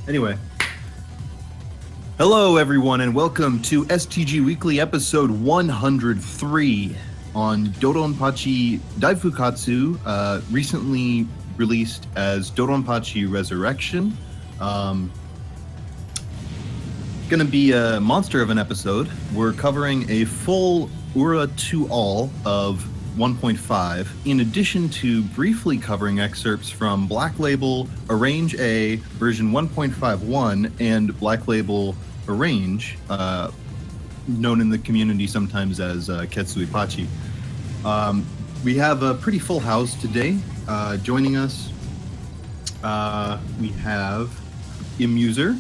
Anyway. Hello, everyone, and welcome to STG Weekly episode 103 on DoDonPachi DaiFukkatsu, recently released as DoDonPachi Resurrection. Gonna be a monster of an episode. We're covering a full Ura 2 all of 1.5, in addition to briefly covering excerpts from Black Label Arrange A version 1.51 and Black Label Arrange, known in the community sometimes as Ketsuipachi. We have a pretty full house today. Joining us, we have Emuser.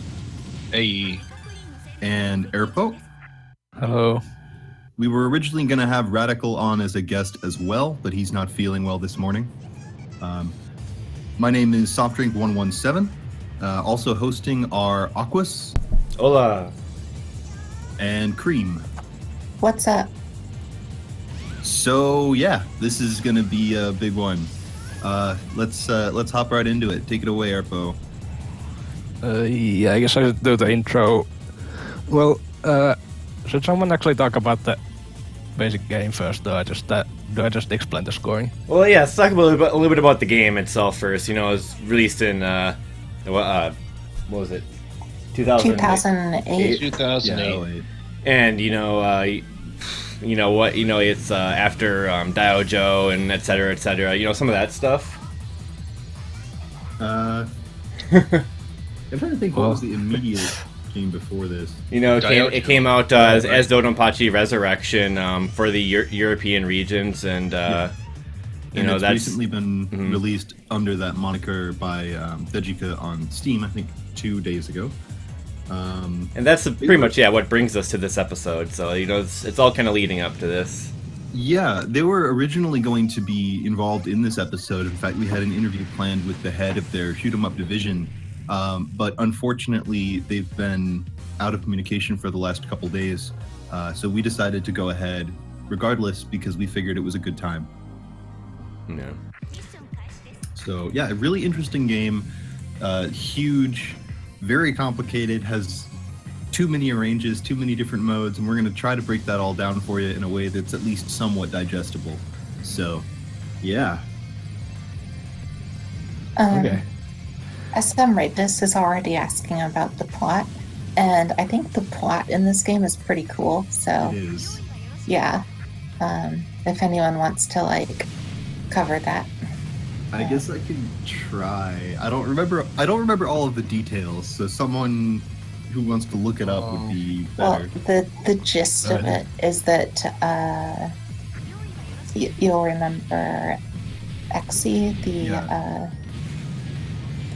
Hey. And Erppo. Hello. We were originally going to have Radical on as a guest as well, but he's not feeling well this morning. My name is SoftDrink117. Also hosting are Aquas. Hola. And Cream. What's up? So yeah, this is going to be a big one. Let's hop right into it. Take it away, Erppo. Yeah, I guess I should do the intro. Well, should someone actually talk about the basic game first, though? Do I just explain the scoring? Well, yeah, let's talk a little bit about the game itself first. You know, it was released in, what was it? 2008. 2008. And, it's after Daiojo and et cetera, you know, some of that stuff. I'm trying to think what was the immediate game before this. You know, it came out as DoDonPachi Resurrection for the European regions, and and that's recently been released under that moniker by Rechiku on Steam, I think 2 days ago. And that's pretty much what brings us to this episode. So it's all kind of leading up to this. Yeah, they were originally going to be involved in this episode. In fact, we had an interview planned with the head of their shoot 'em up division. But unfortunately, they've been out of communication for the last couple days. So we decided to go ahead regardless because we figured it was a good time. Yeah. So yeah, a really interesting game. Huge, very complicated, has too many arranges, too many different modes, and we're going to try to break that all down for you in a way that's at least somewhat digestible. So, yeah. Okay. SM Raidness is already asking about the plot, and I think the plot in this game is pretty cool. So It is. yeah, if anyone wants to cover that, I guess I can try. I don't remember all of the details, so someone who wants to look it up would be better. Well, the gist of it is that you'll remember Exy, the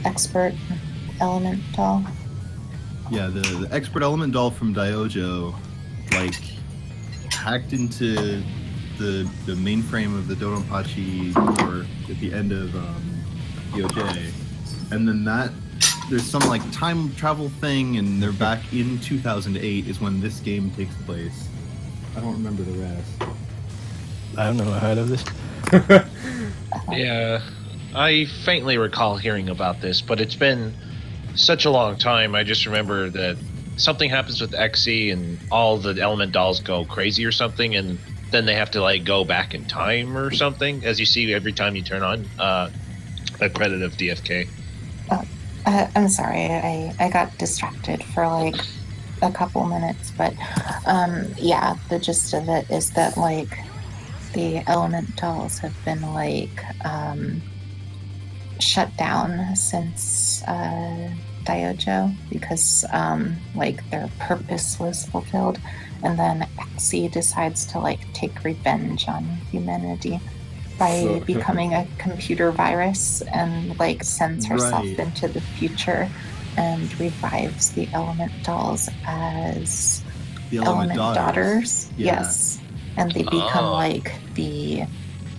expert element doll. Yeah, the expert element doll from Daiojo, hacked into the mainframe of the DoDonPachi core at the end of DOJ, and then there's some time travel thing, and they're back in 2008 is when this game takes place. I don't remember the rest. I don't know, I heard of this. Yeah, I faintly recall hearing about this, but it's been such a long time. I just remember that something happens with Exy and all the element dolls go crazy or something, and then they have to go back in time or something, as you see every time you turn on a credit of DFK. I'm sorry, I got distracted for a couple minutes, but the gist of it is that the element dolls have been shut down since Daiojo because their purpose was fulfilled, and then Exy decides to take revenge on humanity by becoming a computer virus and sends herself into the future and revives the element dolls as The element daughters. Yeah. Yes, and they become the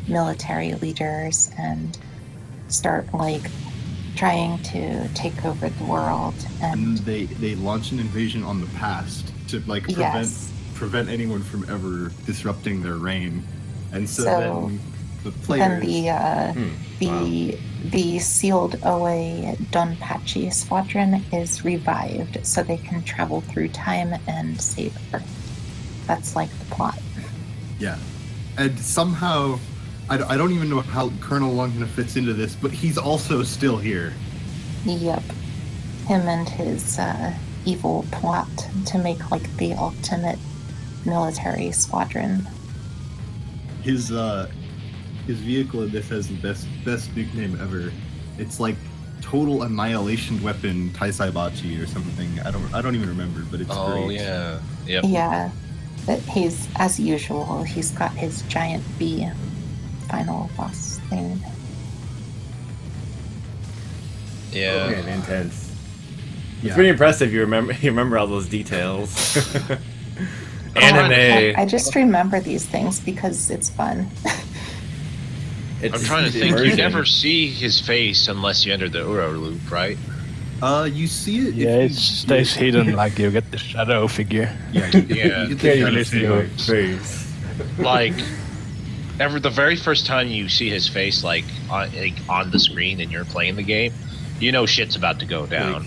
military leaders and start trying to take over the world, and they launch an invasion on the past to prevent anyone from ever disrupting their reign. And so then the players, the sealed away DonPachi squadron is revived so they can travel through time and save Earth. That's like the plot. Yeah. And somehow, I don't even know how Colonel Longman fits into this, but he's also still here. Yep. Him and his evil plot to make like the ultimate military squadron. His vehicle in this has the best nickname ever. It's like Total Annihilation Weapon Taisaibachi or something. I don't even remember, but it's Oh great. yeah, yep. Yeah. But he's, as usual, he's got his giant B final boss thing. Yeah. Man, intense. It's Yeah. pretty impressive. You remember all those details. I Anime. just remember these things because it's fun. I'm trying to think. You never see his face unless you enter the Uro loop, right? You see it. Yeah, if it you- stays hidden, like you get the shadow figure. Yeah, Yeah. you get Can't the even shadow see figure. your face. Like, the very first time you see his face, like on the screen, and you're playing the game, you know shit's about to go down.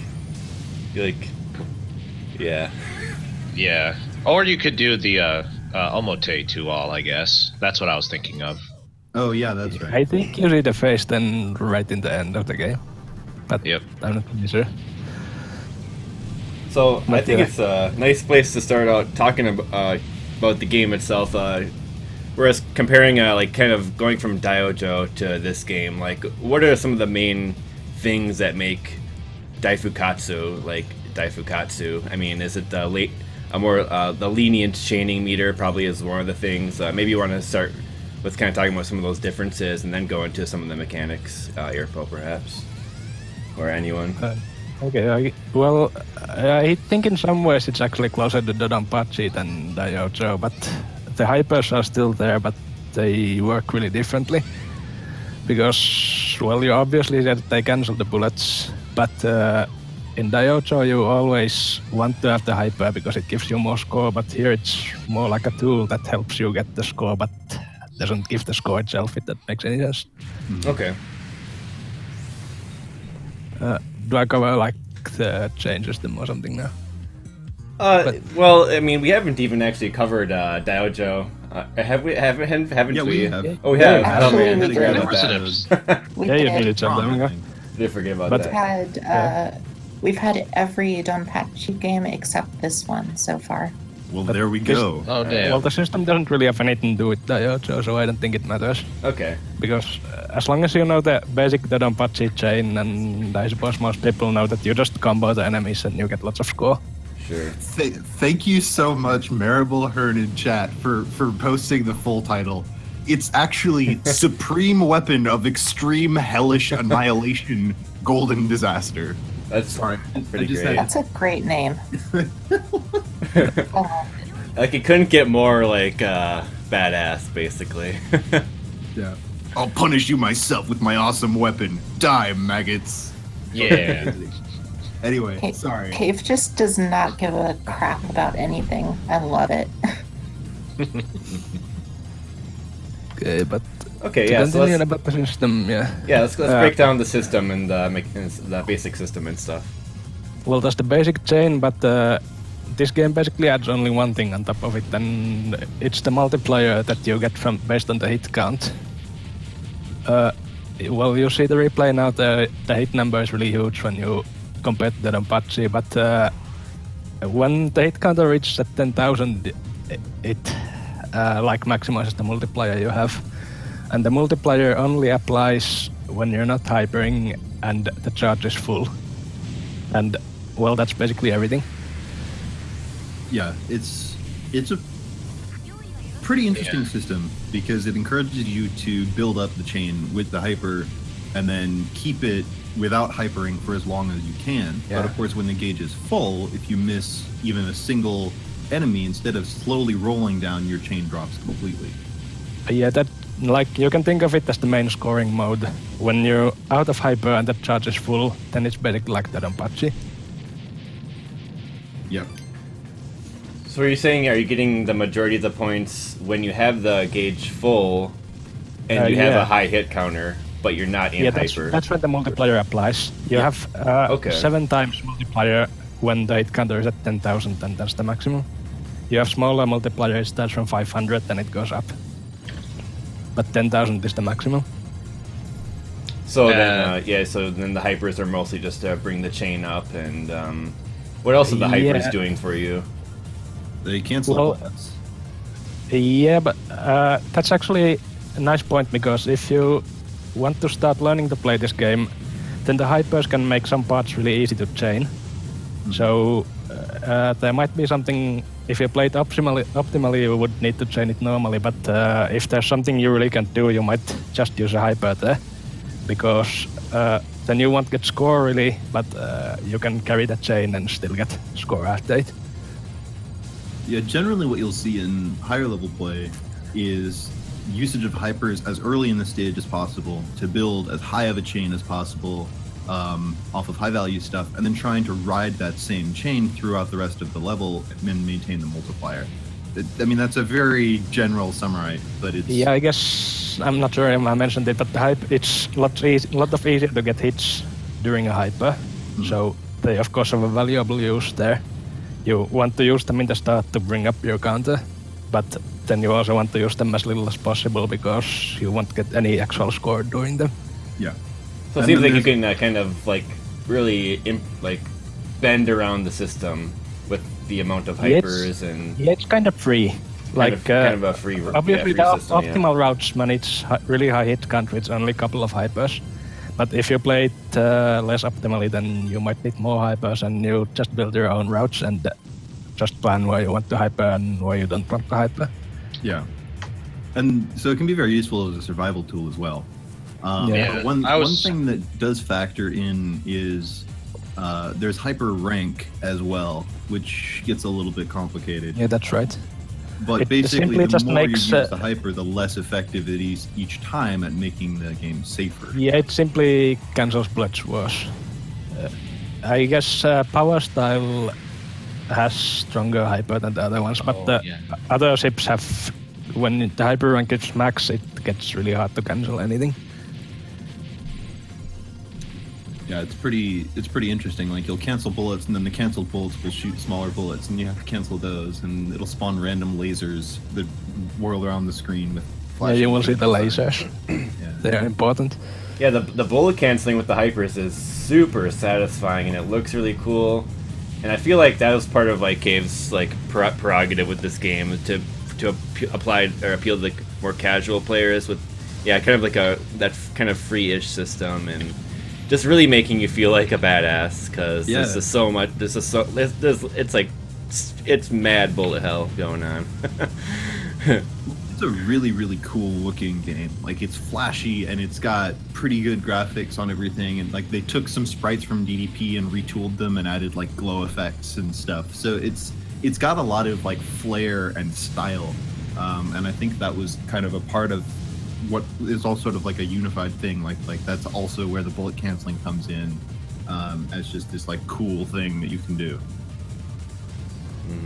Yeah. Yeah. Or you could do the Omote to all, I guess. That's what I was thinking of. Oh yeah, that's right. I think you see the face then right in the end of the game. But Yep. I'm not really sure. So I But, think yeah. it's a nice place to start out talking about the game itself. Whereas comparing, like, kind of going from Daiojo to this game, like, what are some of the main things that make DaiFukkatsu like DaiFukkatsu? I mean, is it the the lenient chaining meter? Probably is one of the things. Maybe you want to start with kind of talking about some of those differences, and then go into some of the mechanics. Erppo, perhaps, or anyone. Okay, I think in some ways it's actually closer to DoDonPachi than Daiojo, but the hypers are still there, but they work really differently. Because, well, you obviously said they cancel the bullets, but in Daiojo you always want to have the hyper because it gives you more score, but here it's more like a tool that helps you get the score, but doesn't give the score itself, if that makes any sense. Okay. Do I cover like the chain system or something now? Well, I mean, we haven't even actually covered Daiojo. Have we? Haven't Yeah, we? we have. Oh, we have. Actually, Oh man, I we forgot did. about that. We Yeah, you did. did it something. Did forget about But- that. We've had every DonPachi game except this one so far. Well, there we go. Oh damn. Well, the system doesn't really have anything to do with Daiojo, so I don't think it matters. Okay. Because as long as you know the basic DoDonPachi chain, and I suppose most people know that you just combo the enemies and you get lots of score. Sure. Thank you so much, Maribel Hearn in chat, for posting the full title. It's actually Supreme Weapon of Extreme Hellish Annihilation Golden Disaster. That's Sorry, pretty I just great. That's a great name. Oh, Like, it couldn't get more, like, badass, basically. Yeah. I'll punish you myself with my awesome weapon. Die, maggots. Yeah. Anyway, Cave, sorry. Cave just does not give a crap about anything. I love it. Okay, but Okay, to yeah, so continue let's, about the system, let's break down the system and the basic system and stuff. Well, that's the basic chain, but this game basically adds only one thing on top of it, and it's the multiplier that you get from based on the hit count. Well, you see the replay now, the hit number is really huge when you compare to DoDonPachi, but when the hit counter reaches at 10,000, it like maximizes the multiplier you have. And the multiplier only applies when you're not hypering and the charge is full. And, well, that's basically everything. Yeah, it's a pretty interesting system because it encourages you to build up the chain with the hyper and then keep it without hypering for as long as you can. Yeah. But of course, when the gauge is full, if you miss even a single enemy, instead of slowly rolling down, your chain drops completely. Yeah, that, like, you can think of it as the main scoring mode. When you're out of hyper and the charge is full, then it's basically like DoDonPachi. Yep. So are you saying, are you getting the majority of the points when you have the gauge full and you have Yeah. a high hit counter? but you're not in Yeah, hyper. that's when the multiplier applies. You have Okay. 7 times multiplier when the hit counter is at 10,000, and that's the maximum. You have smaller multiplier, it starts from 500, then it goes up. But 10,000 is the maximum. So so then the hypers are mostly just to bring the chain up, and what else are the hypers Yeah. doing for you? They cancel Well, bullets. Yeah, but that's actually a nice point, because if you want to start learning to play this game, then the hypers can make some parts really easy to chain. So there might be something, if you play it optimally you would need to chain it normally, but if there's something you really can't do, you might just use a hyper there, because then you won't get score really, but you can carry the chain and still get score after it. Yeah, generally what you'll see in higher level play is usage of hypers as early in the stage as possible to build as high of a chain as possible off of high value stuff, and then trying to ride that same chain throughout the rest of the level and maintain the multiplier. I mean, that's a very general summary, but it's... Yeah, I guess, I'm not sure if I mentioned it, but the it's a lot easier to get hits during a hyper. So they of course have a valuable use there. You want to use them in the start to bring up your counter, but then you also want to use them as little as possible, because you won't get any actual score during them. Yeah. So it And seems then like you there's- can kind of like really bend around the system with the amount of Yeah, hypers and Yeah, it's kind of free. kind of a free Obviously, free the system, yeah. optimal routes when it's really high hit country, it's only a couple of hypers. But if you play it less optimally, then you might need more hypers, and you just build your own routes and just plan where you want to hyper and where you don't want to hyper. Yeah. And so it can be very useful as a survival tool as well. Yeah. But one I was- one thing that does factor in is there's hyper rank as well, which gets a little bit complicated. Yeah, that's right. But It basically, simply the just more makes, you use the hyper, the less effective it is each time at making the game safer. Yeah, it simply cancels blood wars. I guess power style has stronger hyper than the other ones, but the other ships have, when the hyper rank is max, it gets really hard to cancel anything. Yeah, it's pretty interesting. Like, you'll cancel bullets, and then the canceled bullets will shoot smaller bullets, and you have to cancel those, and it'll spawn random lasers that whirl around the screen with Yeah, flashing you will see the lights. lasers. Yeah. They are important. Yeah, the bullet canceling with the hypers is super satisfying, and it looks really cool. And I feel like that was part of like Cave's like prerogative with this game to apply or appeal to the more casual players with, kind of like that kind of free-ish system, and just really making you feel like a badass, because this is so much. It's mad bullet hell going on. It's a really, really cool looking game. Like, it's flashy and it's got pretty good graphics on everything. And like, they took some sprites from DDP and retooled them and added like glow effects and stuff. So it's got a lot of like flair and style. And I think that was kind of a part of what is all sort of like a unified thing. Like that's also where the bullet canceling comes in, as just this like cool thing that you can do.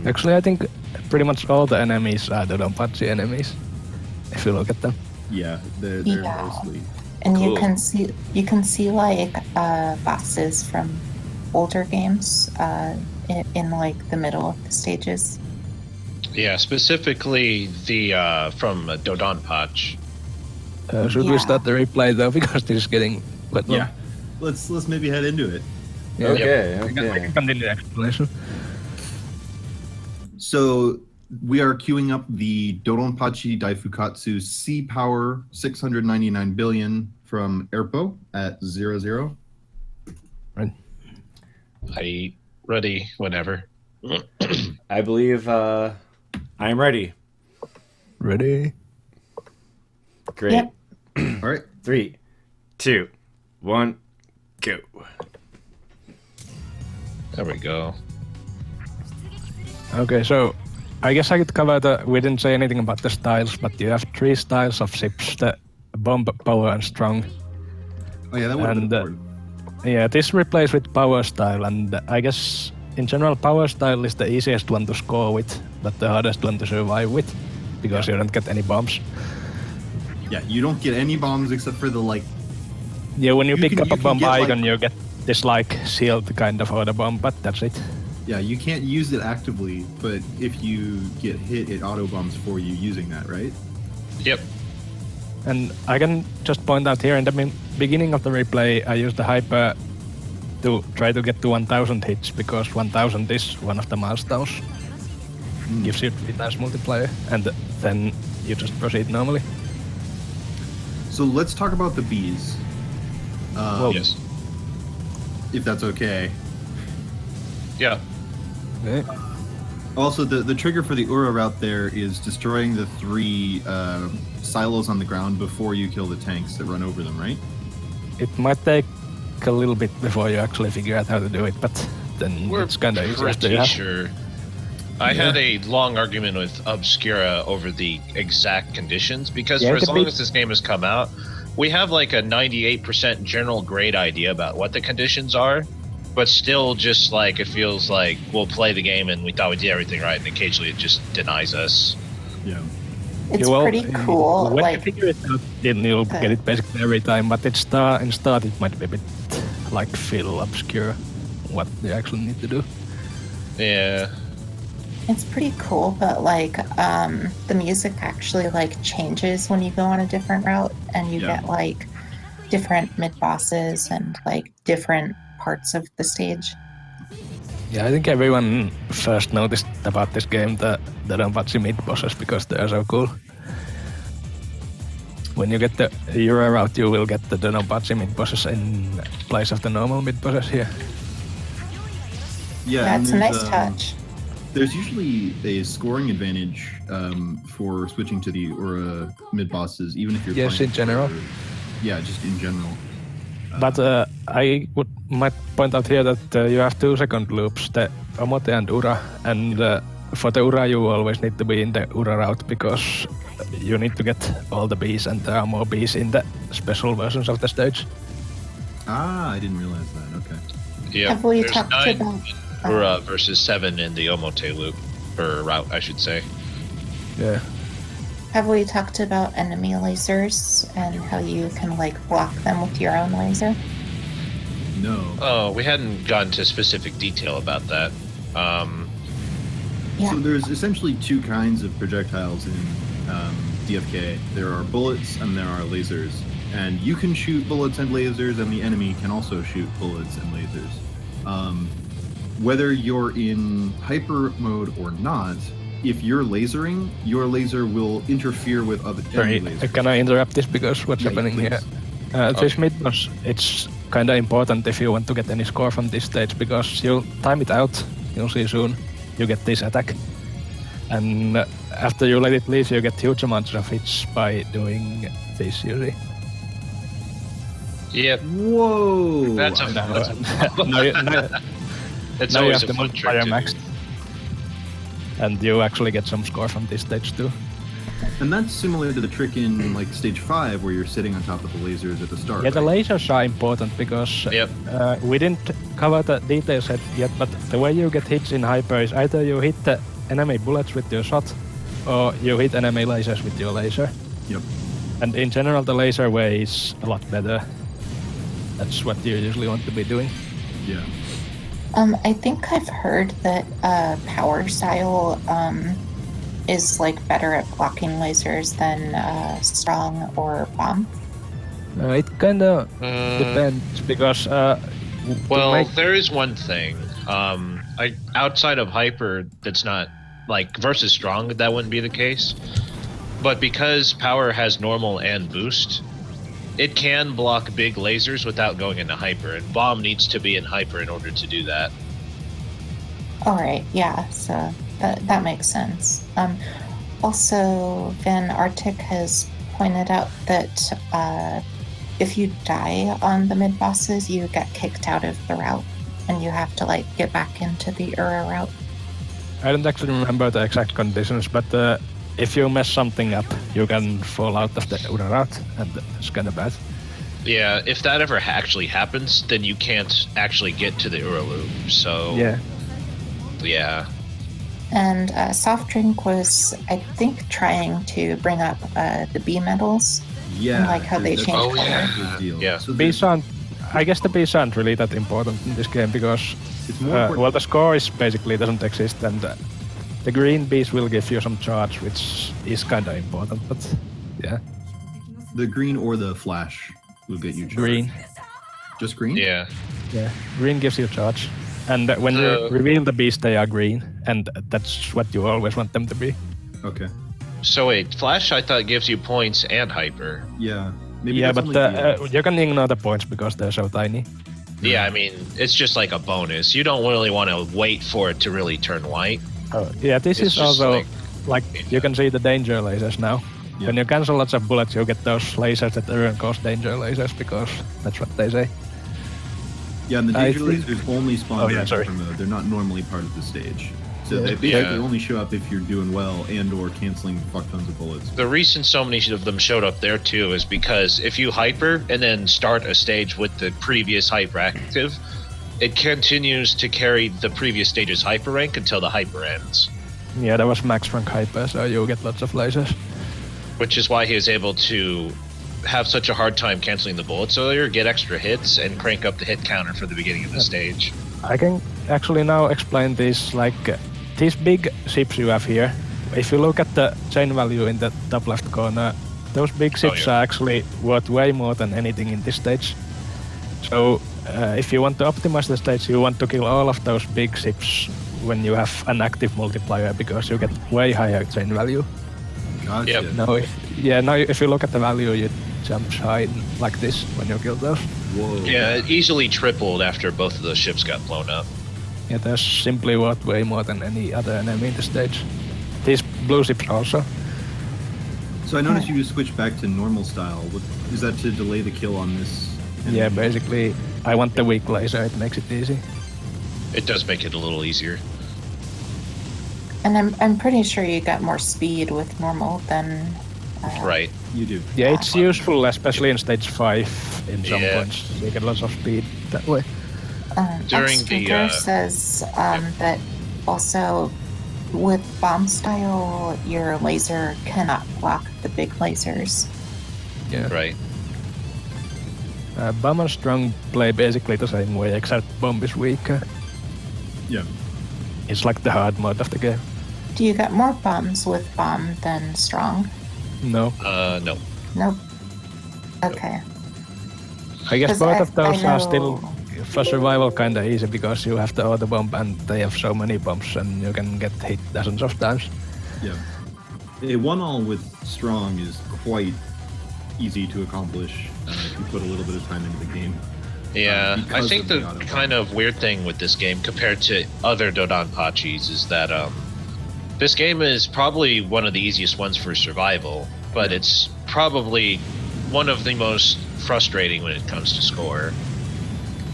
Actually, I think pretty much all the enemies are the DoDonPachi enemies, if you look at them. Yeah, they're Yeah. mostly. And Cool. you can see like bosses from older games in like the middle of the stages. Yeah, specifically the from DoDonPachi. Should we start the replay though, because this is getting quite long. Yeah, let's maybe head into it. Yeah. Okay, We can continue the explanation. So we are queuing up the DoDonPachi DaiFukkatsu C Power 699 billion from Erppo at 00. Right. I ready whenever. I believe I am ready. Ready? Great. Yep. All right. 3, 2, 1, go. There we go. Okay, so I guess I could cover we didn't say anything about the styles, but you have 3 styles of ships, the bomb, power, and strong. Oh yeah, that would have been And, important. Yeah, this replaces with power style, and I guess in general power style is the easiest one to score with, but the hardest one to survive with, because you don't get any bombs. Yeah, you don't get any bombs except for the like Yeah, when you pick up a can bomb get, like- icon, you get this like sealed kind of auto bomb, but that's it. Yeah, you can't use it actively, but if you get hit, it auto bombs for you using that, right? Yep. And I can just point out here in the beginning of the replay, I used the hyper to try to get to 1000 hits because 1000 is one of the milestones. Gives you 3 times multiplier, and then you just proceed normally. So let's talk about the bees. Yes. If that's okay. Yeah. Okay. Also, the trigger for the Ura route there is destroying the 3 silos on the ground before you kill the tanks that run over them, right? It might take a little bit before you actually figure out how to do it, but then We're it's kind of easy. pretty sure. I had a long argument with Obscura over the exact conditions because for as long as this game has come out, we have like a 98% general grade idea about what the conditions are, but still just like it feels like we'll play the game and we thought we did everything right, and occasionally it just denies us. Yeah. It's pretty cool. When Like, you figure it out, then you'll get it basically every time, but in start it might be a bit like feel obscure what you actually need to do. Yeah. it's pretty cool, but like the music actually like changes when you go on a different route, and you get like different mid bosses and like different parts of the stage. Yeah, I think everyone first noticed about this game the DoDonPachi mid bosses because they are so cool. When you get the Euro route, you will get the DoDonPachi mid bosses in place of the normal mid bosses here. Yeah, and That's a nice there's, touch. There's usually a scoring advantage for switching to the Ura mid bosses, even if you're Yes, playing in general. Yeah, just in general. But I might point out here that you have 2 second loops, the Omote and Ura, and for the Ura you always need to be in the Ura route because you need to get all the bees, and there are more bees in the special versions of the stage. Ah, I didn't realize that. Okay. Yeah. Have we There's talked 9 about Ura versus 7 in the Omote loop, or route, I should say. Yeah. Have we talked about enemy lasers and how you can like block them with your own laser? No. Oh, we hadn't gotten to specific detail about that. Yeah. So there's essentially 2 kinds of projectiles in DFK. There are bullets and there are lasers. And you can shoot bullets and lasers, and the enemy can also shoot bullets and lasers. Whether you're in hyper mode or not, if you're lasering, your laser will interfere with other enemy Sorry, lasers. can I interrupt this because what's Yeah, happening please. here? This mid boss, it's kind of important if you want to get any score from this stage because you time it out, you'll see soon, you get this attack. And after you let it leave, you get huge amounts of hits by doing this, you see. Yep. Whoa! That's a now It's you always have a the fun trick multiplier to maxed. And you actually get some score from this stage too. And that's similar to the trick in like stage 5 where you're sitting on top of the lasers at the start. Yeah, the right? lasers are important because Yep. we didn't cover the details yet, but the way you get hits in hyper is either you hit the enemy bullets with your shot, or you hit enemy lasers with your laser. Yep. And in general, the laser way is a lot better. That's what you usually want to be doing. Yeah. I think I've heard that power style is like better at blocking lasers than strong or bomb. It kind of depends because Well, there is one thing. Outside of hyper, that's not like versus strong. That wouldn't be the case. But because power has normal and boost, it can block big lasers without going into hyper, and bomb needs to be in hyper in order to do that. All right, yeah, so that makes sense. Also, Van Artic has pointed out that if you die on the mid bosses, you get kicked out of the route, and you have to like get back into the Ura route. I don't actually remember the exact conditions, but if you mess something up, you can fall out of the Ura route, and it's kind of bad. Yeah, if that ever actually happens, then you can't actually get to the Ura loop. So yeah. And Soft Drink was, I think, trying to bring up the B metals. Yeah. And like how they that's change Oh, color. yeah. the deal. Yeah. So Bees aren't. I guess the bees aren't really that important in this game because, it's more important. well, the score is basically doesn't exist, and the green bees will give you some charge, which is kind of important. But yeah, The green or the flash will get you charged. green. Just green? Yeah. Yeah, green gives you charge, and when The- you reveal the bees, they are green, and that's what you always want them to be. Okay. So wait, Flash I thought gives you points and hyper. Yeah. Maybe Yeah, that's but only the- you can ignore the points because they're so tiny. Yeah, I mean, it's just like a bonus. You don't really want to wait for it to really turn white. Yeah, this It's is just also like- you can see the danger lasers now. Yeah. When you cancel lots of bullets, you get those lasers that aren't cause danger lasers because that's what they say. Yeah, and the I danger think- lasers only spawn Oh, in yeah, sorry. hyper mode. They're not normally part of the stage. So Yeah. they Yeah. only show up if you're doing well and or canceling fuck tons of bullets. The reason so many of them showed up there too is because if you hyper and then start a stage with the previous hyper active, it continues to carry the previous stage's hyper rank until the hyper ends. Yeah, that was max rank hyper, so you get lots of lasers. Which is why he was able to have such a hard time canceling the bullets earlier, get extra hits, and crank up the hit counter for the beginning of the stage. I can actually now explain this, these big ships you have here. If you look at the chain value in the top left corner, those big ships yeah. are actually worth way more than anything in this stage. So if you want to optimize the stage, you want to kill all of those big ships when you have an active multiplier because you get way higher chain value. Gotcha. Yep. Now if you look at the value, you jump high like this when you kill those. Whoa. Yeah, it easily tripled after both of those ships got blown up. Yeah, that's simply worth way more than any other enemy in the stage. These blue ships also. So I noticed you just switched back to normal style. Is that to delay the kill on this? Yeah, basically, I want the weak laser, it makes it easy. It does make it a little easier. And I'm pretty sure you got more speed with normal than Right. You do. Yeah, it's useful, especially in stage 5 in some Yeah. points. You get lots of speed that way. During the, Xtrigger says that also with bomb style, your laser cannot block the big lasers. Yeah. Right. Bomb and Strong play basically the same way, except Bomb is weaker. Yeah. It's like the hard mode of the game. Do you get more bombs with bomb than strong? No. No. Nope. Okay. I guess 'Cause both I- of those I are know- still, for survival, kinda easy because you have the auto bomb and they have so many bombs and you can get hit dozens of times. Yeah. A one-all with strong is quite easy to accomplish if you put a little bit of time into the game. Yeah, I because think of the the auto kind of weird thing with this game compared to other DoDonPachis is that this game is probably one of the easiest ones for survival, but it's probably one of the most frustrating when it comes to score.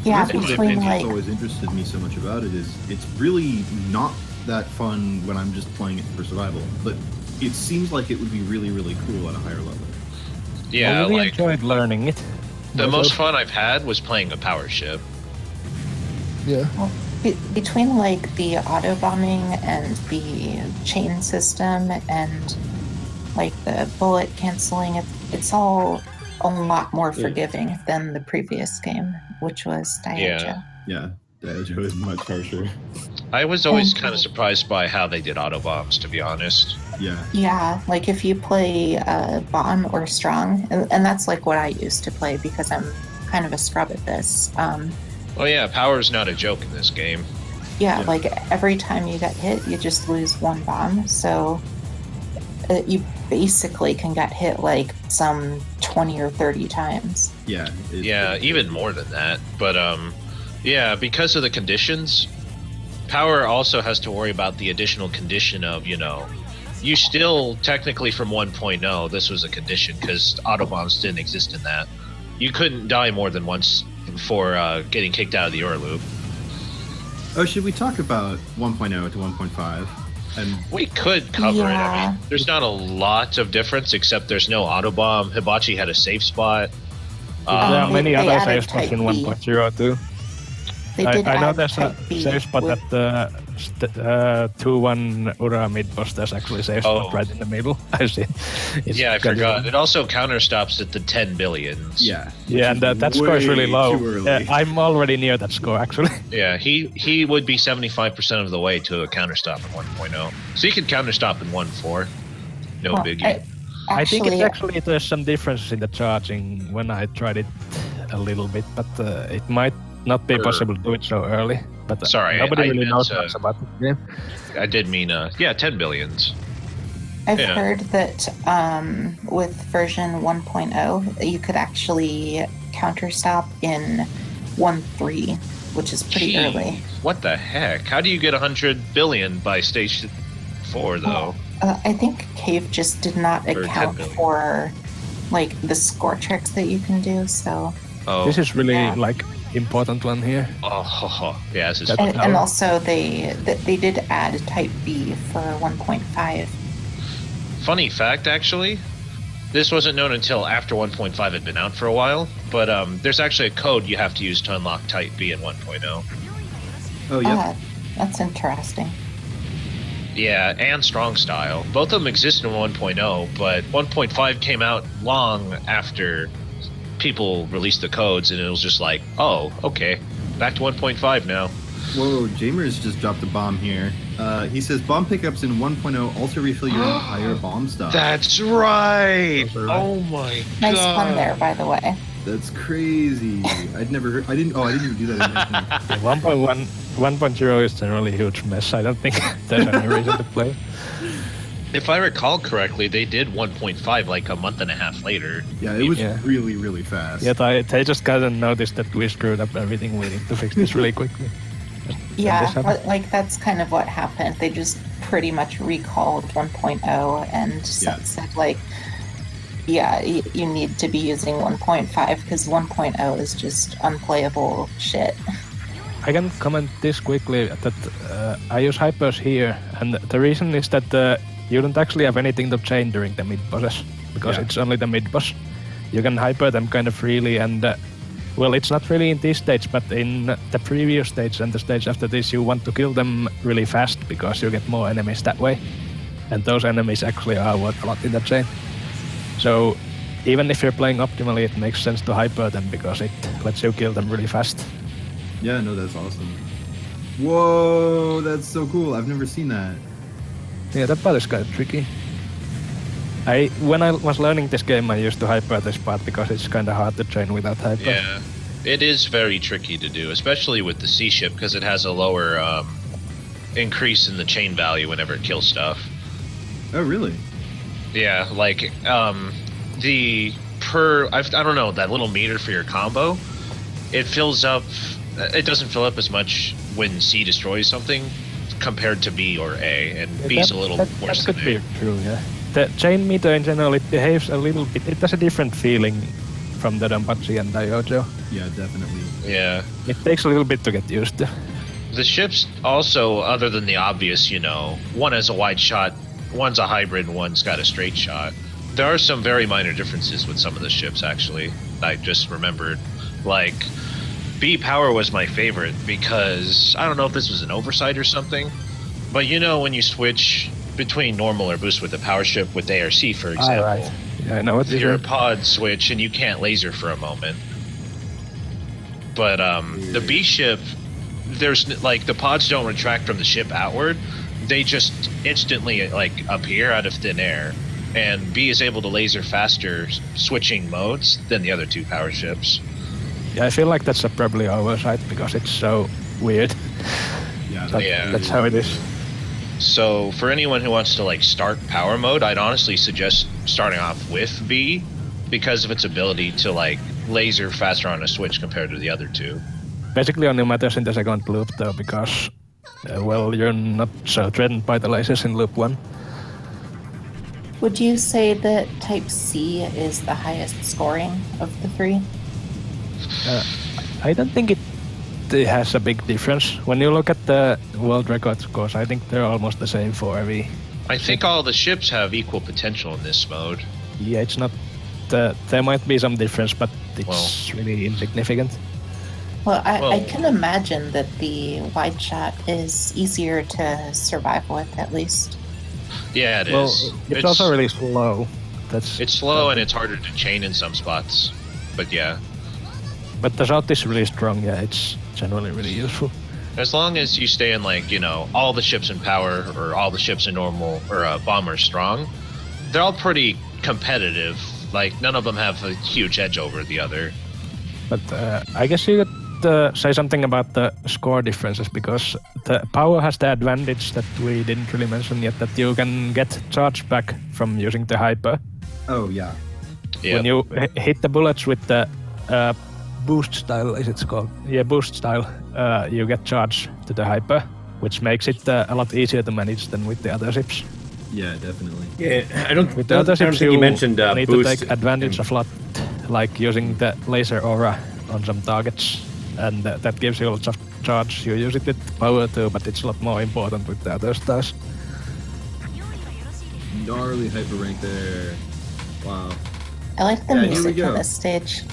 Yeah, That's one of the between things that's like always interested me so much about it is it's really not that fun when I'm just playing it for survival, but it seems like it would be really, really cool at a higher level. Yeah, I really like enjoyed learning it. the most myself. fun I've had was playing a power ship. Yeah. between like the auto bombing and the chain system and like the bullet canceling, it's all a lot more forgiving than the previous game, which was Daijo. Yeah, Daijo is much harsher. I was always And- kind of surprised by how they did auto bombs, to be honest. Yeah. Yeah, like if you play bomb or strong, and that's like what I used to play because I'm kind of a scrub at this. Oh yeah, power's not a joke in this game. Yeah, Yeah. like every time you get hit, you just lose one bomb. So you basically can get hit like some 20 or 30 times. Yeah. Yeah, even more than that. But yeah, because of the conditions, power also has to worry about the additional condition of, you still technically from 1.0, this was a condition because autobombs didn't exist in that. You couldn't die more than once before getting kicked out of the Ur loop. Oh, should we talk about 1.0 to 1.5? And We could cover it. I Yeah. mean, there's not a lot of difference except there's no autobomb. Hibachi had a safe spot. There are they- many they other added save spots Type in B. 1.0 too. They did I know add there's a Type B safe spot with- at the 2-1 Ura mid boss. There's actually a safe spot right in the middle. I see. It's Yeah, I got- forgot. It also counter stops at the 10 billions. Yeah. Yeah, and that score is really Way low. too early. Yeah, I'm already near that score actually. Yeah, he would be 75% of the way to a counter stop in 1.0. So you could counter stop in 1.4. No Well, biggie. I think it's actually there's some differences in the charging when I tried it a little bit, but it might not be Sure. possible to do it so early. But Sorry, nobody I really meant, knows much about the game. I did mean, 10 billions. I've Yeah. heard that with version 1.0, you could actually counter stop in 1.3, which is pretty Gee, early. What the heck? How do you get 100 billion by stage 4, though? I think Cave just did not Or 10 account billion. for like the score tricks that you can do. So, Oh, This is really Yeah. like important one here. yeah, this is That- and also they did add Type B for 1.5. funny fact, actually. This wasn't known until after 1.5 had been out for a while, but there's actually a code you have to use to unlock Type B in 1.0. Oh, yeah. That's interesting. Yeah, and Strong Style. Both of them exist in 1.0, but 1.5 came out long after people released the codes, and it was just like, oh, okay, back to 1.5 now. Whoa, Jamers just dropped a bomb here. He says bomb pickups in 1.0 also refill your entire bomb stock. That's right! Those are right. Oh my Nice god. pun there, by the way. That's crazy. I'd never heard. I didn't even do that. In 1.0 is generally a huge mess. I don't think there's any reason to play. If I recall correctly, they did 1.5 like a month and a half later. Yeah, it was Yeah. really, really fast. Yet they just hadn't noticed that we screwed up everything. We need to fix this really quickly. Yeah, this happened. like that's kind of what happened. They just pretty much recalled 1.0 and Yeah. said like, yeah, you need to be using 1.5 because 1.0 is just unplayable shit. I can comment this quickly that I use hypers here, and the reason is that you don't actually have anything to chain during the mid bosses because Yeah. it's only the mid boss. You can hyper them kind of freely, and well, it's not really in this stage, but in the previous stage and the stage after this, you want to kill them really fast because you get more enemies that way, and those enemies actually are worth a lot in the chain. So even if you're playing optimally, it makes sense to hyper them because it lets you kill them really fast. Yeah, no, that's awesome. Whoa, that's so cool. I've never seen that. Yeah, that part is kind of tricky. When I was learning this game, I used to hyper this part because it's kind of hard to train without hyper. Yeah, it is very tricky to do, especially with the C ship because it has a lower increase in the chain value whenever it kills stuff. Oh, really? Yeah, like I don't know, that little meter for your combo, it fills up. It doesn't fill up as much when C destroys something compared to B or A, and Yeah, B's a little worse that than could A. be true, yeah. The chain meter in general, it behaves a little bit, it has a different feeling from the DoDonPachi and Diojo. Yeah, definitely. Yeah. It takes a little bit to get used to. The ships also, other than the obvious, one has a wide shot, one's a hybrid, and one's got a straight shot. There are some very minor differences with some of the ships, actually. I just remembered. Like, B Power was my favorite because, I don't know if this was an oversight or something, but when you switch between normal or boost with the power ship with ARC, for example, right. Yeah, I know what your you're pod switch and you can't laser for a moment. But the B ship, there's the pods don't retract from the ship outward. They just instantly appear out of thin air, and B is able to laser faster switching modes than the other two power ships. Yeah, I feel like that's a probably oversight because it's so weird. Yeah, But Yeah. that's how it is. So for anyone who wants to start power mode, I'd honestly suggest starting off with B because of its ability to laser faster on a switch compared to the other two. Basically only matters in the second loop though because, you're not so threatened by the lasers in loop 1. Would you say that Type C is the highest scoring of the three? I don't think it has a big difference. When you look at the world record scores, I think they're almost the same for every. I think all the ships have equal potential in this mode. Yeah, it's not. There might be some difference, but it's really insignificant. Well, I Well- can imagine that the wide shot is easier to survive with, at least. Yeah, it is. Well, it's also really slow. That's It's slow and it's harder to chain in some spots. But yeah, But the shot is really strong. Yeah, it's generally really useful. as long as you stay in like, you know, all the ships in power or all the ships in normal or bomber strong, they're all pretty competitive. Like none of them have a huge edge over the other. But I guess you could say something about the score differences, because the power has the advantage that we didn't really mention yet, that you can get charge back from using the hyper. Oh yeah. Yeah. When you hit the bullets with the boost style, is it called? Yeah, boost style. You get charge to the hyper, which makes it a lot easier to manage than with the other ships. Yeah, definitely. Yeah, I don't. With the I other don't ships, think you mentioned need boost. to take advantage of a lot, like using the laser aura on some targets, and that gives you lots of charge. You use it with power too, but it's a lot more important with the other styles. Gnarly hyper rank there. Wow. I like the Yeah, here we music go. in this stage.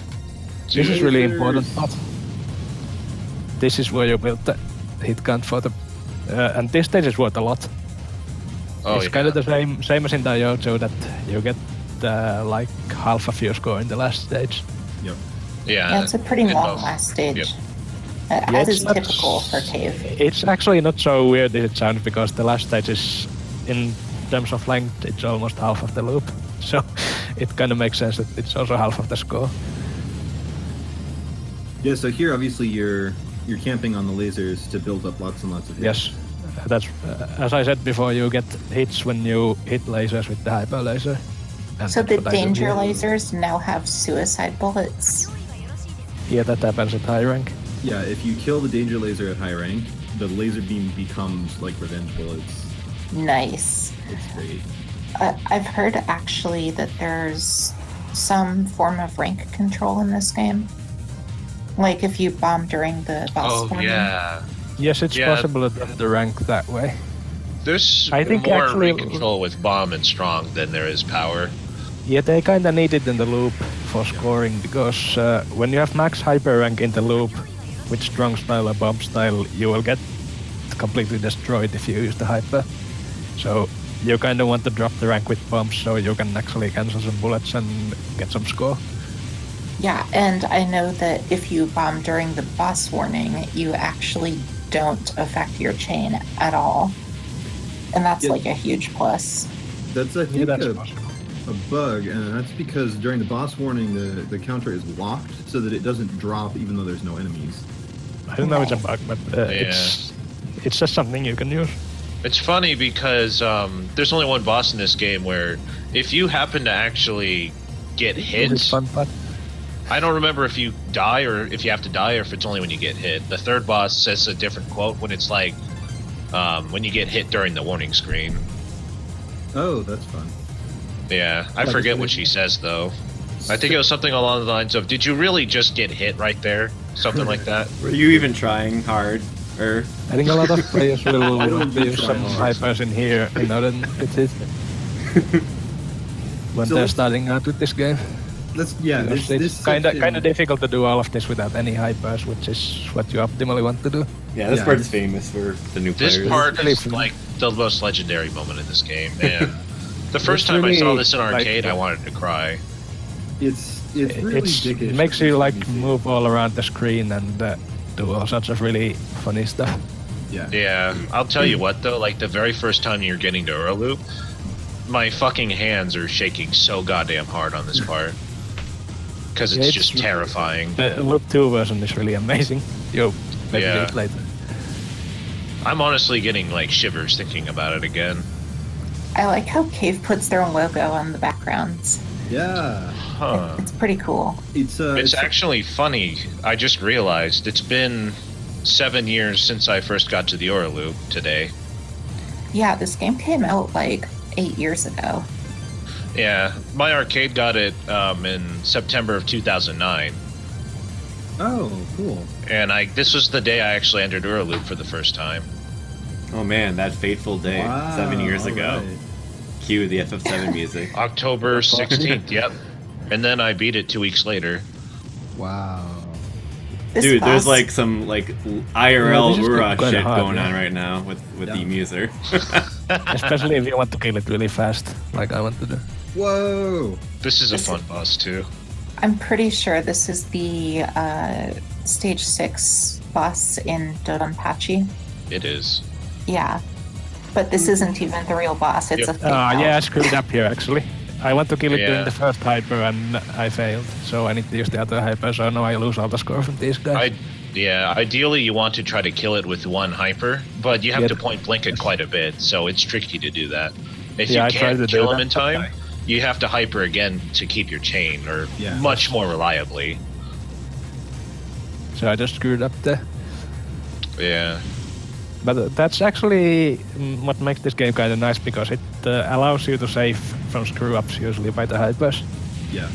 This is really Lasers. important part. This is where you build the hit count for the, and this stage is worth a lot. Oh, It's yeah. kind of the same as in Daiyojo, that you get like half of your score in the last stage. Yep. Yeah, it's a pretty in long both. last stage. Yep. Yeah, As it's is not- typical for Cave. It's actually not so weird as it sounds, because the last stage is, in terms of length, it's almost half of the loop. So it kind of makes sense that it's also half of the score. Yeah. So here, obviously, you're camping on the lasers to build up lots and lots of hits. Yes, that's as I said before. You get hits when you hit lasers with the hyper laser. And So that's the what I do danger here. lasers now have suicide bullets. Yeah, that happens at high rank. Yeah. If you kill the danger laser at high rank, the laser beam becomes like revenge bullets. Nice. It's great. I've heard actually that there's some form of rank control in this game. Like if you bomb during the boss Oh warning. yeah. Yes, it's Yeah. possible to get the rank that way. There's I think more actually- rank control with bomb and strong than there is power. Yeah, they kind of need it in the loop for scoring, because when you have max hyper rank in the loop with strong style or bomb style, you will get completely destroyed if you use the hyper. So you kind of want to drop the rank with bombs so you can actually cancel some bullets and get some score. Yeah, and I know that if you bomb during the boss warning, you actually don't affect your chain at all. And that's Yeah. like a huge plus. That's I Yeah, think that's a possible. bug, and that's because during the boss warning, the counter is locked so that it doesn't drop even though there's no enemies. I don't know if it's a bug, but Yeah. it's just something you can use. It's funny because there's only one boss in this game where if you happen to actually get hit, It's fun part. I don't remember if you die or if you have to die or if it's only when you get hit. The third boss says a different quote when it's like when you get hit during the warning screen. Oh, that's fun. Yeah, I forget what she says though. I think it was something along the lines of, "Did you really just get hit right there?" Something like that. Were you even trying hard? Or I think a lot of players will don't use try some hard. hypers in here in order to hit it. When So they're let's- starting out with this game. This It's kind section- of difficult to do all of this without any hypers, which is what you optimally want to do. yeah, this Yeah. part is famous for the new This players. part really is fun. like the most legendary moment in this game, man. The first It's time I saw really, this in like, arcade, I wanted to cry. It's really dickish. It makes you like Let me see. move all around the screen and do all sorts of really funny stuff. Yeah. Yeah, I'll tell you what though, like the very first time you're getting to Uraloop, my fucking hands are shaking so goddamn hard on this part. Because it's Yeah, it's just really- terrifying. The Loop 2 version is really amazing. You maybe Yeah. do it later. I'm honestly getting like shivers thinking about it again. I like how Cave puts their own logo on the backgrounds. Yeah. Huh. It's pretty cool. It's actually funny. I just realized it's been 7 years since I first got to the Uraloop today. Yeah, this game came out like 8 years ago. Yeah, my arcade got it in September of 2009. Oh, cool. And this was the day I actually entered Uraloop for the first time. Oh man, that fateful day, Wow, 7 years all ago. right. Cue the FF7 music. October 16th, yep. And then I beat it 2 weeks later. Wow. This Dude, there's boss- like some like IRL this is Ura quite shit hard, going yeah. on right now with the Yeah. Emuser. Especially if you want to kill it really fast, like I want to do. Whoa! This is a This fun boss too. I'm pretty sure this is the stage 6 boss in DoDonPachi. It is. Yeah. But this isn't even the real boss, it's Yep. a fake out. Yeah, I screwed up here actually. I want to kill it during Yeah. the first hyper and I failed, so I need to use the other hyper, so now I lose all the score from these guys. Ideally you want to try to kill it with one hyper, but you have Yep. to point blank it quite a bit, so it's tricky to do that. If Yeah, I you tried can't to do kill him that, in but time, you have to hyper again to keep your chain, or Yeah. much more reliably. So I just screwed up there. Yeah. But that's actually what makes this game kind of nice, because it allows you to save from screw-ups usually by the hypers. Yeah.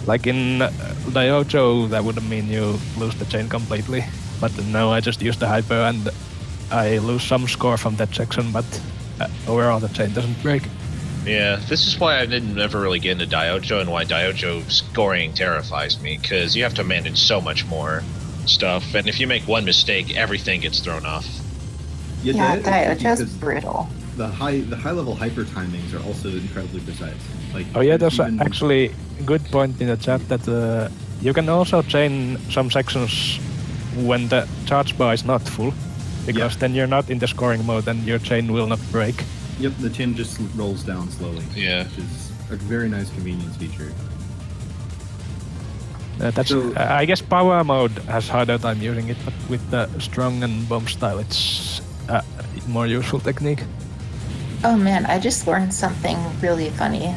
Like in Diojo, that would mean you lose the chain completely. But now I just use the hyper and I lose some score from that section, but overall the chain doesn't break. Yeah, this is why I didn't ever really get into Diojo, and why Diojo scoring terrifies me, because you have to manage so much more stuff, and if you make one mistake, everything gets thrown off. Yeah, that- Diojo's because brutal. the high level hyper timings are also incredibly precise. Like, Oh yeah, there's even- actually a good point in the chat that you can also chain some sections when the charge bar is not full, because Yeah. then you're not in the scoring mode and your chain will not break. Yep, the chain just rolls down slowly. Yeah. Which is a very nice convenience feature. That's So- I guess power mode has harder time using it, but with the strong and bomb style, it's a more useful technique. Oh man, I just learned something really funny.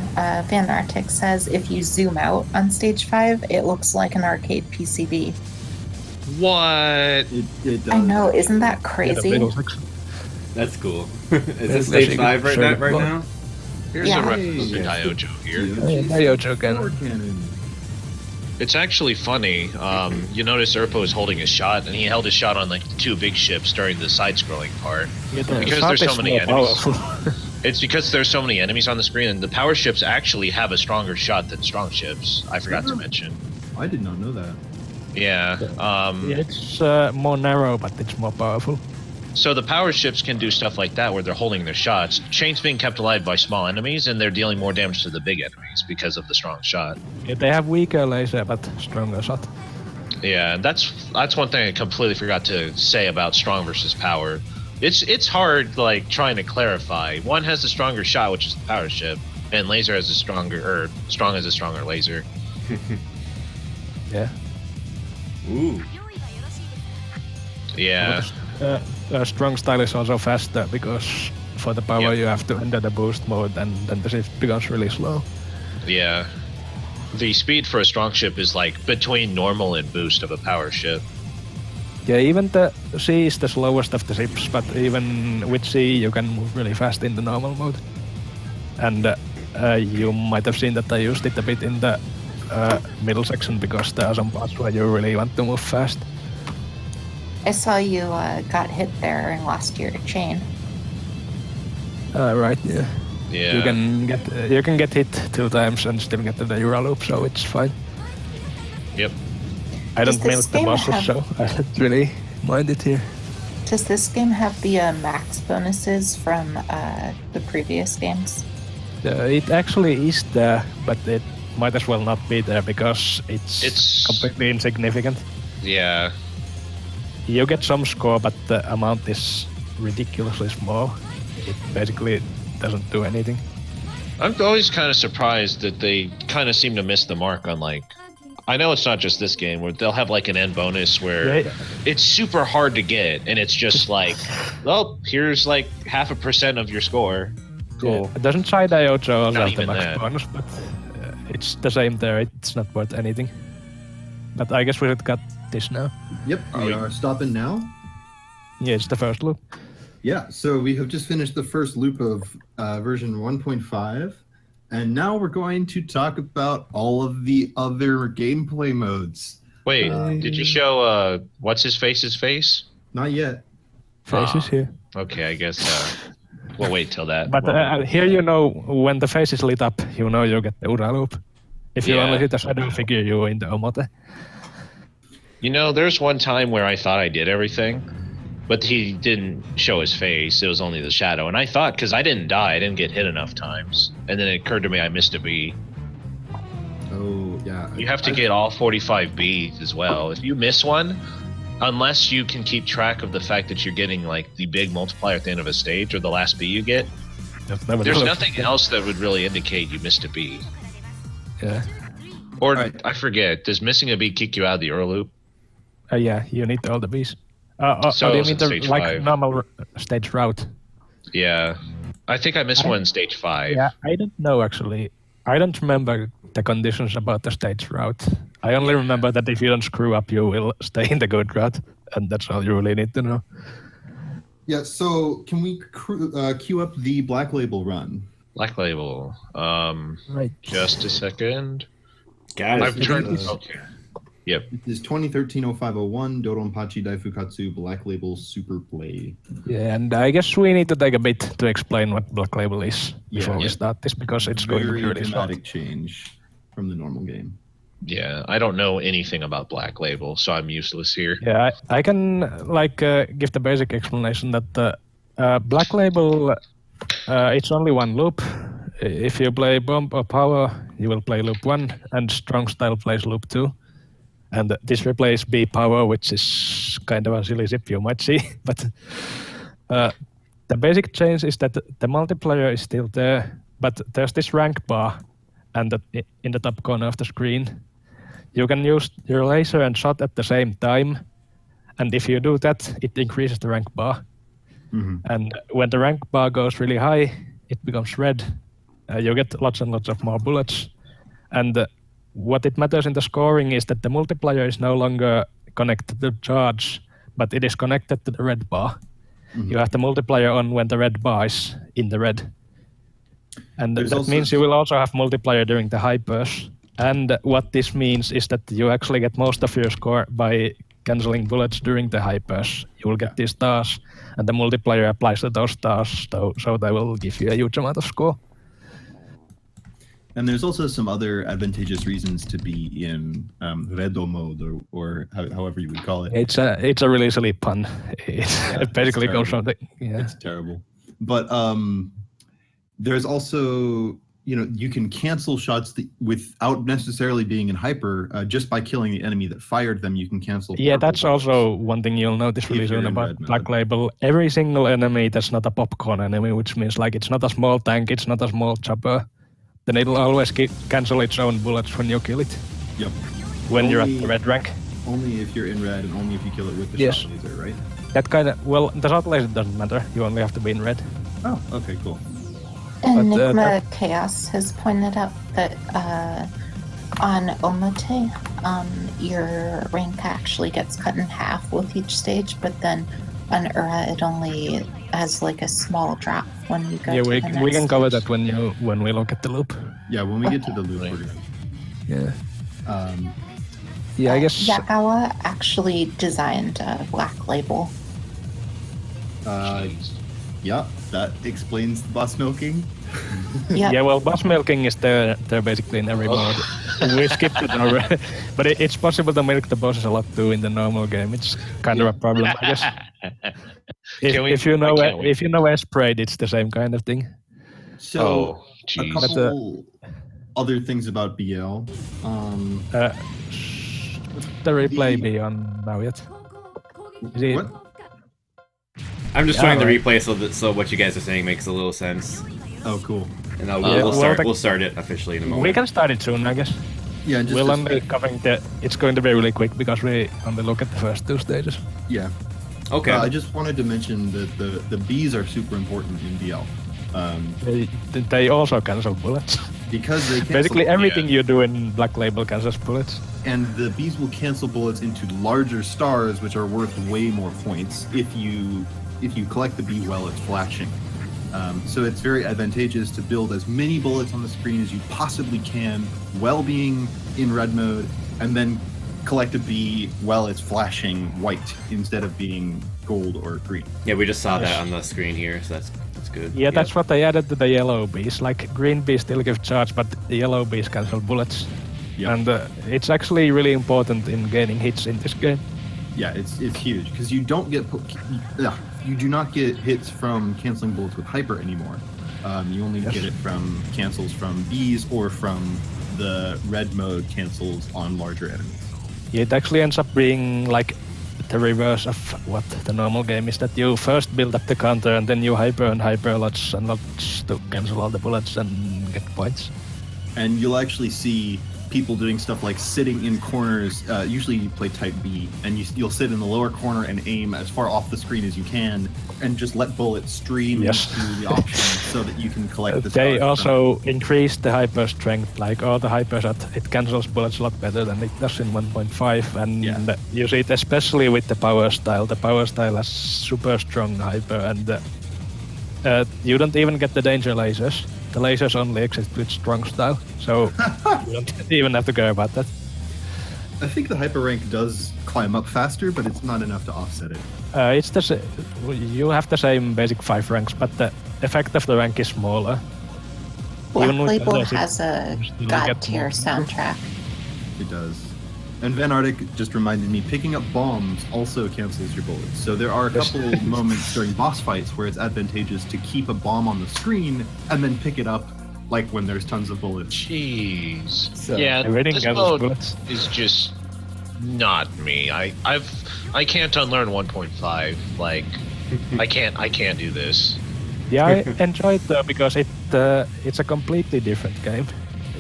Van Artic says if you zoom out on stage 5, it looks like an arcade PCB. What? It does. I know, isn't that Yeah, the crazy? middle section. That's cool. Is It's this stage actually 5 right, sure. right now? Here's Yeah. a reference to Diojo here. Diojo cannon. Sword cannon. It's actually funny. You notice Erppo is holding his shot, and he held his shot on like the two big ships during the side-scrolling part. Because there's so many enemies. It's because there's so many enemies on the screen, and the power ships actually have a stronger shot than strong ships. I forgot to mention. I did not know that. Yeah. Yeah, it's more narrow, but it's more powerful. So the power ships can do stuff like that, where they're holding their shots. Chain's being kept alive by small enemies, and they're dealing more damage to the big enemies because of the strong shot. Yeah, they have weaker laser, but stronger shot. Yeah, and that's one thing I completely forgot to say about strong versus power. It's hard, like, trying to clarify. One has a stronger shot, which is the power ship, and laser has a stronger, or strong has a stronger laser. Yeah. Ooh. Yeah. Strong style is also faster, because for the power Yep. you have to enter the boost mode, and then the shift becomes really slow. Yeah. The speed for a strong ship is like between normal and boost of a power ship. Yeah, even the C is the slowest of the ships, but even with C you can move really fast in the normal mode. And you might have seen that I used it a bit in the middle section, because there are some parts where you really want to move fast. I saw you got hit there and lost your chain. Right, yeah. Yeah. You can get hit 2 times and still get the Euro loop, so it's fine. Yep. I Does don't milk this the game bosses, have- so I don't really mind it here. Does this game have the max bonuses from the previous games? It actually is there, but it might as well not be there, because It's- completely insignificant. Yeah. You get some score, but the amount is ridiculously small. It basically doesn't do anything. I'm always kind of surprised that they kind of seem to miss the mark on, like, I know it's not just this game, where they'll have like an end bonus where Yeah. it's super hard to get, and it's just like, well, here's like 0.5% of your score. Cool. Yeah, doesn't Shy Diojo also Not have the even max that. bonus, but it's the same there. It's not worth anything. But I guess we should cut this now. Yep, we are stopping now. Yeah, it's the first loop. Yeah, so we have just finished the first loop of version 1.5, and now we're going to talk about all of the other gameplay modes. Wait, did you show what's his face's face? Not yet. Faces here. Okay, I guess we'll wait till that. But here you know, when the face is lit up, you know you get the Ura loop. If you Yeah. only hit a shadow figure, you're in the Omote. You know, there's one time where I thought I did everything, but he didn't show his face. It was only the shadow. And I thought, because I didn't die, I didn't get hit enough times. And then it occurred to me I missed a bee. Oh, yeah. You have to get all 45 bees as well. If you miss one, unless you can keep track of the fact that you're getting like the big multiplier at the end of a stage or the last bee you get, there's nothing else that would really indicate you missed a bee. Yeah. Or, Right. I forget, does missing a bee kick you out of the Ur loop? Yeah, you need all the bees. So do you it's mean in the stage like 5. normal stage route? Yeah. I think I missed one in stage 5. Yeah, I don't know actually. I don't remember the conditions about the stage route. I only remember that if you don't screw up, you will stay in the good route, and that's all you really need to know. Yeah, so can we queue up the Black Label run? Black Label. Right. Just a second. Got I've it. turned. is- Okay. Yep. It is 2013-0501, DoDonPachi DaiFukkatsu, Black Label Superplay. Yeah, and I guess we need to take a bit to explain what Black Label is before we Yeah. start this, because it's going to Very be really short. dramatic change from the normal game. Yeah, I don't know anything about Black Label, so I'm useless here. Yeah, I can give the basic explanation that Black Label, it's only one loop. If you play Bomb or Power, you will play loop 1, and Strong Style plays loop 2. And this replaces B Power, which is kind of a silly zip you might see. But the basic change is that the multiplier is still there, but there's this rank bar, and in the top corner of the screen, you can use your laser and shot at the same time. And if you do that, it increases the rank bar. Mm-hmm. And when the rank bar goes really high, it becomes red. You get lots and lots of more bullets. And what it matters in the scoring is that the multiplier is no longer connected to charge, but it is connected to the red bar. Mhm. You have the multiplier on when the red bar is in the red. And There's that also means you will also have multiplier during the hypers. And what this means is that you actually get most of your score by canceling bullets during the hypers. You will get these stars, and the multiplier applies to those stars, so they will give you a huge amount of score. And there's also some other advantageous reasons to be in redo mode, or however you would call it. It's a really silly pun. Yeah, It basically it's goes terrible. from the yeah. It's terrible. But there's also, you can cancel shots without necessarily being in hyper, just by killing the enemy that fired them. You can cancel. Yeah, purple that's bullets. also one thing you'll notice really If you're soon in about red mode. Black Label. Every single enemy that's not a popcorn enemy, which means like it's not a small tank, it's not a small chopper, then it'll always cancel its own bullets when you kill it. Yep. When you're at Only- the red rank. Only if you're in red, and only if you kill it with the Yes. shot laser, right? That kind of the shot laser doesn't matter. You only have to be in red. Oh, okay, cool. Enigma Chaos has pointed out that on Omote, your rank actually gets cut in half with each stage, but then on Ura it only has like a small drop when you go Yeah, to we the we next can cover stage. that when we look at the loop. Yeah, when we get to the loop, we're gonna. Yeah. Um, Yeah, I guess. Yakawa actually designed Black Label. yeah, that explains the boss milking. Yep. Yeah, well, boss milking is there basically in every mode. We skipped it already, but it's possible to milk the bosses a lot too in the normal game. It's kind of a problem, I guess. If you know S-Braid, it's the same kind of thing. So, Oh, a jeez. couple other things about BL. The replay be on now yet? Is it? What? I'm just Yeah, trying to right. replay so what you guys are saying makes a little sense, Oh, cool. and we'll, well, we'll start it officially in a moment. We can start it soon, I guess. Yeah, and just We'll to only covering it's going to be really quick because we only look at the first two stages. yeah. Okay. I just wanted to mention that the bees are super important in BL. They also cancel bullets. Because they cancel, Basically everything you do in Black Label cancels bullets. and the bees will cancel bullets into larger stars, which are worth way more points if you collect the bee while it's flashing. So it's very advantageous to build as many bullets on the screen as you possibly can while being in red mode, and then collect a bee while it's flashing white instead of being gold or green. Yeah, we just saw that on the screen here, so that's good. Yeah, that's what they added to the yellow bees. Like green bees still give charge, but the yellow bees cancel bullets. Yep. And it's actually really important in gaining hits in this game. Yeah, it's huge because you don't get you do not get hits from canceling bullets with hyper anymore. You only get it from cancels from bees or from the red mode cancels on larger enemies. It actually ends up being like the reverse of what the normal game is, that you first build up the counter and then you hyper and hyper lots and lots to cancel all the bullets and get points. And you'll actually see people doing stuff like sitting in corners. Usually you play type B, and you'll sit in the lower corner and aim as far off the screen as you can, and just let bullets stream into the option so that you can collect the They stars. also increase the hyper strength, like all the hypers, it cancels bullets a lot better than it does in 1.5, and you see it especially with the power style. The power style has super strong hyper, and you don't even get the danger lasers. The lasers only exist with strong style, so you don't even have to care about that. I think the hyper rank does climb up faster, but it's not enough to offset it. It's you have the same basic 5 ranks, but the effect of the rank is smaller. Black Even with Label others, has a you god get tier more. soundtrack. It does. And Van Artic just reminded me, picking up bombs also cancels your bullets. So there are a couple moments during boss fights where it's advantageous to keep a bomb on the screen and then pick it up, like when there's tons of bullets. Jeez. So, yeah, everything this cancels mode bullets. is just not me. I can't unlearn 1.5. Like, I can't do this. Yeah, I enjoy it though because it's a completely different game.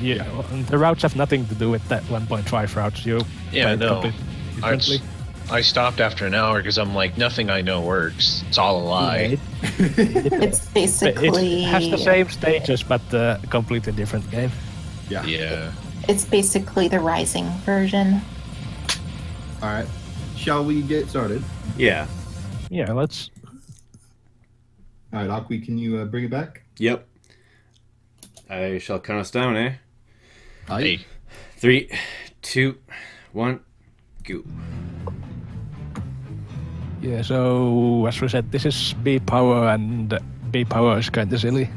The routes have nothing to do with that 1.5 routes. You play no. completely differently. I stopped after an hour because I'm like, nothing I know works. It's all a lie. It's basically It has the same stages, but a completely different game. Yeah. It's basically the Rising version. All right. Shall we get started? Yeah. Yeah, let's. All right, Akwi, can you bring it back? Yep. I shall count us down, eh? Hey. 3, 2, 1, go. Yeah, so as we said, this is B power, and B power is kind of silly.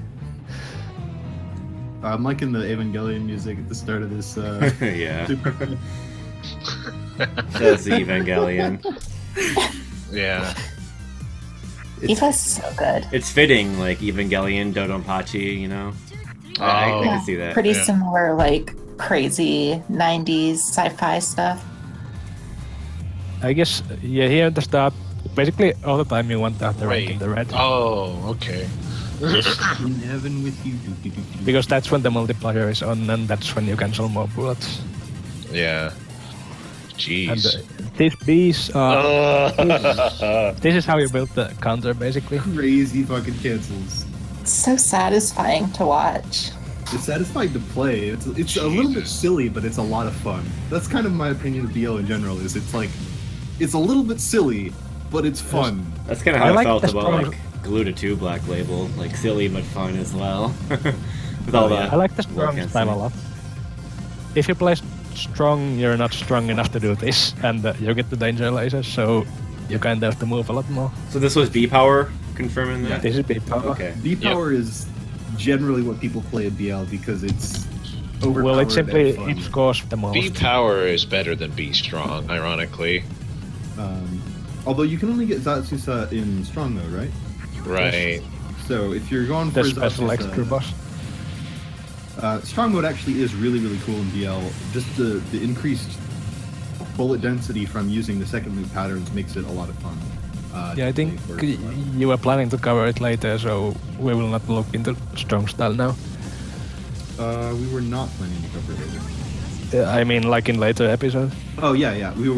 I'm liking the Evangelion music at the start of this. Yeah. Super. That's the Evangelion. Yeah. Eva's so good. It's fitting, like Evangelion, DoDonPachi, you know? I Oh. can see that. Pretty yeah. similar, like crazy 90s sci-fi stuff. I guess, yeah, here at the start, basically all the time you want to have the rank in the red. Oh, okay. In heaven with you. Because that's when the multiplier is on, and that's when you cancel more bullets. Yeah. And Jeez. these bees are... Uh, This is how you build the counter, basically. Crazy fucking cancels. It's so satisfying to watch. It's satisfying to play. It's a little bit silly, but it's a lot of fun. That's kind of my opinion of BL in general. Is it's a little bit silly, but it's fun. That's kind of I how I, like felt the about strong- like Gluta 2 Black Label, like silly but fun as well. With all I like the bullet strong style a canceling. lot. If you play strong, you're not strong enough to do this, and you get the danger lasers, so you kind of have to move a lot more. So this was B power confirming that? This is B power. Okay. B power is generally what people play in BL because it's overpowered. Well, it simply and fun. it scores the most. B power is better than B strong, ironically. Although you can only get Zatsusa in strong mode, right? Right. So if you're going for The special extra Zatsusa, boss. strong mode actually is really, really cool in BL. Just the increased bullet density from using the second loop patterns makes it a lot of fun. Yeah, I think definitely for- you were planning to cover it later, so we will not look into strong style now. we were not planning to cover it later. I mean, like in later episodes. Oh yeah. We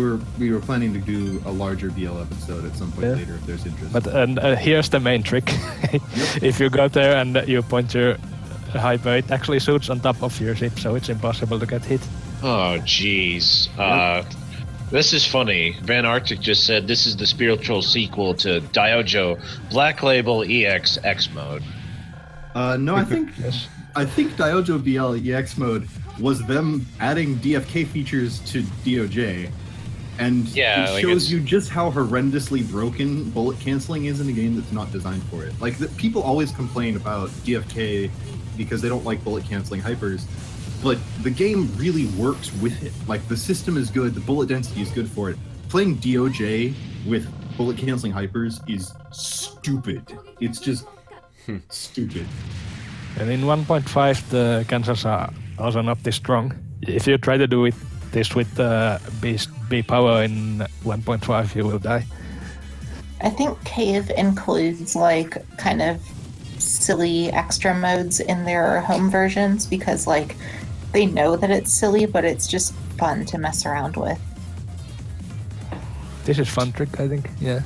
were planning to do a larger BL episode at some point Yeah. later if there's interest. But here's the main trick: if you go there and you point your hyper, it actually shoots on top of your ship, so it's impossible to get hit. Oh, jeez. This is funny. Van Artic just said this is the spiritual sequel to Diojo Black Label EX X mode. No, I think Yes. I think Diojo BL EX mode was them adding DFK features to DOJ, and Yeah, it like shows it's- you just how horrendously broken bullet canceling is in a game that's not designed for it. Like people always complain about DFK because they don't like bullet canceling hypers, but the game really works with it. Like, the system is good, the bullet density is good for it. Playing DOJ with bullet canceling hypers is stupid. It's just stupid. And in 1.5, the cancels are also not this strong. If you try to do this with B power in 1.5, you will die. I think Cave includes like kind of silly extra modes in their home versions because like they know that it's silly, but it's just fun to mess around with. This is fun trick, I think. Yeah.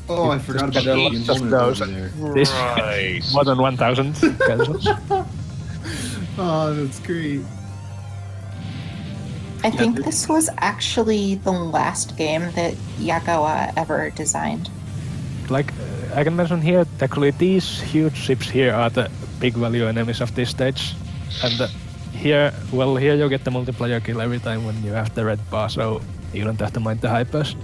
Oh, I forgot about got the lots of involvement those. over there. This Right. more than 1,000 cancels. Oh, that's great. I think this was actually the last game that Yagawa ever designed. Like I can mention here, actually these huge ships here are the big value enemies of this stage, and here you get the multiplayer kill every time when you have the red bar, so you don't have to mind the hypers.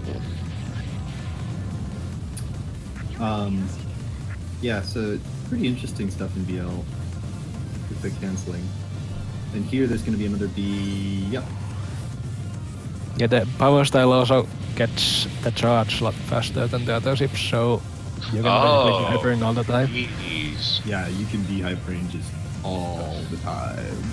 Yeah, so pretty interesting stuff in BL with the canceling. And here there's going to be another B. Yep. Yeah, the power style also gets the charge a lot faster than the other ships, so you can basically be hypering all the time. Jeez. Yeah, you can be hyper ranges all the time.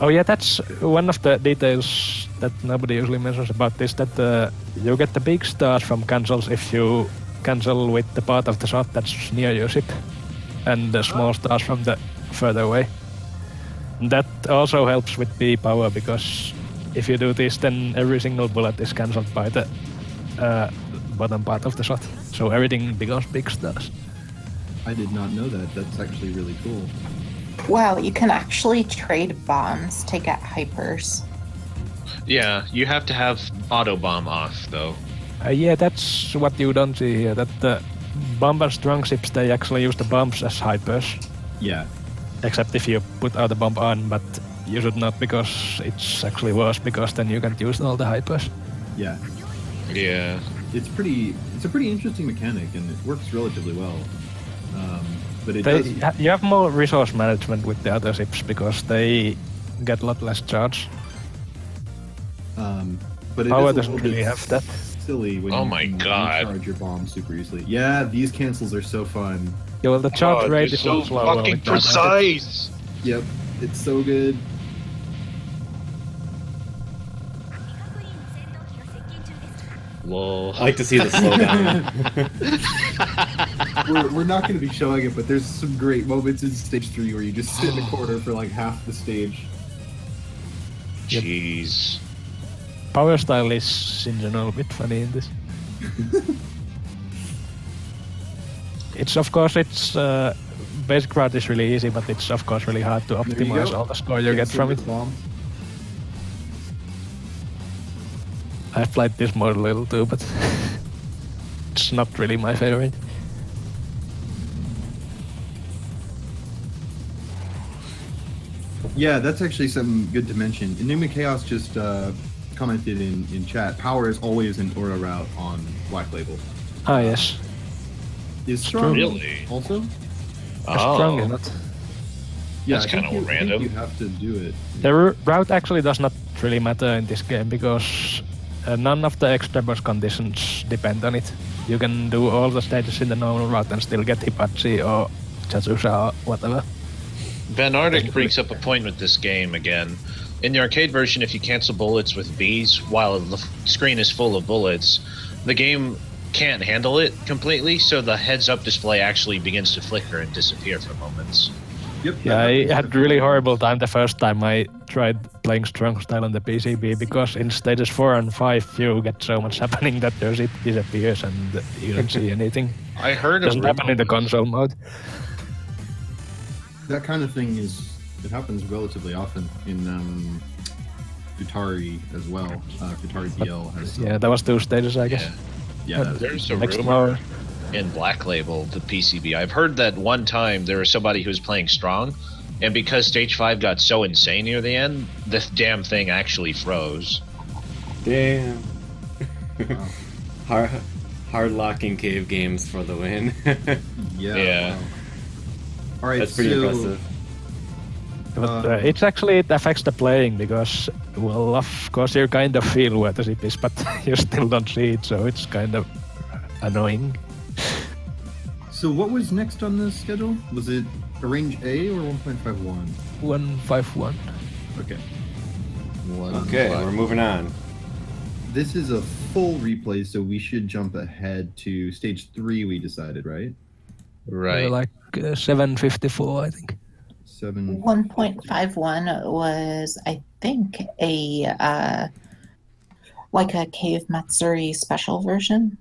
Oh yeah, that's one of the details that nobody usually mentions about this, that you get the big stars from cancels if you cancel with the part of the shot that's near your ship, and the small stars from the further away. And that also helps with B power, because if you do this, then every single bullet is cancelled by the bottom part of the shot. So everything becomes big stars. I did not know that. That's actually really cool. Wow, you can actually trade bombs to get hypers. Yeah, you have to have auto bomb off though. Yeah, that's what you don't see here, that the bomb and strong ships, they actually use the bombs as hypers. Yeah. Except if you put out the bomb on, but you should not, because it's actually worse, because then you can't use all the hypers. Yeah. Yeah. It's a pretty interesting mechanic, and it works relatively well. But it does. You have more resource management with the other ships, because they get a lot less charge. But it Power is a doesn't little really bit have that. silly when Oh you my can God. recharge your bomb super easily. Yeah, these cancels are so fun. Yeah, well, the charge rate they're is so slower fucking with that. precise. Yep, it's so good. Lol. I like to see the slowdown. We're not going to be showing it, but there's some great moments in stage 3 where you just sit in the corner for like half the stage. Jeez. Power style is in general a bit funny in this. It's basic route is really easy, but it's of course really hard to There you optimize go. all the score you get Cancel from the it. bomb. I've played this mode a little too, but it's not really my favorite. Yeah, that's actually something good to mention. Enigma Chaos just commented in chat, power is always an aura route on Black Label. Ah, yes. Is strong Really? also? Strong is not. Yeah, That's I think kinda you- I think random. you have to do it. The route actually does not really matter in this game, because none of the extra boss conditions depend on it. You can do all the stages in the normal route and still get Hipachi or Chazusa or whatever. Ben Artic brings up a point with this game again. In the arcade version, if you cancel bullets with Bs while the screen is full of bullets, the game can't handle it completely, so the heads-up display actually begins to flicker and disappear for moments. Yep. Yeah, I had really horrible time the first time I tried playing strong style on the PCB, because in stages 4 and 5 you get so much happening that your ship disappears and you don't see anything. I heard It doesn't of happen in the console mode. That kind of thing it happens relatively often in Futari as well. Futari DL has some, Yeah, that was 2 stages, I guess. Yeah. yeah, that's- There's a Next rumor more. in Black Label, the PCB. I've heard that one time there was somebody who was playing strong, and because Stage 5 got so insane near the end, the damn thing actually froze. Damn. Wow. Hard locking cave games for the win. Yeah. Yeah. Wow. All right, That's pretty so impressive. But it affects the playing because, well, of course you kind of feel where the ship is, but you still don't see it, so it's kind of annoying. So what was next on the schedule? Was it Arrange A or 1.51? 151. Okay. Okay, we're moving on. This is a full replay, so we should jump ahead to stage 3, we decided, right? Right. Like 754, I think. 7. 1.51 was, I think, a like a Cave Matsuri special version.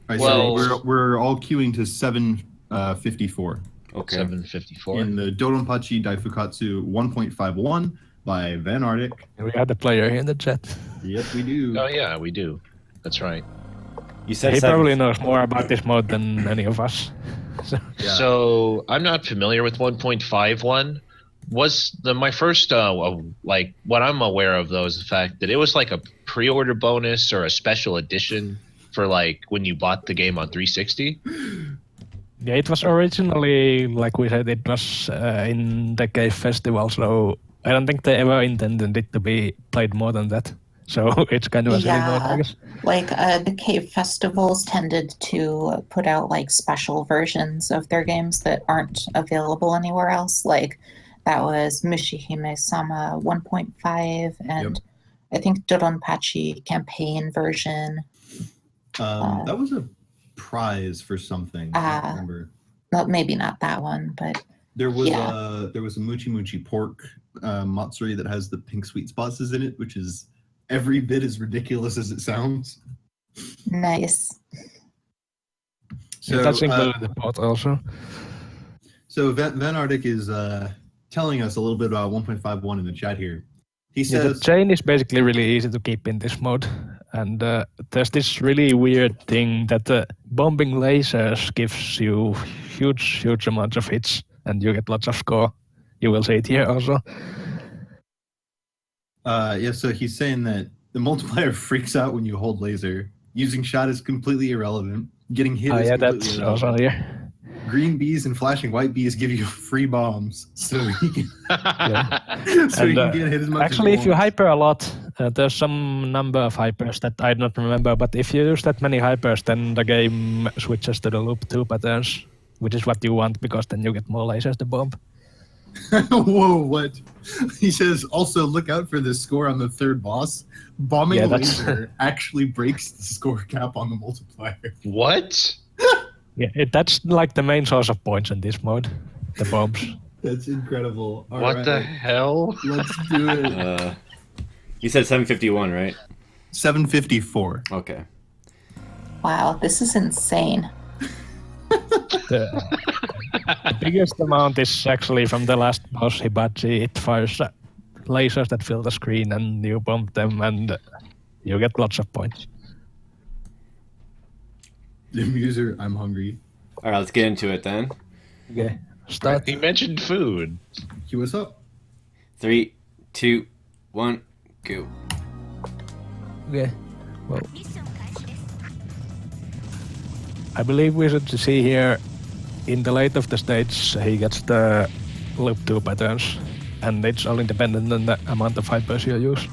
Right, Well- so we're all queuing to 754. Okay. 754. In the DoDonPachi DaiFukkatsu 1.51 by Van Artic. We had a player here in the chat. Yep, we do. Oh yeah, we do. That's right. You said He 7. probably knows more about this mode than any of us. So, Yeah. So I'm not familiar with 1.51. Was my first like what I'm aware of though is the fact that it was like a pre-order bonus or a special edition for like when you bought the game on 360. yeah, it was originally, like we said, it was in the Cave Festival, so I don't think they ever intended it to be played more than that. So it's kind of a silly mode, I guess. Like the Cave Festivals tended to put out like special versions of their games that aren't available anywhere else. Like that was Mushihime-sama 1.5 and I think DoDonPachi campaign version. That was a prize for something. I don't remember. Well, maybe not that one, but There was Yeah. a Mochi Mochi pork matsuri that has the pink sweet spots in it, which is every bit as ridiculous as it sounds. nice. So, That's included in the pot also. so Van Artic is telling us a little bit about 1.51 in the chat here. He Yeah, the says, chain is basically really easy to keep in this mode. And there's this really weird thing that bombing lasers gives you huge amounts of hits and you get lots of score. You will see it here also. so he's saying that the multiplier freaks out when you hold laser. Using shot is completely irrelevant. Getting hit is Yeah, completely that's irrelevant. also here. Green bees and flashing white bees give you free bombs, so he can, Yeah. so you And, can get hit as much Actually, as if you want. hyper a lot, there's some number of hypers that I don't remember, but if you use that many hypers, then the game switches to the loop 2 patterns, which is what you want because then you get more lasers to bomb. Whoa, what? He says, also look out for this score on the third boss. Bombing Yeah, a that's- laser actually breaks the score cap on the multiplier. What? Yeah, that's like the main source of points in this mode, the bombs. That's incredible. All What the right, hell? let's do it. You said 751, right? 754. Okay. Wow, this is insane. The biggest amount is actually from the last boss, Hibachi. It fires lasers that fill the screen and you bomb them and you get lots of points. Emuser, I'm hungry. All right, let's get into it then. Okay, start. He mentioned food. Cue us up. 3, 2, 1, go. Okay, well, I believe we should see here in the late of the stage he gets the loop 2 patterns and it's all independent on the amount of hypers you use.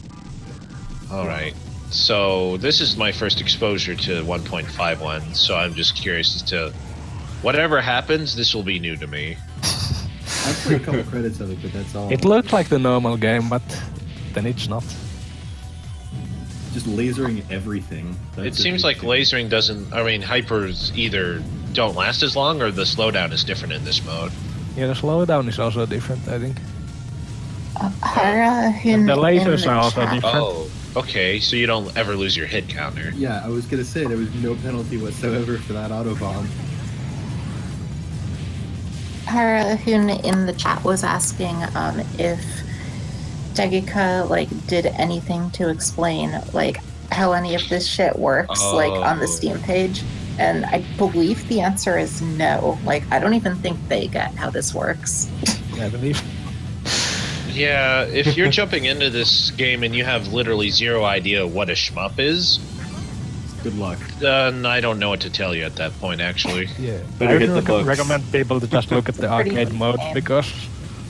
All right. So this is my first exposure to 1.51, so I'm just curious as to whatever happens, this will be new to me. I've played a couple credits of it, but that's all. It looks like the normal game, but then it's not. Just lasering everything. It That's seems like lasering doesn't, I mean, hypers either don't last as long or the slowdown is different in this mode. Yeah, the slowdown is also different, I think. Hara And the lasers are also chat. different. Oh, okay, so you don't ever lose your hit counter. Yeah, I was gonna say there was no penalty whatsoever for that auto bomb. Harahun in the chat was asking if Degika like did anything to explain like how any of this shit works like on the Oh. Steam page, and I believe the answer is no. Like I don't even think they get how this works. I believe. Yeah, if you're jumping into this game and you have literally zero idea what a shmup is, Good luck. then I don't know what to tell you at that point, actually. Yeah. Better I hit the would books. recommend people to just look at the Pretty arcade mode lame. because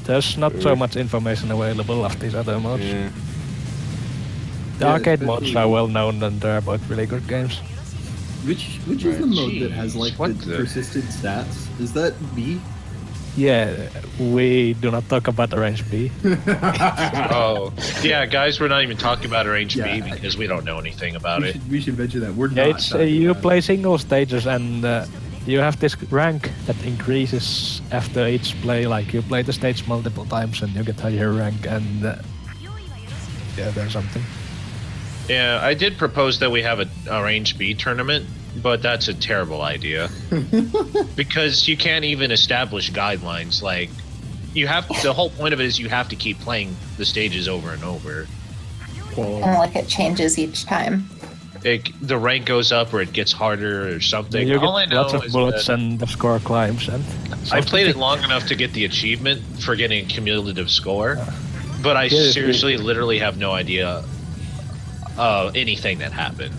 there's not so much information available of these other modes. Yeah. The arcade modes are well known and they're both really good games. Which is the mode that has like What the the- persisted stats? Is that B? Yeah, we do not talk about Arrange B. Oh, yeah, guys, we're not even talking about Arrange B Yeah. because we don't know anything about it. We should mention that we're Yeah, not. it's talking you about play single stages and you have this rank that increases after each play. Like you play the stage multiple times and you get higher rank and yeah, there's something. Yeah, I did propose that we have a Arrange B tournament, but that's a terrible idea. Because you can't even establish guidelines. Like, you have the whole point of it is you have to keep playing the stages over and over. Qual. And like it changes each time. The rank goes up or it gets harder or something. You get All I know lots of is bullets that and the score climbs and I played it long enough to get the achievement for getting a cumulative score, but I Yeah, seriously literally have no idea anything that happened.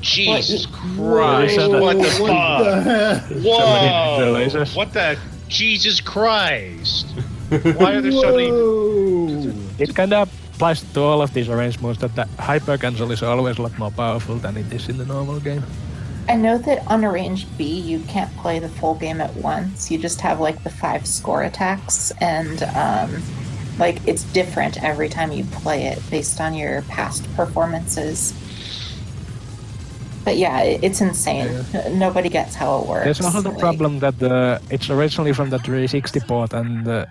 Jesus Christ! Whoa, What the What fuck? the heck? Whoa! lasers. What the? Jesus Christ! Why are there so many? Whoa. it kind of applies to all of these arrange modes that the hyper cancel is always a lot more powerful than it is in the normal game. I know that on Arrange B, you can't play the full game at once. You just have like the 5 score attacks, and like it's different every time you play it based on your past performances. But yeah, it's insane. Nobody gets how it works. There's also the Like, problem that it's originally from the 360 port, and the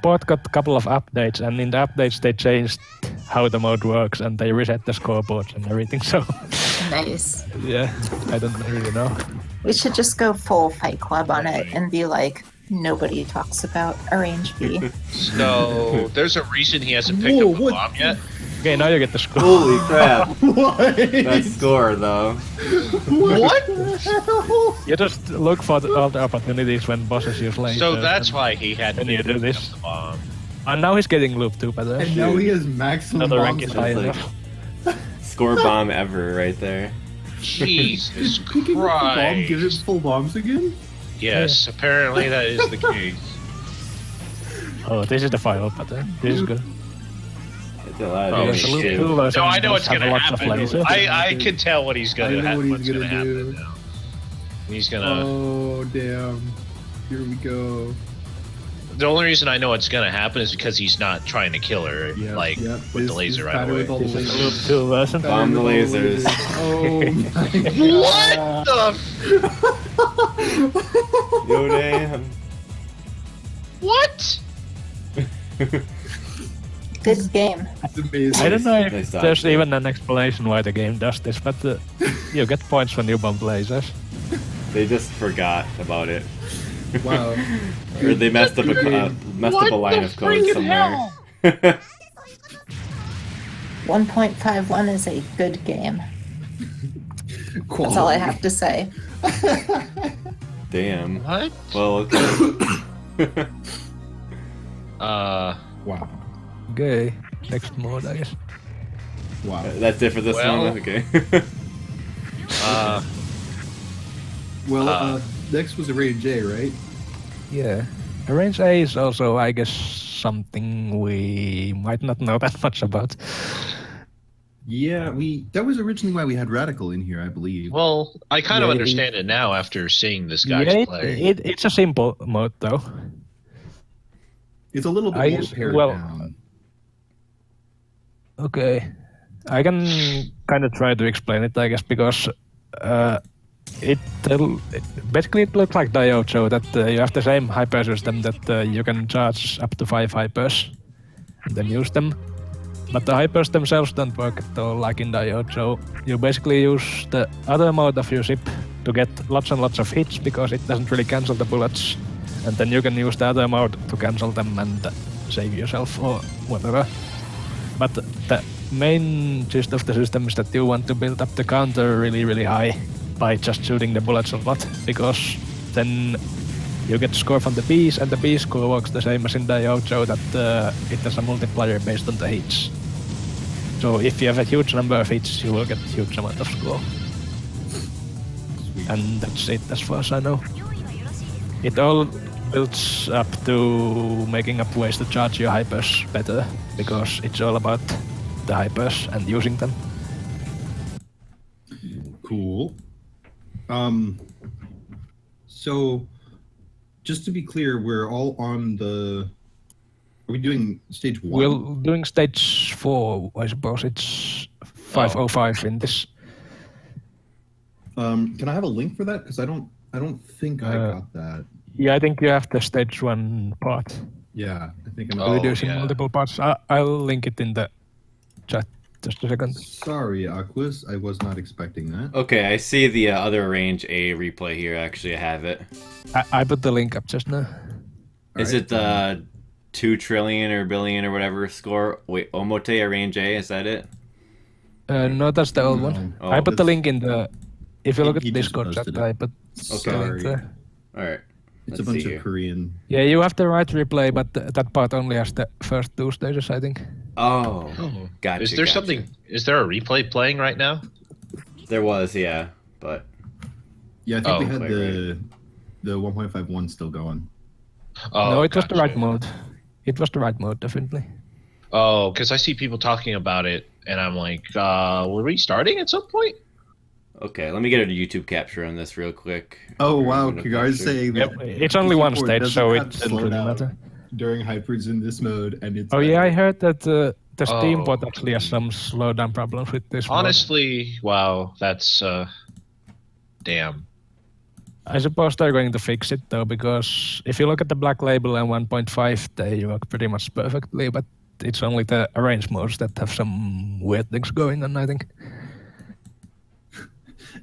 port got a couple of updates, and in the updates they changed how the mode works, and they reset the scoreboards and everything. So Nice. yeah, I don't really know. We should just go full Fight Club on it and be like, nobody talks about Arrange B. So there's a reason he hasn't picked Whoa, up a what? bomb yet. Okay, now you get the score. Holy crap! What? That score though. What? You just look for all the opportunities when bosses use lasers. So that's and- why he had to and you do pick this. up the bomb. And now he's getting looped too, but And now he has maximum another rank bombs. is high like- enough. Score bomb ever right there. Jesus He can bomb, give it Christ! full bombs again? Yes, apparently that is the case. Oh, this is the final pattern. This is good. It's a lot Oh, of There's a shit. loop shit. too, where No, I know some what's have gonna lots of happen. lasers. I can tell what he's gonna I know what what's he's gonna gonna do. happen now. He's gonna. Oh, damn. Here we go. The only reason I know what's gonna happen is because he's not trying to kill her, Yeah, like yeah. with the His laser right pattern away. with all the This is lasers. loop 2 version. Bomb the lasers. Oh my What god. the? Yo damn. What? Good game. It's amazing. I don't know if Nice dodge there's there. even an explanation why the game does this, but you get points when you bomb lasers. They just forgot about it. Wow. Or they messed up a line of code somewhere. 1.51 is a good game. That's all I have to say. Damn. What? Well, okay. Wow. Okay, next mode, I guess. Wow. That's it for this Well- one? Okay. Well, next was Arrange J, right? Yeah. Arrange A is also, I guess, something we might not know that much about. Yeah, that was originally why we had Radical in here, I believe. Well, I kind of Yeah, understand it now after seeing this guy's Yeah, play. it's a simple mode though. It's a little bit I more guess- pared well, down. Okay. I can kind of try to explain it, I guess, because basically it looks like Diocho, that you have the same hyper system that you can charge up to 5 hypers and then use them. But the hypers themselves don't work at all like in Diocho. You basically use the other mode of your ship to get lots and lots of hits because it doesn't really cancel the bullets. And then you can use the other mode to cancel them and save yourself or whatever. But the main gist of the system is that you want to build up the counter really, really high by just shooting the bullets a lot, because then you get score from the Bs, and the B score works the same as in Diocho, that it has a multiplier based on the hits. So if you have a huge number of hits, you will get a huge amount of score. And that's it as far as I know. It all builds up to making up ways to charge your hypers better, because it's all about the hypers and using them. Cool. So, just to be clear, we're all on the... Are we doing stage 1? We're doing stage 4, I suppose. It's 505 in this. Can I have a link for that? Because I don't think I got that. Yeah, I think you have the stage 1 part. Yeah, I think I'm... We're doing multiple parts. I'll link it in the chat. Just a second. Sorry, Aquas. I was not expecting that. Okay, I see the other range A replay here. Actually, I have it. I put the link up just now. Is it the 2 trillion or billion or whatever score? Wait, Omote range A, is that it? No, that's the old one. Oh, I put the link in the... If you look at He the just Discord chat, posted it. I put the link there. Alright. It's Let's a bunch see of here. Korean. Yeah, you have the right replay, but that part only has the first 2 stages, I think. Oh, gotcha. Is there gotcha. something? Is there a replay playing right now? There was, yeah, but Yeah, I think we Oh, had right. the 1.51 still going. Oh, No, it was the right gotcha. mode. It was the right mode, definitely. Oh, because I see people talking about it, and I'm like, were we starting at some point? okay. Let me get a YouTube capture on this real quick. Oh wow, Or a you guys capture. saying Yep, that it's only one keyboard stage, doesn't so have it to doesn't slow really down matter. during hypers in this mode, and it's Oh yeah, I heard that the Steam Oh. bot actually has some slowdown problems with this mode. Honestly, wow, that's damn. I suppose they're going to fix it though, because if you look at the Black Label and 1.5, they work pretty much perfectly, but it's only the arrange modes that have some weird things going on, I think.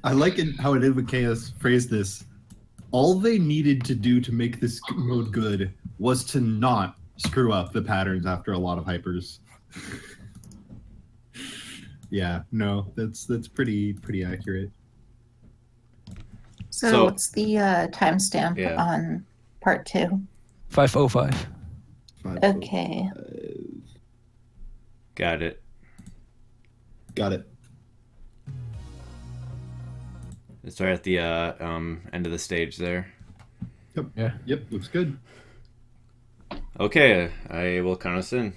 I like it how Chaos phrased this. All they needed to do to make this mode good was to not screw up the patterns after a lot of hypers. Yeah, no, that's pretty accurate. So what's the timestamp Yeah. on part 2? 505. Okay. Got it. Got it. It's right at the end of the stage there. Yep. Yeah. Yep, looks good. Okay, I will count us in.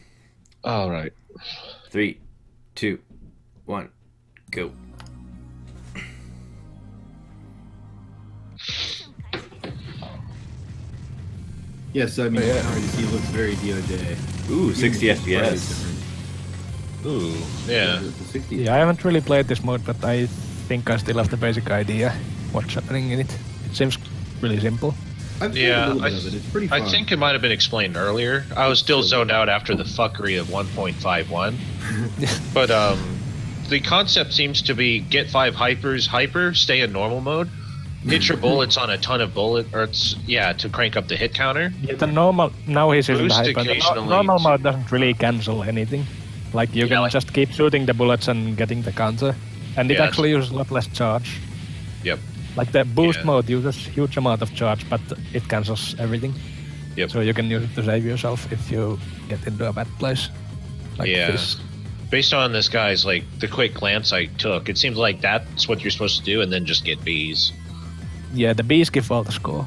All right. 3, 2, 1, go. Yes, I mean, Yeah. he looks very DOJ. Ooh, 60 FPS. Ooh, yeah. The 60. Yeah, I haven't really played this mode, but I think I still have the basic idea what's happening in it. It seems really simple. I've played Yeah, a little bit of it. It's pretty I fun. think it might have been explained earlier. I was still zoned out after the fuckery of 1.51. But the concept seems to be get 5 hypers, stay in normal mode, hit your bullets on a ton of to crank up the hit counter. Yeah, the normal now he's using the Boost hyper. The occasionally. normal mode doesn't really cancel anything. Like you Yeah, can like- just keep shooting the bullets and getting the counter, and it Yeah, actually uses a lot less charge. Yep. Like the boost Yeah. mode uses huge amount of charge, but it cancels everything. Yep. So you can use it to save yourself if you get into a bad place. Like Yeah. this. Based on this guy's like the quick glance I took, it seems like that's what you're supposed to do, and then just get Bs. Yeah, the Bs give all the score.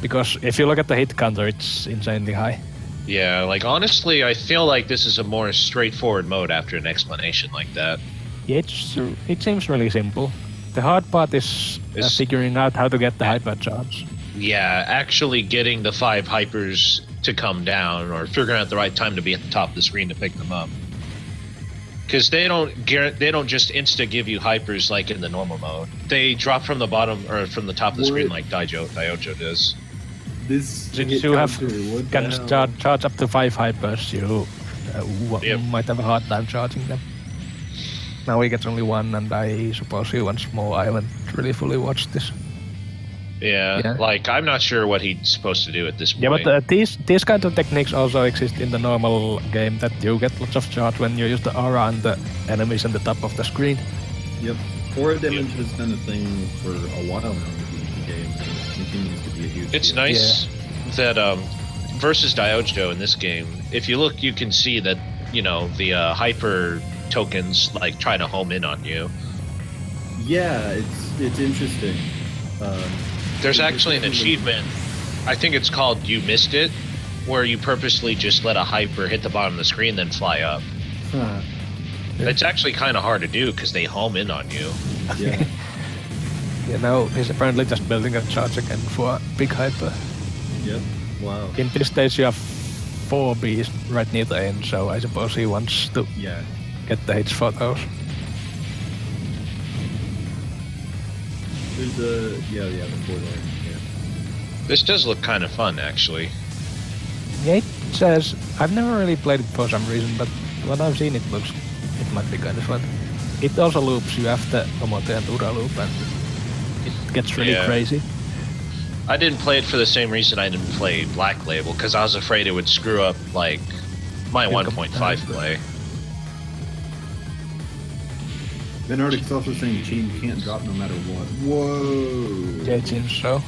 Because if you look at the hit counter, it's insanely high. Yeah, like honestly, I feel like this is a more straightforward mode after an explanation like that. Yeah, it seems really simple. The hard part is figuring out how to get the hypercharge. Yeah, actually getting the 5 hypers to come down, or figuring out the right time to be at the top of the screen to pick them up. Because they don't just insta give you hypers like in the normal mode. They drop from the bottom or from the top of the screen like Daijojo does. This Since you can charge up to 5 hypers, you Yep. might have a hard time charging them. Now he gets only 1, and I suppose he wants more. I haven't really fully watched this. Yeah, like I'm not sure what he's supposed to do at this point. Yeah, but these kind of techniques also exist in the normal game, that you get lots of charge when you use the aura and the enemies on the top of the screen. Yep. Aura damage has been a thing for a while now in the game, and it continues to be a huge It's deal. nice that versus Daijojo in this game, if you look, you can see that the hyper tokens like try to home in on you. Yeah, it's interesting. There's actually an achievement I think it's called You Missed It, where you purposely just let a hyper hit the bottom of the screen, then fly up. Huh. It's actually kind of hard to do because they home in on you. Yeah. You know, he's apparently just building a charge again for a big hyper. Yep. Wow. In this stage, you have 4 bees right near the end, so I suppose he wants to Yeah. get the hits for those. There's the 4 there. Yeah. This does look kind of fun, actually. Yeah, it says I've never really played it for some reason, but what I've seen, it might be kind of fun. It also loops. You have the Omote and Ura loop, and it gets really crazy. I didn't play it for the same reason I didn't play Black Label, because I was afraid it would screw up, like, my 1.5 play. Then Artic's also saying chain can't drop no matter what. Whoa! Yeah, it seems so.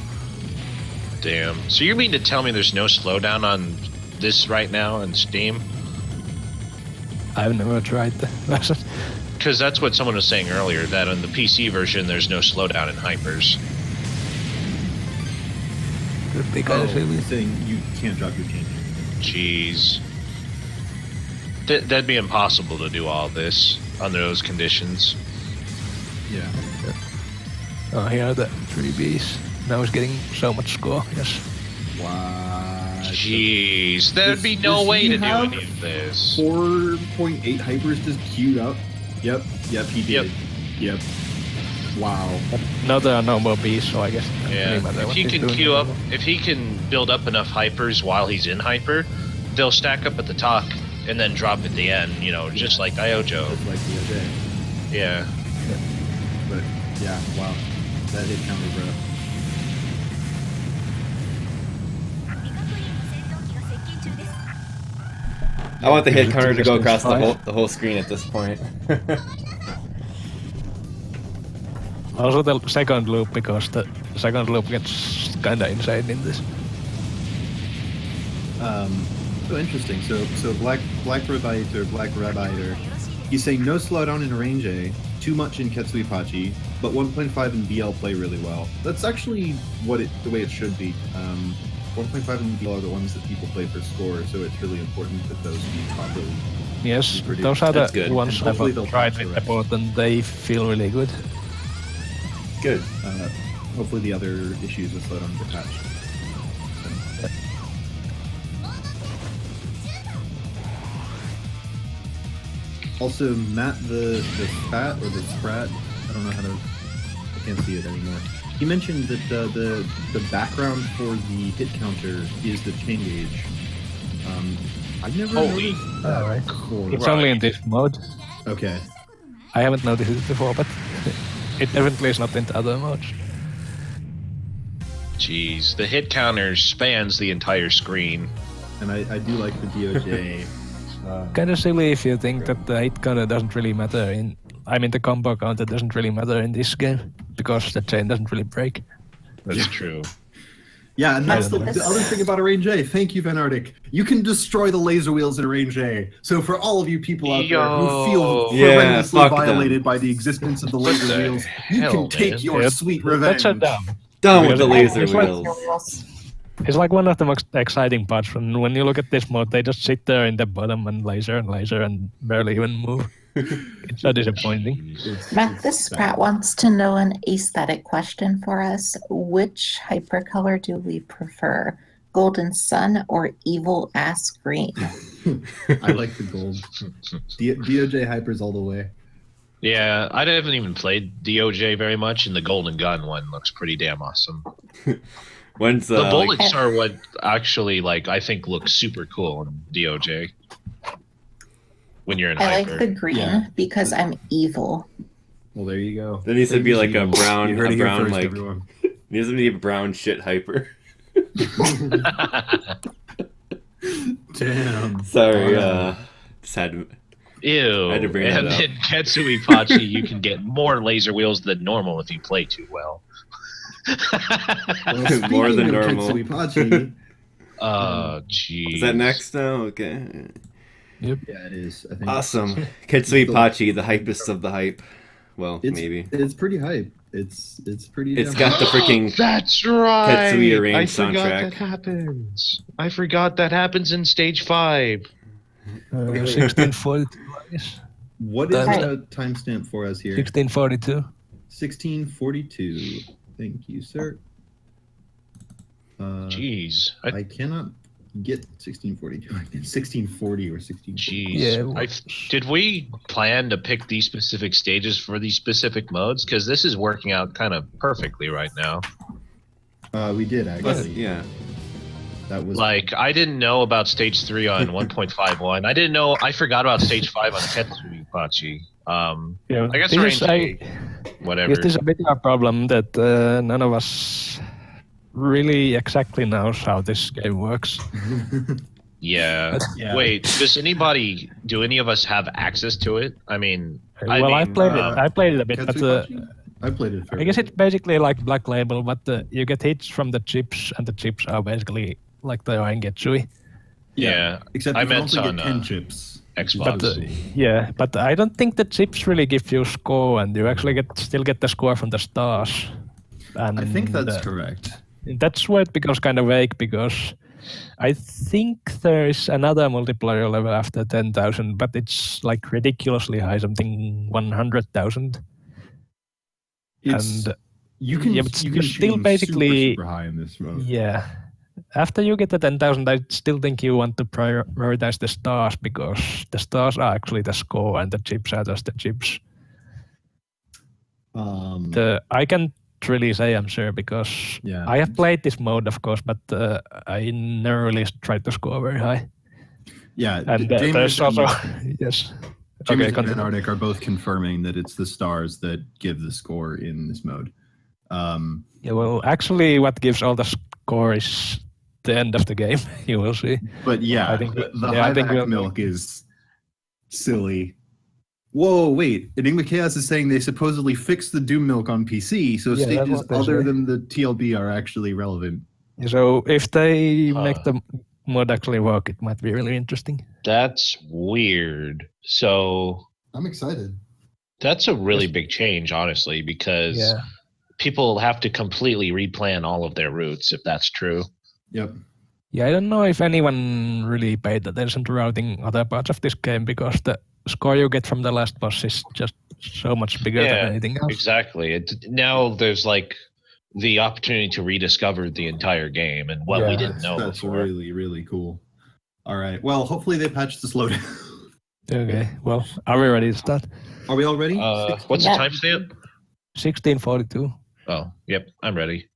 Damn. So you mean to tell me there's no slowdown on this right now on Steam? I've never tried that. Because that's what someone was saying earlier, that on the PC version there's no slowdown in hypers. Could be kind of silly. He's saying you can't drop your chain. Jeez. That'd be impossible to do all this under those conditions. Yeah. Oh, here are the 3 bees. Now he's getting so much score, yes. Wow. Jeez, there'd be no way to do any of this. 4.8 hypers just queued up. Yep, he did. Yep. Wow. But now there are no more bees, so I guess it doesn't really matter If what he he's can doing queue up, anymore. if he can build up enough hypers while he's in hyper, they'll stack up at the top and then drop at the end, you know, just like Diojo. Just like the other day. Yeah. But yeah, wow. That hit counter, bro. I want the hit It's counter to go just across five. the whole screen at this point. Also the second loop, because the second loop gets kinda insane in this. So interesting. So Black Rabbite or Black Rabbiter, he's saying no slowdown in range A, too much in Ketsuipachi, but 1.5 and BL play really well. That's actually the way it should be. 1.5 and BL are the ones that people play for score, so it's really important that those be properly. Yes, Pretty- those are that's the good. ones And hopefully I've they'll tried patch with the the board, and they feel really good. Good. Hopefully the other issues with slowdown get patched. Also, Matt the Spat or the Sprat, I don't know how to, I can't see it anymore. He mentioned that the background for the hit counter is the chain gauge. I've never Holy noticed that right. before. It's only in this mode. Okay. I haven't noticed it before, but it definitely is not in the other modes. Jeez, the hit counter spans the entire screen. And I do like the DOJ. Kinda silly if you think that the hit counter doesn't really matter in... I mean, the combo counter doesn't really matter in this game, because the chain doesn't really break. That's true. Yeah, and that's the I don't know. other thing about a range A. Thank you, Van Artic. You can destroy the laser wheels in a range A. So for all of you people out there who feel Yeah, horrendously fuck them. violated by the existence of the laser the wheels, you hell, can take man? your Yep. sweet revenge. That's a dumb. Done with the Because laser it's like- wheels. It's like one of the most exciting parts when you look at this mode, they just sit there in the bottom and laser and barely even move. It's so disappointing. Matt the Sprat wants to know an aesthetic question for us. Which hypercolor do we prefer? Golden Sun or Evil Ass Green? I like the gold. DOJ hypers all the way. Yeah, I haven't even played DOJ very much, and the Golden Gun one looks pretty damn awesome. When's The like, bullets are what actually, like, I think looks super cool in DOJ. When you're in I like hyper. the green Yeah. because I'm evil. Well, there you go. There needs to be like a brown, You heard it here first, like everyone. needs to be a brown shit hyper. Damn. Sorry, just had to. Ew. I had to bring that And up. in Ketsuipachi, you can get more laser wheels than normal if you play too well. Well, More speaking than of normal. Ketsuipachi, Jeez. Is that next now? Okay. yeah, it is. I think Awesome. Ketsuipachi, the hypest of the hype. Well, It's, maybe. it's pretty hype. It's pretty. It's damn got the freaking That's right. Tetsuya Rain I forgot soundtrack. that happens. I forgot that happens in stage 5. 1642, I guess. What is Right. the timestamp for us here? 1642. 1642. Thank you, sir. Jeez. I cannot get 1642. I get 1640 or 16. Jeez. Yeah, Did we plan to pick these specific stages for these specific modes? Because this is working out kind of perfectly right now. We did actually. Yeah. That was Like, I didn't know about stage 3 on 1.51. I didn't know. I forgot about stage 5 on Tetsupachi. Yeah, I guess this is range whatever. This is a bit of a problem that none of us really exactly knows how this game works. Yeah. Yeah. Wait, do any of us have access to it? I mean, I played it. I played it a bit, but Katsubachi? I played it. I guess it's basically like Black Label, but you get hits from the chips, and the chips are basically like the Oingetsui. yeah. Except I you can meant also on, get 10 chips. Xbox. But but I don't think the chips really give you score, and you actually still get the score from the stars. And I think that's correct. That's where it becomes kind of vague, because I think there is another multiplayer level after 10,000, but it's like ridiculously high, something 100,000. It's, And you can but you you can still shoot basically super high in this mode. yeah. After you get the 10,000, I still think you want to prioritize the stars, because the stars are actually the score and the chips are just the chips. I can't really say I'm sure, because Yeah. I have played this mode, of course, but I never really tried to score very high. Yeah, And James there's and, also yes. James Okay, and continue. Artic are both confirming that it's the stars that give the score in this mode. Yeah, well, actually, what gives all the score is the end of the game. You will see. But yeah, I think the yeah, I high think back we'll- milk is silly. Whoa, wait! Enigma Chaos is saying they supposedly fixed the Doom Milk on PC, so Yeah, that's stages what they other say. than the TLB are actually relevant. So if they make the mod actually work, it might be really interesting. That's weird. So I'm excited. that's a really big change, honestly, because Yeah. people have to completely replan all of their routes if that's true. Yep. Yeah, I don't know if anyone really paid attention to routing other parts of this game, because the score you get from the last boss is just so much bigger Yeah, than anything else. Exactly. Now there's like the opportunity to rediscover the entire game and what we Yeah. didn't know That's before. really, really cool. All right. Well, hopefully they patch the slowdown. Okay, well, are we ready to start? Are we all ready? What's Yeah. the timestamp? 1642. Oh, yep, I'm ready.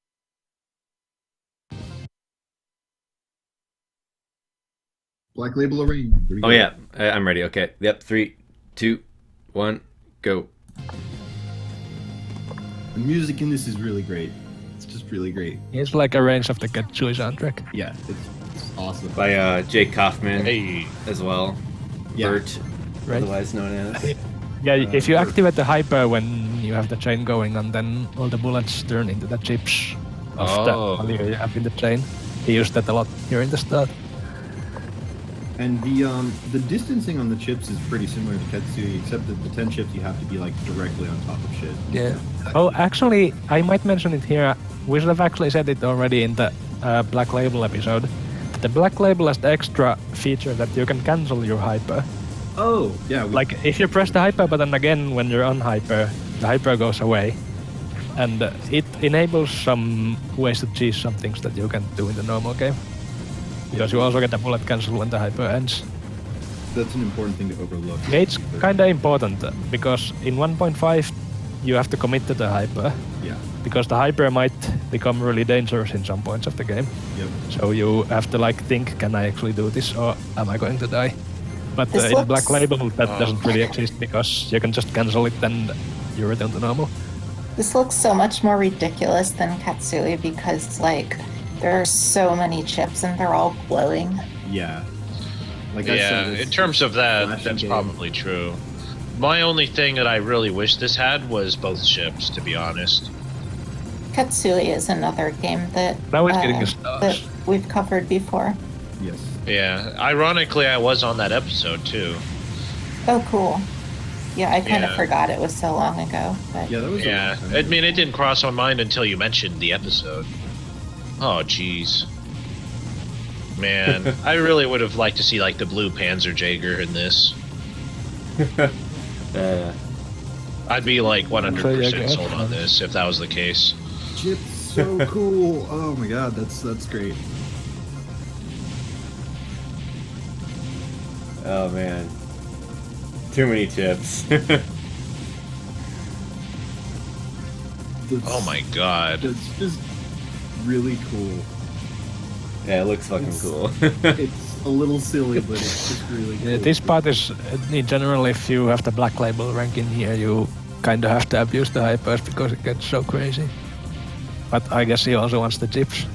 Black Label Arrange. Here we Oh go. yeah, I'm ready. Okay. Yep. 3, 2, 1, go. The music in this is really great. It's just really great. It's like a range of the Ketsui soundtrack. Yeah, it's awesome. By Jake Kaufman Hey, as well. Yeah. Bert, Right. otherwise known as. Yeah, if you activate the hyper when you have the chain going on, then all the bullets turn into the chips of Oh. the value you have in the chain. He used that a lot here in the start. And the distancing on the chips is pretty similar to Ketsui, except that the 10 chips you have to be like directly on top of shit. Yeah. Oh, actually, I might mention it here. We should have actually said it already in the Black Label episode. The Black Label has the extra feature that you can cancel your hyper. Oh, yeah. Like, if you press the hyper button again when you're on hyper, the hyper goes away. And it enables some ways to cheese some things that you can't do in the normal game. Because you also get a bullet cancel when the hyper ends. That's an important thing to overlook. Yeah, it's kind of important, because in 1.5 you have to commit to the hyper. Yeah. Because the hyper might become really dangerous in some points of the game. Yep. So you have to like think, can I actually do this, or am I going to die? But This in looks- Black Label that doesn't really exist, because you can just cancel it and you return to normal. This looks so much more ridiculous than Katsui because, like, there are so many chips and they're all glowing. Yeah. Like I yeah, said, in terms of that, flashy that's game. probably true. My only thing that I really wish this had was both ships, to be honest. Katsui is another game that, Now it's getting the that stars. we've covered before. Yes. Yeah, ironically, I was on that episode too. Oh, cool. Yeah, I kind of Yeah. forgot it was so long ago. But Yeah, that was. Yeah, I mean, it didn't cross my mind until you mentioned the episode. Oh, jeez. Man, I really would have liked to see, like, the blue Panzerjäger in this. I'd be, like, 100% sold on this if that was the case. Chip's so cool. Oh my god, that's great. Oh man, too many chips. Oh my god. It's just really cool. Yeah, it looks fucking cool. It's a little silly, but it's just really cool. Yeah, this part is, in general, if you have the black label rank in here, you kind of have to abuse the hypers because it gets so crazy. But I guess he also wants the chips.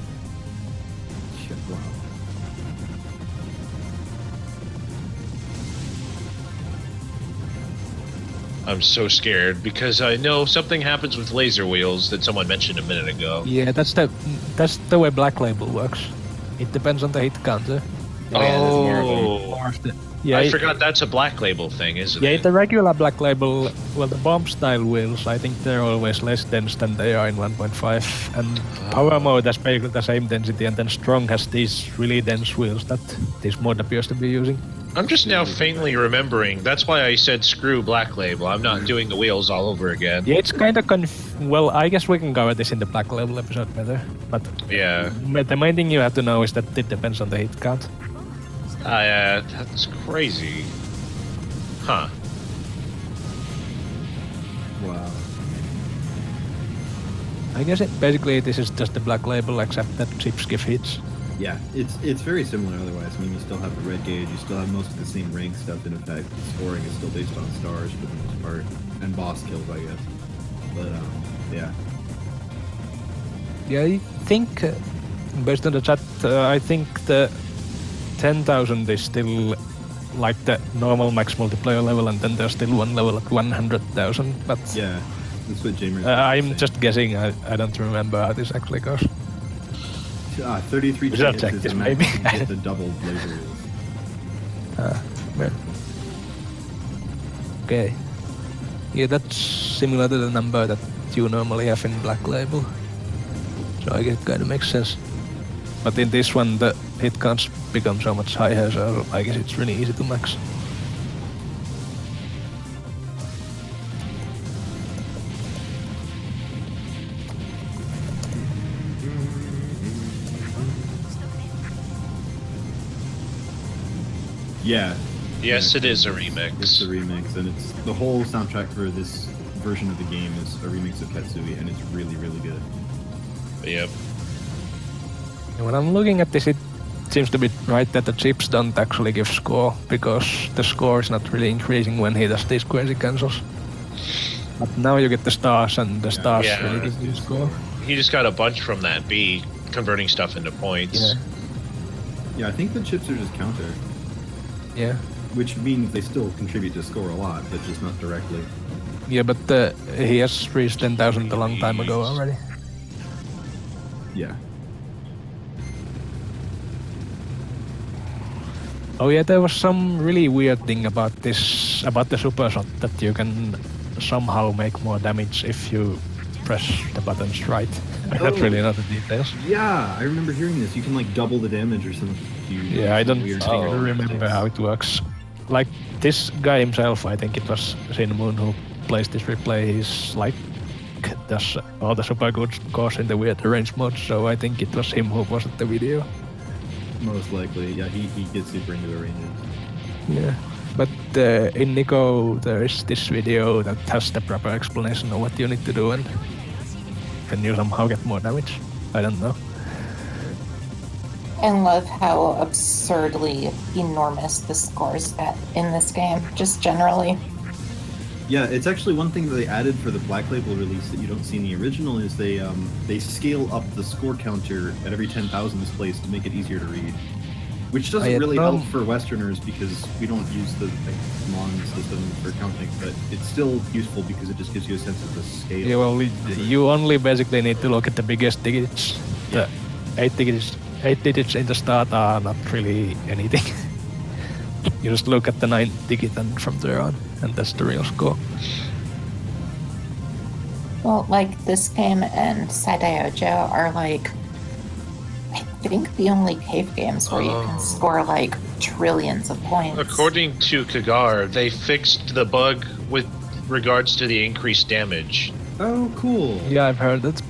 Shit, wow. I'm so scared because I know something happens with laser wheels that someone mentioned a minute ago. Yeah, that's the way black label works. It depends on the hit counter. Yeah, I forgot that's a black label thing, isn't Yeah, it? the regular black label, well, the bomb style wheels, I think they're always less dense than they are in 1.5. And power mode has basically the same density, and then strong has these really dense wheels that this mod appears to be using. I'm just now faintly remembering. That's why I said screw black label. I'm not doing the wheels all over again. Yeah, it's kind of well, I guess we can cover this in the black label episode better. But Yeah. the main thing you have to know is that it depends on the hit count. That's crazy. Huh. Wow. I guess basically this is just the black label, except that chips give hits. Yeah, it's very similar otherwise. I mean, you still have the red gauge, you still have most of the same rank stuff in effect. The scoring is still based on stars for the most part, and boss kills, I guess. But, yeah. Yeah, I think, based on the chat, I think the 10,000 is still like the normal max multiplayer level, and then there's still one level at 100,000, but Yeah, that's what Jamer I'm just guessing. I don't remember how this actually goes. 33 We should tickets check is this, the max maybe. you can get the double laser wheels. Yeah. Okay. Yeah, that's similar to the number that you normally have in Black Label. So I guess it kind of makes sense. But in this one, the hit counts become so much higher, so I guess it's really easy to max. Yeah. Yes, it is a remix. It's a remix, and it's the whole soundtrack for this version of the game is a remix of Katsui, and it's really, really good. Yep. And when I'm looking at this, it seems to be right that the chips don't actually give score, because the score is not really increasing when he does these crazy cancels. But now you get the stars, and the stars Yeah. really give you score. He just got a bunch from that B, converting stuff into points. Yeah. Yeah, I think the chips are just counter, Yeah. which means they still contribute to score a lot, but just not directly. Yeah, but he has reached 10,000 a long time ago already. Yeah. Oh yeah, there was some really weird thing about this, about the super shot, that you can somehow make more damage if you press the buttons right. I don't Oh. really know the details. Yeah, I remember hearing this. You can like double the damage or something. if you Yeah, I do don't some weird thing or remember how it works. Like this guy himself, I think it was Sinmoon who plays this replay. He's like does all the super good scores in the weird range mode, so I think it was him who posted the video. Most likely, yeah. He gets super into the ranges. Yeah, but in Nico there is this video that has the proper explanation of what you need to do, and can you somehow get more damage? I don't know. I love how absurdly enormous the scores get in this game, just generally. Yeah, it's actually one thing that they added for the Black Label release that you don't see in the original is they scale up the score counter at every 10,000th place to make it easier to read, which doesn't really help for Westerners because we don't use the Mon system for counting, but it's still useful because it just gives you a sense of the scale. Yeah, well, you only basically need to look at the biggest digits. The 8 digits in the start are not really anything. You just look at the 9 ticket and from there on, and that's the real score. Well, like this game and Saidaiojo are like, I think the only cave games where you can score like trillions of points. According to Kagar, they fixed the bug with regards to the increased damage. Oh, cool. Yeah, I've heard that.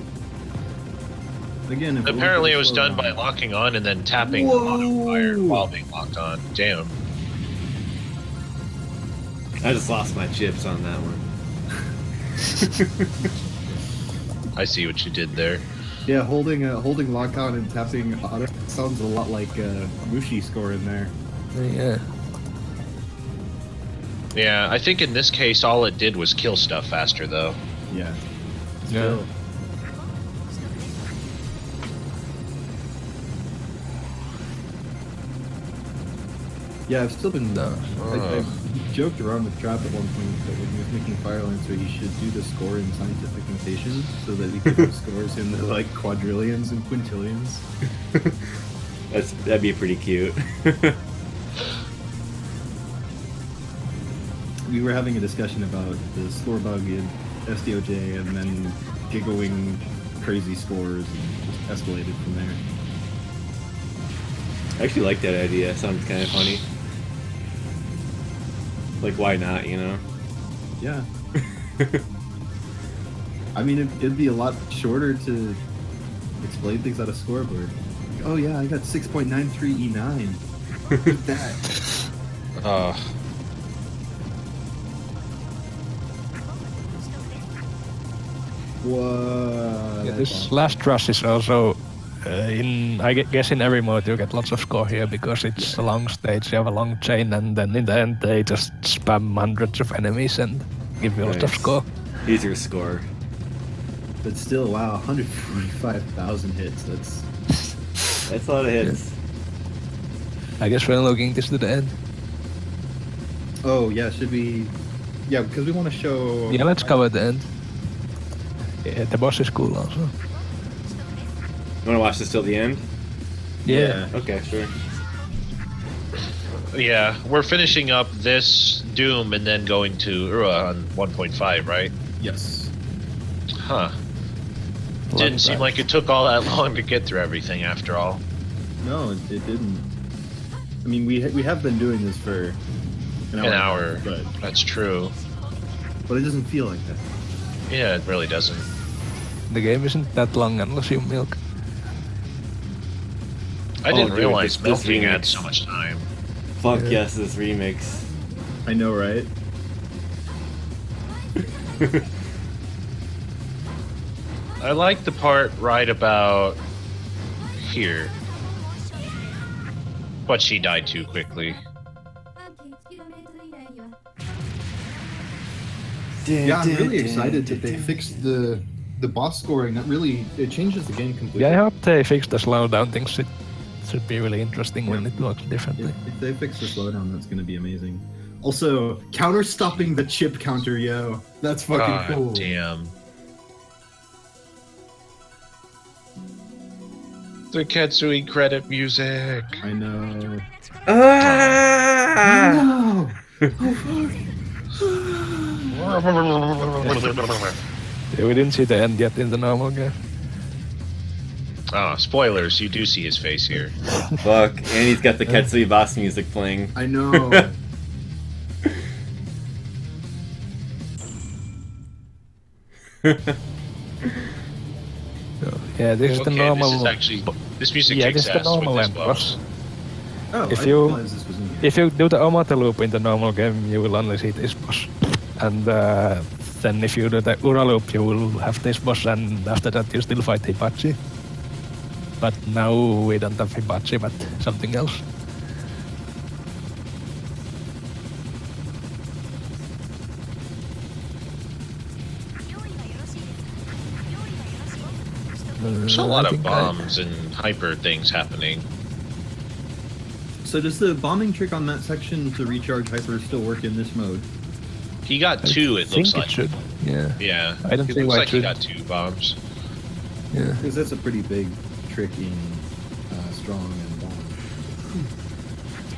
Again, if Apparently, it was slow done down. by locking on and then tapping the modifier while being locked on. Damn. I just lost my chips on that one. I see what you did there. Yeah, holding lock on and tapping auto sounds a lot like Mushi score in there. Yeah. Yeah, I think in this case, all it did was kill stuff faster, though. Yeah. Yeah. Still. Yeah, I've still been. I joked around with Trap at one point that when he was making Fire Lancer, he should do the score in scientific notation so that we could have scores in the like quadrillions and quintillions. That'd be pretty cute. We were having a discussion about the score bug in SDOJ and then giggling crazy scores and just escalated from there. I actually like that idea. It sounds kind of funny. Like, why not, you know? Yeah. I mean, it'd be a lot shorter to explain things on a scoreboard. Like, oh yeah, I got 6.93 E9. Look at that. Whoa. Yeah, this last rush is also I guess in every mode you get lots of score here because it's a long stage, you have a long chain, and then in the end they just spam hundreds of enemies and give you a lot of Nice. score. Here's your score. But still, wow, 145,000 hits. That's a lot of hits. I guess we're looking this to the end. Oh yeah, should we? Yeah, because we want to show. Yeah, let's cover the end. Yeah, the boss is cool also. You want to watch this till the end? Yeah. Okay, sure. Yeah, we're finishing up this Doom and then going to Ura on 1.5, right? Yes. Huh. Didn't seem like it took all that long to get through everything after all. No, it didn't. I mean, we have been doing this for an hour, That's true. but it doesn't feel like that. Yeah, it really doesn't. The game isn't that long unless you milk. I didn't dude, realize this milking remix. had so much time. Fuck Yeah. yes, this remix. I know, right? I like the part right about here. But she died too quickly. Yeah, I'm really excited that they fixed the boss scoring. That really it changes the game completely. Yeah, I hope they fix the slowdown things. It should be really interesting when it works differently. If they fix the slowdown, that's going to be amazing. Also, counter stopping the chip counter, yo. That's fucking God cool. damn. The Ketsui credit music. I know. Ah! No! Oh fuck! Yeah, we didn't see the end yet in the normal game. Oh, spoilers, you do see his face here. Fuck, and he's got the Ketsui boss music playing. I know. So, yeah, this is the Okay, normal. this is actually... This music Yeah, kicks this is the ass normal with end this boss. Oh, If I you- didn't realize this was in here. If you do the Omata loop in the normal game, you will only see this boss. And then if you do the Ura loop, you will have this boss, and after that you still fight Hibachi. But now we don't have Hibachi, but something else. There's a lot of bombs and hyper things happening. So does the bombing trick on that section to recharge hyper still work in this mode? He got two, it looks like. it should. Yeah. Yeah. I don't it see looks why like it he shouldn't. got two bombs. Yeah. Because that's a pretty big trick in Strong and Bomb.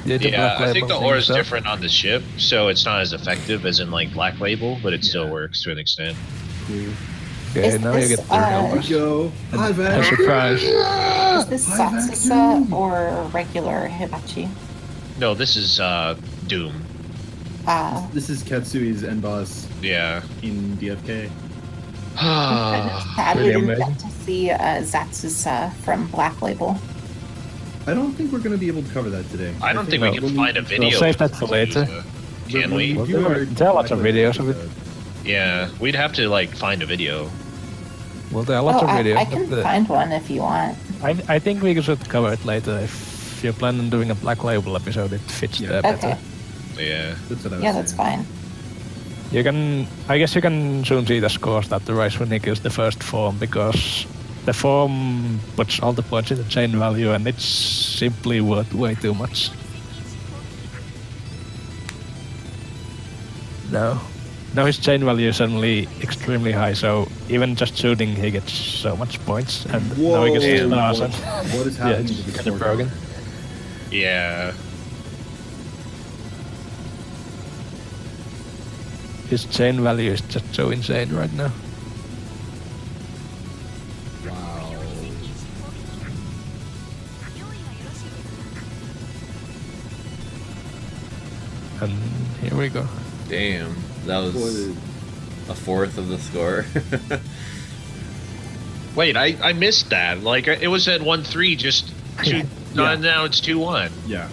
the Yeah, Black I think Label the ore is thing, so- different on the ship, so it's not as effective as in like Black Label, but it still works to an extent. Cool. Okay, Is now you this, get the helpers. Go. Hi, A Vac. surprise. Is this Hi, Satsusa Vacuum. or regular Hibachi? No, this is Doom. This is Katsui's end boss Yeah. in DFK. Sad we Really didn't amazing. get to see Zatsusa from Black Label. I don't think we're going to be able to cover that today. I don't think we can find a video. We'll save that for later. Can we? Well, there are lots of videos of it. Yeah, we'd have to like find a video. Well, there are lots of videos. I can but, find one if you want. I think we should cover it later. If you plan on doing a Black Label episode, it fits Yeah. there better. Okay. Yeah. That's what I was Yeah, that's saying. fine. You can, I guess you can soon see the scores that the Rise Unique is the first form, because the form puts all the points in the chain value and it's simply worth way too much. No. Now his chain value is suddenly extremely high, so even just shooting he gets so much points, and now he gets Whoa, stars. what- and- what is yeah, happening it's to the kind of score? broken. Yeah. His chain value is just so insane right now. Wow. And here we go. Damn, that was Boy, a fourth of the score. Wait, I missed that. Like it was at 1-3, just two. Yeah. Now it's 2-1. yeah.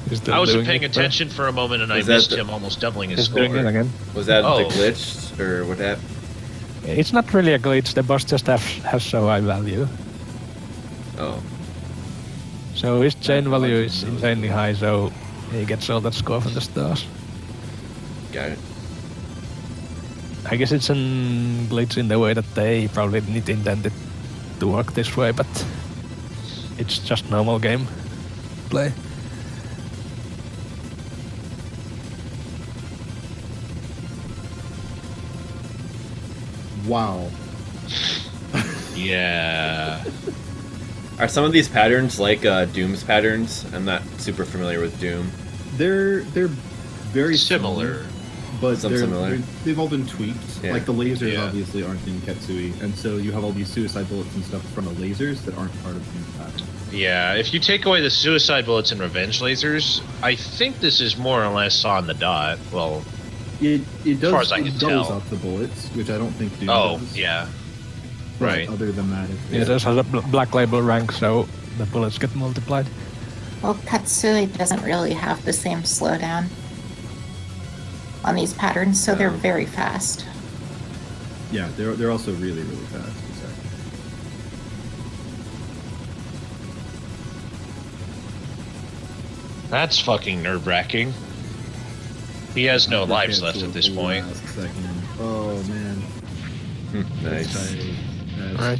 He's still I wasn't doing paying it, but attention for a moment, and I Is that missed the- him almost doubling his He's score. doing it again. Was that Oh. the glitch or what happened? It's not really a glitch, the boss just has so high value. Oh, So his chain That's value logic, is though. insanely high, so he gets all that score from the stars. got it. I guess it's a glitch in the way that they probably didn't intend it to work this way, but it's just normal game play. Wow. Yeah. Are some of these patterns like Doom's patterns? I'm not super familiar with Doom. They're very Similar. but Some similar. they've all been tweaked. Yeah. Like the lasers Yeah. obviously aren't in Katsui, and so you have all these suicide bullets and stuff from the lasers that aren't part of the pattern. Yeah, if you take away the suicide bullets and revenge lasers, I think this is more or less on the dot. Well, It does far as I it can doubles tell. up the bullets, which I don't think Doom oh, does. yeah. But right. Other than that, it's Yeah, this has a Black Label rank, so the bullets get multiplied. Well, Katsui doesn't really have the same slowdown on these patterns, so they're very fast. yeah, they're also really fast. Exactly. That's fucking nerve-wracking. He has no lives left at this point. Last second. Oh man. Nice. That's- Right.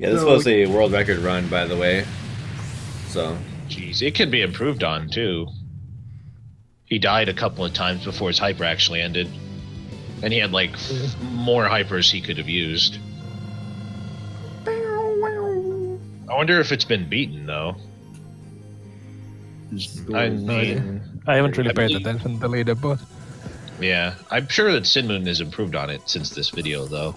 Yeah, this So- was a world record run, by the way. So, Jeez, it could be improved on, too. He died a couple of times before his hyper actually ended. And he had, like, more hypers he could have used. I wonder if it's been beaten, though. his score I is- mean, I haven't really I paid believe- attention to the leaderboard. yeah. I'm sure that Sinmoon has improved on it since this video, though.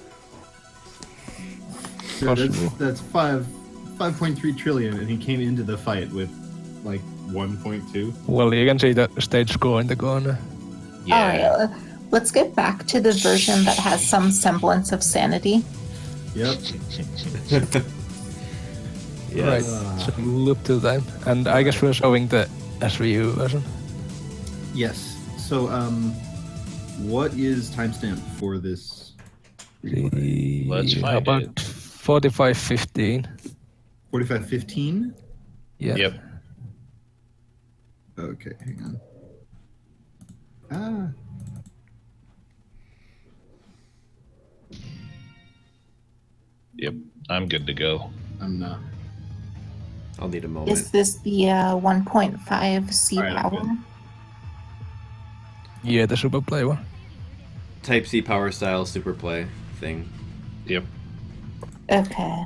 So Possible. that's 5.3 trillion, and he came into the fight with like 1.2. Well, you can see the stage score in the corner. Yeah. Alright, let's get back to the version that has some semblance of sanity. Yep. Right. So loop to time. And I guess we're showing the SVU version. Yes. So, what is timestamp for this? replay? Let's How find about it. 45:15? 45:15. Yeah. Yep. Okay, hang on. Yep. I'm good to go. I'm not. I'll need a moment. Is this the 1.5 C Alright, I'm power? good. Yeah, the Superplay one. Type C power style super play thing. Yep. Okay.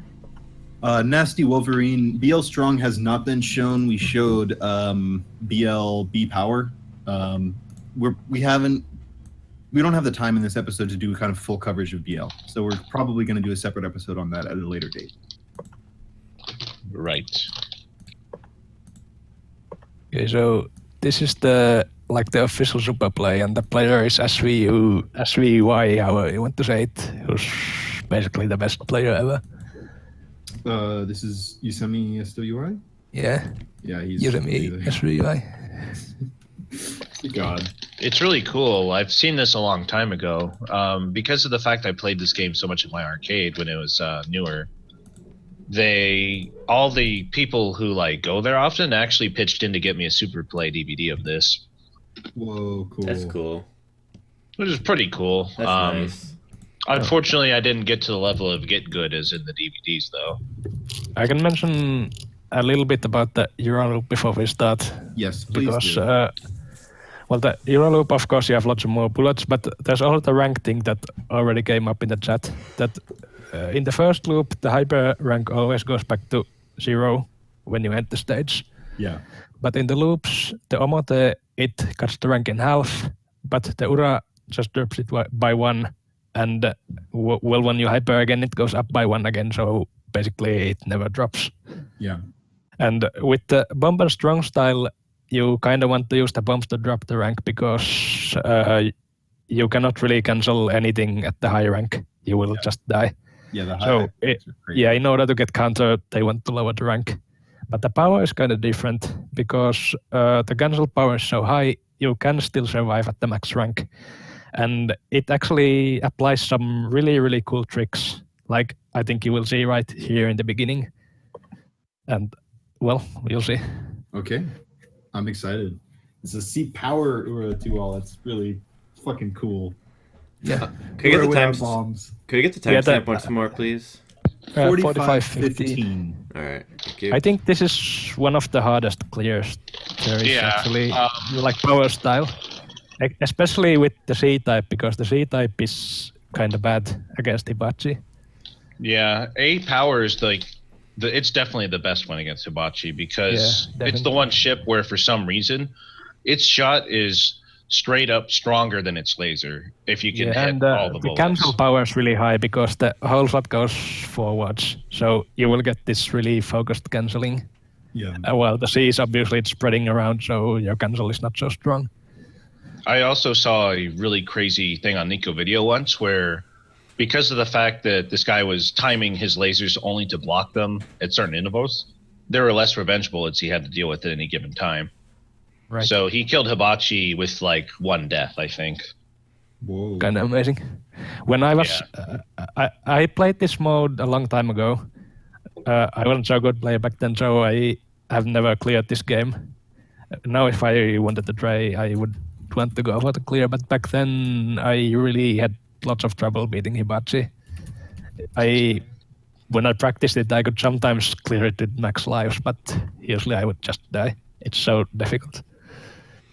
Nasty Wolverine. BL Strong has not been shown. We showed BL B Power. We don't have the time in this episode to do kind of full coverage of BL, so we're probably going to do a separate episode on that at a later date. Right. Okay, so this is the official super play, and the player is SVY, however you want to say it, who's basically the best player ever. This is Usami SWI? Yeah. Yeah, he's Usami SVY. God. It's really cool. I've seen this a long time ago. Because of the fact I played this game so much in my arcade when it was newer, all the people who like go there often actually pitched in to get me a Superplay DVD of this. Whoa, cool. That's cool. Which is pretty cool. That's nice. Unfortunately, I didn't get to the level of Get Good as in the DVDs, though. I can mention a little bit about the Euro Loop before we start. Yes, please Because, do. well, the Euro Loop, of course, you have lots of more bullets, but there's also the rank thing that already came up in the chat. That in the first loop, the hyper rank always goes back to 0 when you end the stage. Yeah. But in the loops, the Omote, it cuts the rank in half, but the Ura just drops it by 1. And when you hyper again, it goes up by 1 again, so basically it never drops. Yeah. And with the Bomb and Strong style, you kind of want to use the bombs to drop the rank because you cannot really cancel anything at the high rank. You will just die. Yeah, the high So, rank are crazy. in order to get counter, they want to lower the rank. But the power is kind of different because the cancel power is so high, you can still survive at the max rank. And it actually applies some really, really cool tricks, like I think you will see right here in the beginning. And, well, you'll see. Okay. I'm excited. It's a C power Ura 2-all. That's really fucking cool. Yeah. Could I get the without times? Could I get the timestamp once more, please? 45:15. All right. Thank you. I think this is one of the hardest clears there is actually, like power style. Especially with the C-type, because the C-type is kind of bad against Hibachi. Yeah, A Power is it's definitely the best one against Hibachi because it's the one ship where for some reason its shot is straight up stronger than its laser if you can hit all the bullets. The cancel power is really high because the whole shot goes forwards, so you will get this really focused canceling. Yeah. Well, the C is obviously it's spreading around, so your cancel is not so strong. I also saw a really crazy thing on Nico Video once where because of the fact that this guy was timing his lasers only to block them at certain intervals, there were less revenge bullets he had to deal with at any given time. Right. So he killed Hibachi with like 1 death, I think. Whoa. Kind of amazing. When I was, I played this mode a long time ago. I wasn't so good player back then, so I have never cleared this game. Now, if I wanted to try, I would want to go for the clear, but back then I really had lots of trouble beating Hibachi. When I practiced it, I could sometimes clear it with max lives, but usually I would just die. It's so difficult.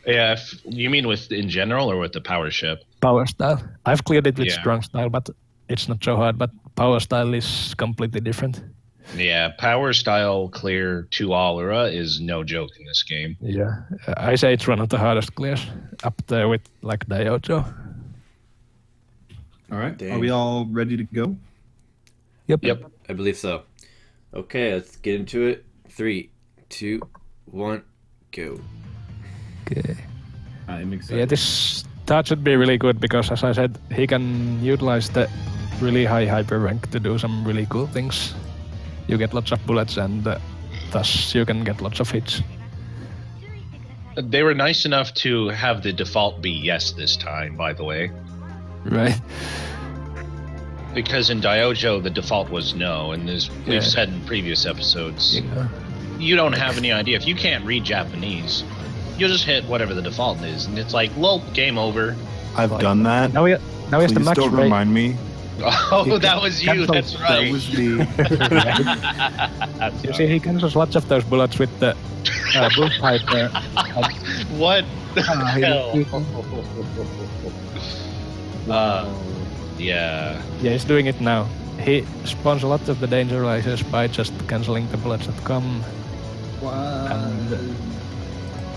Yeah, you mean in general or with the power ship? Power style. I've cleared it with strong style, but it's not so hard. But power style is completely different. Yeah, power style clear 2-all Ura is no joke in this game. Yeah, I say it's one of the hardest clears, up there with like Daiyojo. All right. Dang. Are we all ready to go? Yep. I believe so. Okay, let's get into it. 3, 2, 1, go. Okay. I'm excited. Yeah, this start should be really good because, as I said, he can utilize the really high hyper rank to do some really cool things. You get lots of bullets and thus you can get lots of hits. They were nice enough to have the default be yes this time, by the way. Right. Because in Daiyojo, the default was no, and as we've said in previous episodes, you don't have any idea. If you can't read Japanese, you'll just hit whatever the default is, and it's like, well, game over. I've done that. Now he has the Please max don't rate. remind me. Oh, that was you. That's right. That was me. You see, he cancels lots of those bullets with the boost hyper. What the hell? Yeah. Yeah, he's doing it now. he spawns a lot of the danger lasers by just cancelling the bullets that come. And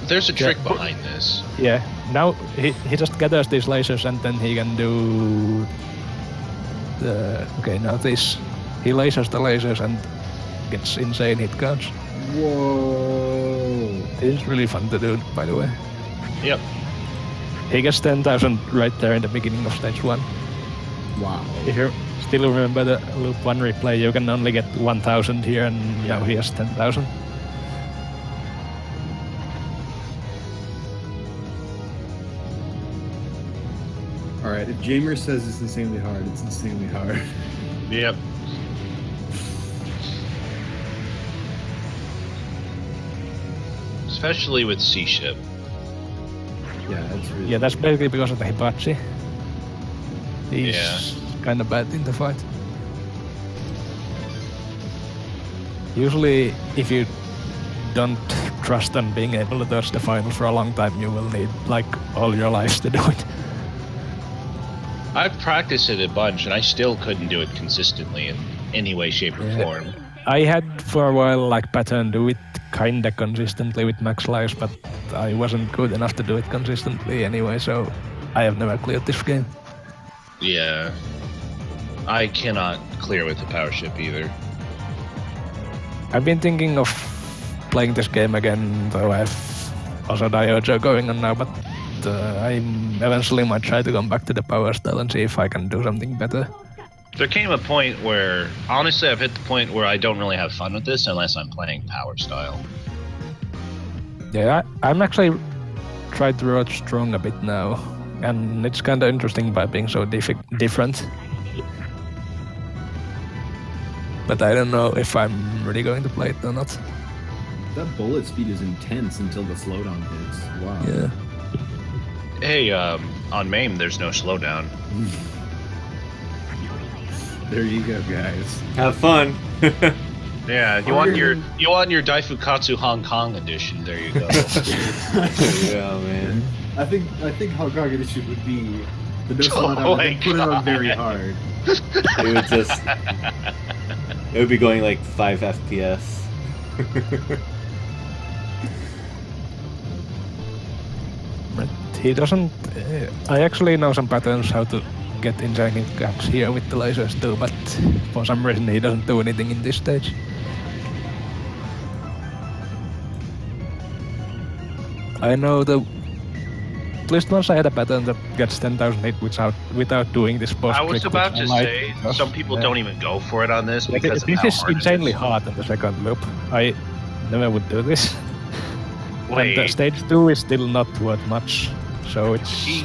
There's a trick behind this. yeah, now he just gathers these lasers and then he can do the now this. He lasers the lasers and gets insane hit counts. Whoa! This is really fun to do, by the way. Yep. He gets 10,000 right there in the beginning of stage 1. Wow. If you still remember the loop 1 replay, you can only get 1,000 here, and now he has 10,000. Alright, if Jamer says it's insanely hard, it's insanely hard. Yep. Especially with Sea Ship. Yeah, that's really... Yeah, that's basically because of the Hibachi. He's kind of bad in the fight. Usually, if you don't trust on being able to touch the final for a long time, you will need like all your lives to do it. I've practiced it a bunch, and I still couldn't do it consistently in any way, shape, or form. I had for a while like pattern do it kinda consistently with max lives, but I wasn't good enough to do it consistently anyway, so I have never cleared this game. Yeah. I cannot clear with the power ship either. I've been thinking of playing this game again, though I have also Diojo going on now, but I eventually might try to come back to the power style and see if I can do something better. There came a point where, honestly, I've hit the point where I don't really have fun with this unless I'm playing power style. Yeah, I'm actually trying to road strong a bit now, and it's kind of interesting by being so different. But I don't know if I'm really going to play it or not. That bullet speed is intense until the slowdown hits. Wow. Yeah. Hey, on MAME, there's no slowdown. There you go, guys. Have fun. Yeah, you want your DaiFukkatsu Hong Kong edition. There you go. Yeah, man. I think Hong Kong edition would be the no slowdown. Oh I my think put it on God. very hard. It would just. It would be going like 5 FPS. But he doesn't... I actually know some patterns how to get insane hit caps here with the lasers too, but for some reason he doesn't do anything in this stage. I know at least once I had a pattern that gets 10,000 hit without doing this boss I was trick, about which to I like say, because, some people don't even go for it on this Yeah, because of this how is hard insanely it is. hard in the second loop. I never would do this. Wait, And stage 2 is still not worth much, so is it's he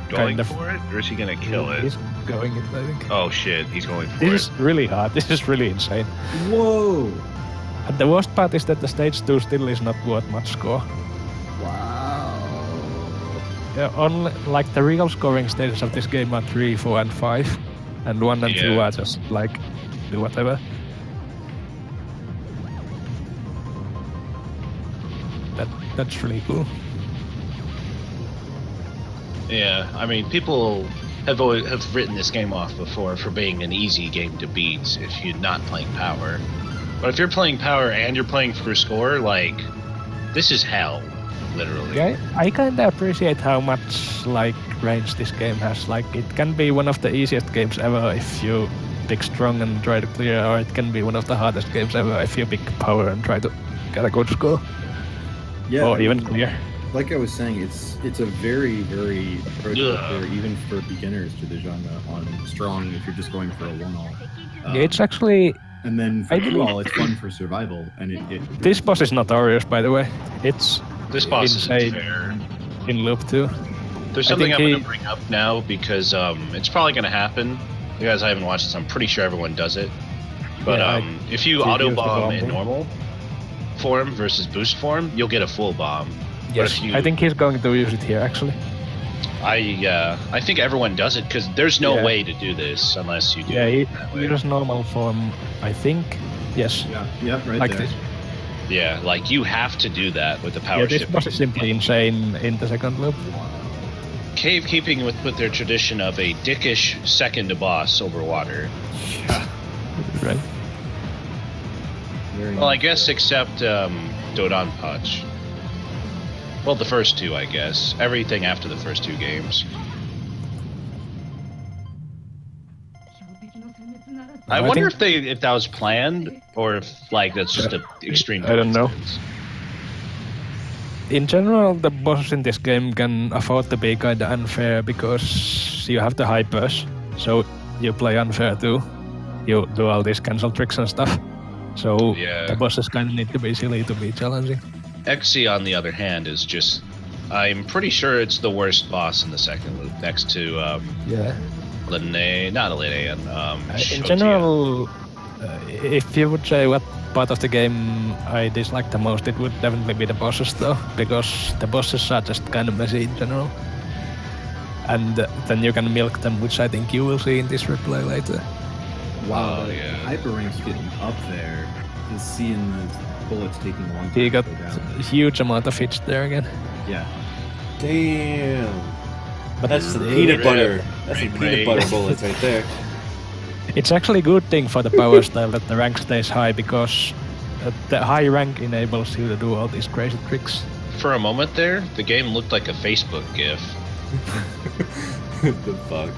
going kind of... for it, or is he gonna kill it? He's going it, I think. Oh shit, he's going for This it. is really hard. This is really insane. Whoa! And the worst part is that the stage 2 still is not worth much score. Wow. Only like the real scoring stages of this game are 3, 4, and 5, and 1 and 2 Yeah. are just like do whatever. That's really cool. Yeah, I mean, people have written this game off before for being an easy game to beat if you're not playing power. But if you're playing power and you're playing for score, like, this is hell, literally. Yeah, I kinda appreciate how much like range this game has. Like it can be one of the easiest games ever if you pick strong and try to clear, or it can be one of the hardest games ever if you pick power and try to get a good score. Yeah. Or even clear. Like I was saying, it's a very, very approachable Ugh. player, even for beginners to the genre on strong if you're just going for a 1-all. Yeah, it's actually... And then for I believe- 2-all, it's fun for survival. And it This boss is notorious, by the way. It's This boss isn't insane fair. in loop 2. There's I something think I'm he- going to bring up now because it's probably going to happen. You guys haven't watched this. I'm pretty sure everyone does it. But Yeah, if you see auto here's the bomb bomb in thing. normal form versus boost form, you'll get a full bomb. But Yes, if you, I think he's going to use it here, actually. I think everyone does it because there's no Yeah. way to do this unless you do Yeah, it that way. uses normal form, I think. Yes, Yep, right like there. this. Yeah, like you have to do that with the power Yeah, this ship. boss is simply insane in the second loop. Cave keeping with their tradition of a dickish second to boss over water. Right. Very Well, I guess except DoDonPachi. Well, the first two, I guess. Everything after the first two games. I wonder if that was planned or if like that's just an extreme. I don't know. coincidence. In general, the bosses in this game can afford to be kinda unfair because you have the hypers, so you play unfair too. You do all these cancel tricks and stuff. So Yeah. the bosses kinda need to be silly to be challenging. Xe, on the other hand, is just. I'm pretty sure it's the worst boss in the second loop, next to Yeah. Linnae, not Linnae, and In Shotia. general, if you would say what part of the game I dislike the most, it would definitely be the bosses though, because the bosses are just kind of messy in general. And then you can milk them, which I think you will see in this replay later. Wow, Oh, the yeah. hyper rank's getting up there. Just seeing the bullets taking a long time He got to go down. a huge amount of hits there again. Yeah. Damn. But That's some Ray- peanut Ray- butter. That's some Ray- peanut butter bullets right there. it's actually a good thing for the power style that the rank stays high, because the high rank enables you to do all these crazy tricks. For a moment there, the game looked like a Facebook GIF. The fuck.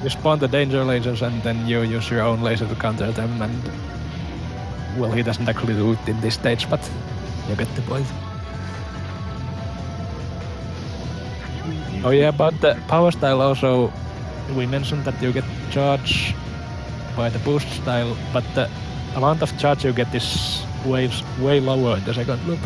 You spawn the danger lasers and then you use your own laser to counter them, and well, he doesn't actually do it in this stage, but you get the point. Oh yeah, about the power style also, we mentioned that you get charge by the boost style, but the amount of charge you get is way lower in the second loop.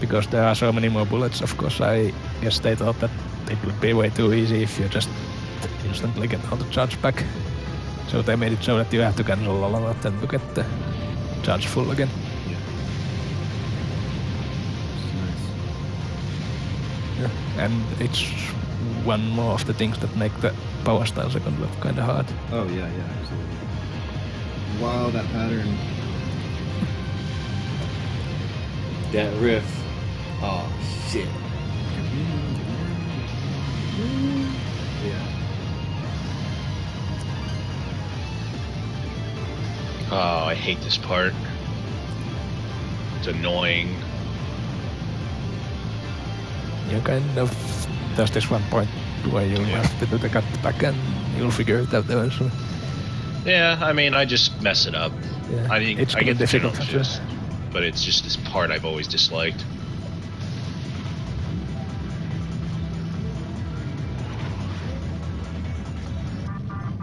Because there are so many more bullets, of course, I guess they thought that it would be way too easy if you just instantly get all the charge back. So they made it so that you have to cancel a lot and to get the charge full again. Yeah. And it's one more of the things that make the power style second loop kind of hard. Oh yeah, absolutely. Wow, that pattern. That riff. Oh shit. Yeah. Oh, I hate this part. It's annoying. You kind of, there's this one point where you have to do the cut back and you'll figure it out eventually. Yeah, I mean, I just mess it up. Yeah, I think it's I get the general difficult. gist, but it's just this part I've always disliked.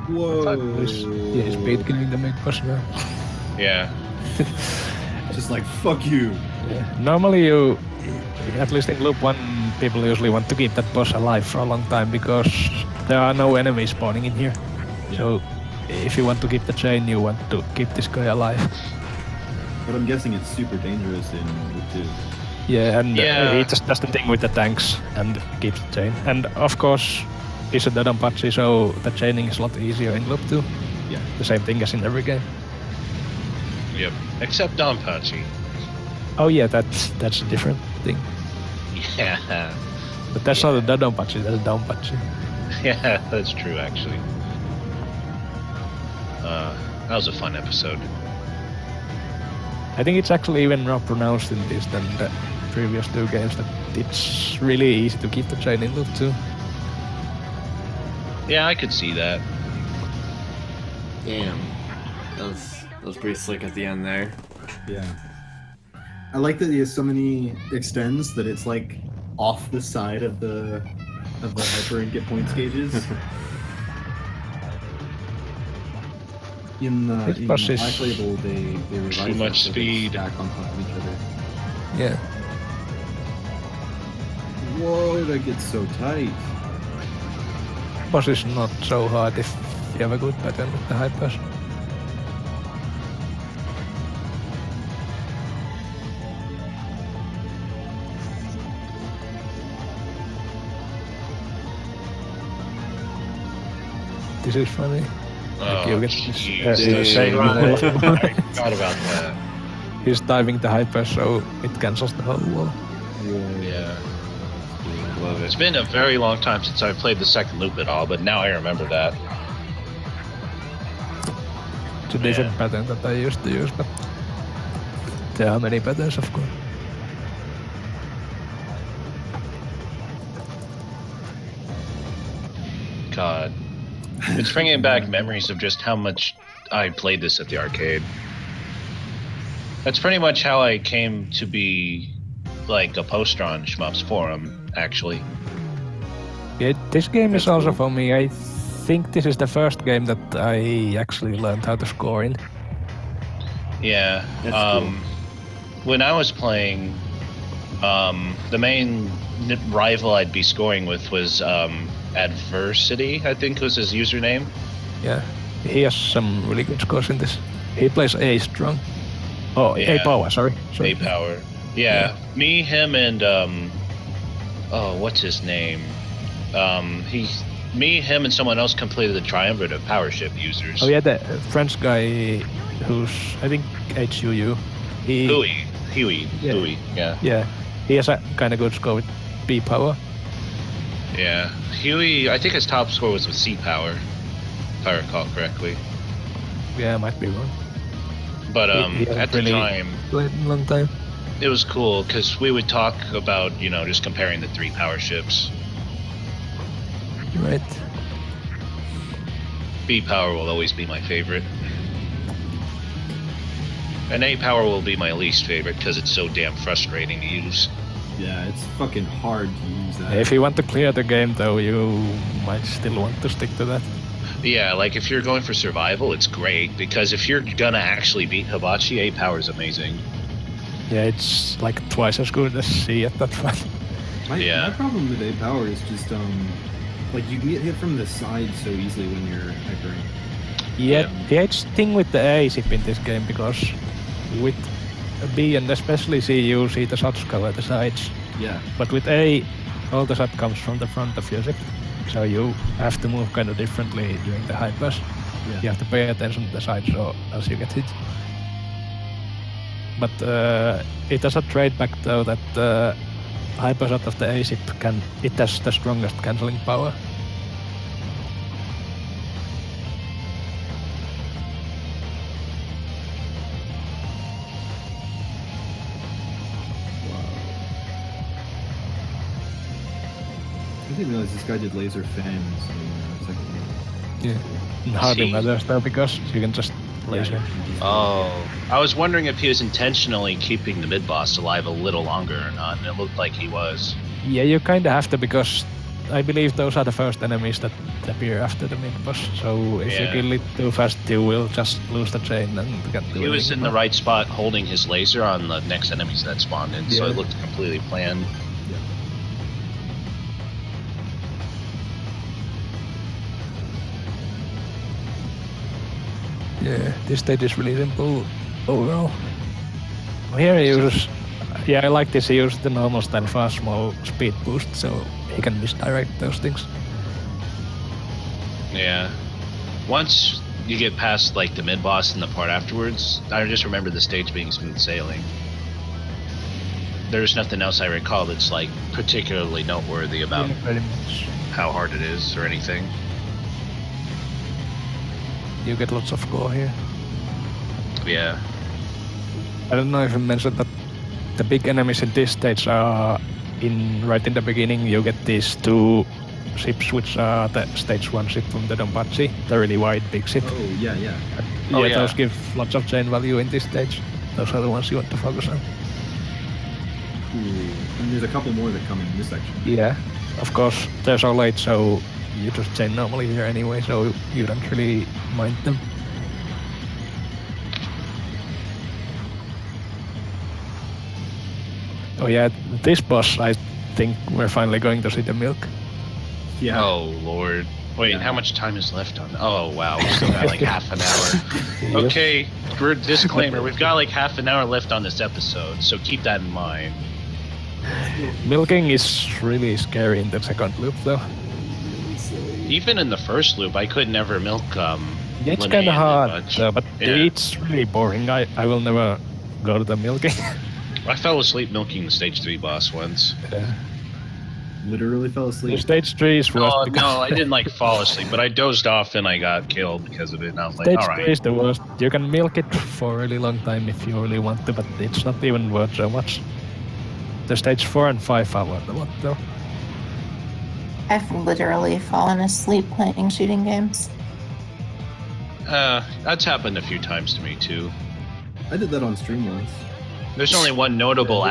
Whoa. Yeah, speed killing the main boss now. Yeah. Just like, fuck you. Yeah. Normally you, at least in loop 1, people usually want to keep that boss alive for a long time because there are no enemies spawning in here. So if you want to keep the chain, you want to keep this guy alive. But I'm guessing it's super dangerous in Loop 2. Yeah, and Yeah. he just does the thing with the tanks and keeps the chain. And of course, it's a DoDonPachi, so the chaining is a lot easier in loop 2. Yeah. The same thing as in every game. Yep. Except DonPachi. Oh yeah, that's a different thing. Yeah. But that's not a DoDonPachi, that's a DonPachi. Yeah, that's true, actually. That was a fun episode. I think it's actually even more pronounced in this than the previous 2 games, that it's really easy to keep the chain in loop 2. Yeah, I could see that. Damn. That was pretty slick at the end there. Yeah. I like that he has so many extends that it's like off the side of the hyper and get points gauges. In This in bus is- Black Label, they revised Too much that so they speed. stack on top of each other. Yeah. Whoa, that gets so tight. Boss is not so hard if you have a good pattern with the hypers. This is funny. Oh, you get jeez. this, Damn. I forgot about that. He's diving the hyper, so it cancels the whole wall. Yeah. Love It's been a very long time since I played the second loop at all, but now I remember that. It's a different pattern that I used to use, but there are many patterns, of course. God. It's bringing back memories of just how much I played this at the arcade. That's pretty much how I came to be like a poster on Shmups Forum, actually. Yeah, this game is also for me. I think this is the first game that I actually learned how to score in. Yeah. That's cool. When I was playing, the main rival I'd be scoring with was Adversity, I think was his username. Yeah, he has some really good scores in this. He plays A strong. Oh, Yeah. A power, sorry. A power. Yeah. Me, him, and what's his name? Me, him, and someone else completed the triumvirate of power ship users. Oh yeah, the French guy who's I think HUU. Huey. Yeah. Yeah, he has a kind of good score with B power. Yeah. Huey, I think his top score was with C power, if I recall correctly. Yeah, I might be wrong. But He hasn't at the really time, played in a long time. it was cool because we would talk about, just comparing the three power ships. Right. B power will always be my favorite. And A power will be my least favorite because it's so damn frustrating to use. Yeah, it's fucking hard to use that. If you want to clear the game, though, you might still want to stick to that. Yeah, like if you're going for survival, it's great because if you're gonna actually beat Hibachi, A power is amazing. Yeah, it's like twice as good as C at that point. My problem with A power is just like you can get hit from the side so easily when you're hypering. Yeah, the thing with the A ship in this game, because with B and especially C, you see the shots cover the sides. Yeah. But with A, all the shot comes from the front of your ship. So you have to move kind of differently during the hypers. Yeah. You have to pay attention to the sides or else you get hit. But it has a tradeback though that the hyper shot of the A ship it has the strongest cancelling power. I didn't realize this guy did laser fans in second game. Yeah. Hardly See? matters though because you can just laser. Oh. I was wondering if he was intentionally keeping the mid-boss alive a little longer or not, and it looked like he was. Yeah, you kinda have to because I believe those are the first enemies that appear after the mid-boss. So if you Yeah. kill it too fast, you will just lose the chain and can't do He was anything in the more. right spot holding his laser on the next enemies that spawned in, so Yeah. it looked completely planned. Yeah, this stage is really simple overall. Here he uses, I like this, he uses the normal style fast small speed boost, so he can misdirect those things. Yeah. Once you get past like the mid boss and the part afterwards, I just remember the stage being smooth sailing. There's nothing else I recall that's like particularly noteworthy about Yeah, pretty much. how hard it is or anything. You get lots of score here. Yeah. I don't know if I mentioned that the big enemies in this stage are right in the beginning. You get these two ships, which are the stage 1 ship from the DoDonPachi, the really wide big ship. Oh yeah, yeah. Oh, yeah. Those give lots of chain value in this stage. Those are the ones you want to focus on. Cool. And there's a couple more that come in this section. Yeah, of course, they're so late, so you just chain normally here anyway, so you don't really mind them. Oh yeah, this boss, I think we're finally going to see the milk. Yeah. Oh lord. Wait, Yeah. how much time is left on? Oh wow, we still got like half an hour. Yep. Okay, disclaimer: we've got like half an hour left on this episode, so keep that in mind. Milking is really scary in the second loop though. Even in the first loop, I could never milk. Yeah, it's Linnea kind of hard, much. but Yeah. it's really boring. I will never go to the milking. I fell asleep milking the stage 3 boss once. Yeah. literally fell The asleep. stage 3 is worse Oh because no, I didn't like fall asleep, but I dozed off and I got killed because of it. And I was like, stage all 3 right. is the worst. You can milk it for a really long time if you really want to, but it's not even worth so much. The stage 4 and 5 are worth a lot though. I've literally fallen asleep playing shooting games. That's happened a few times to me too. I did that on stream once. There's only one notable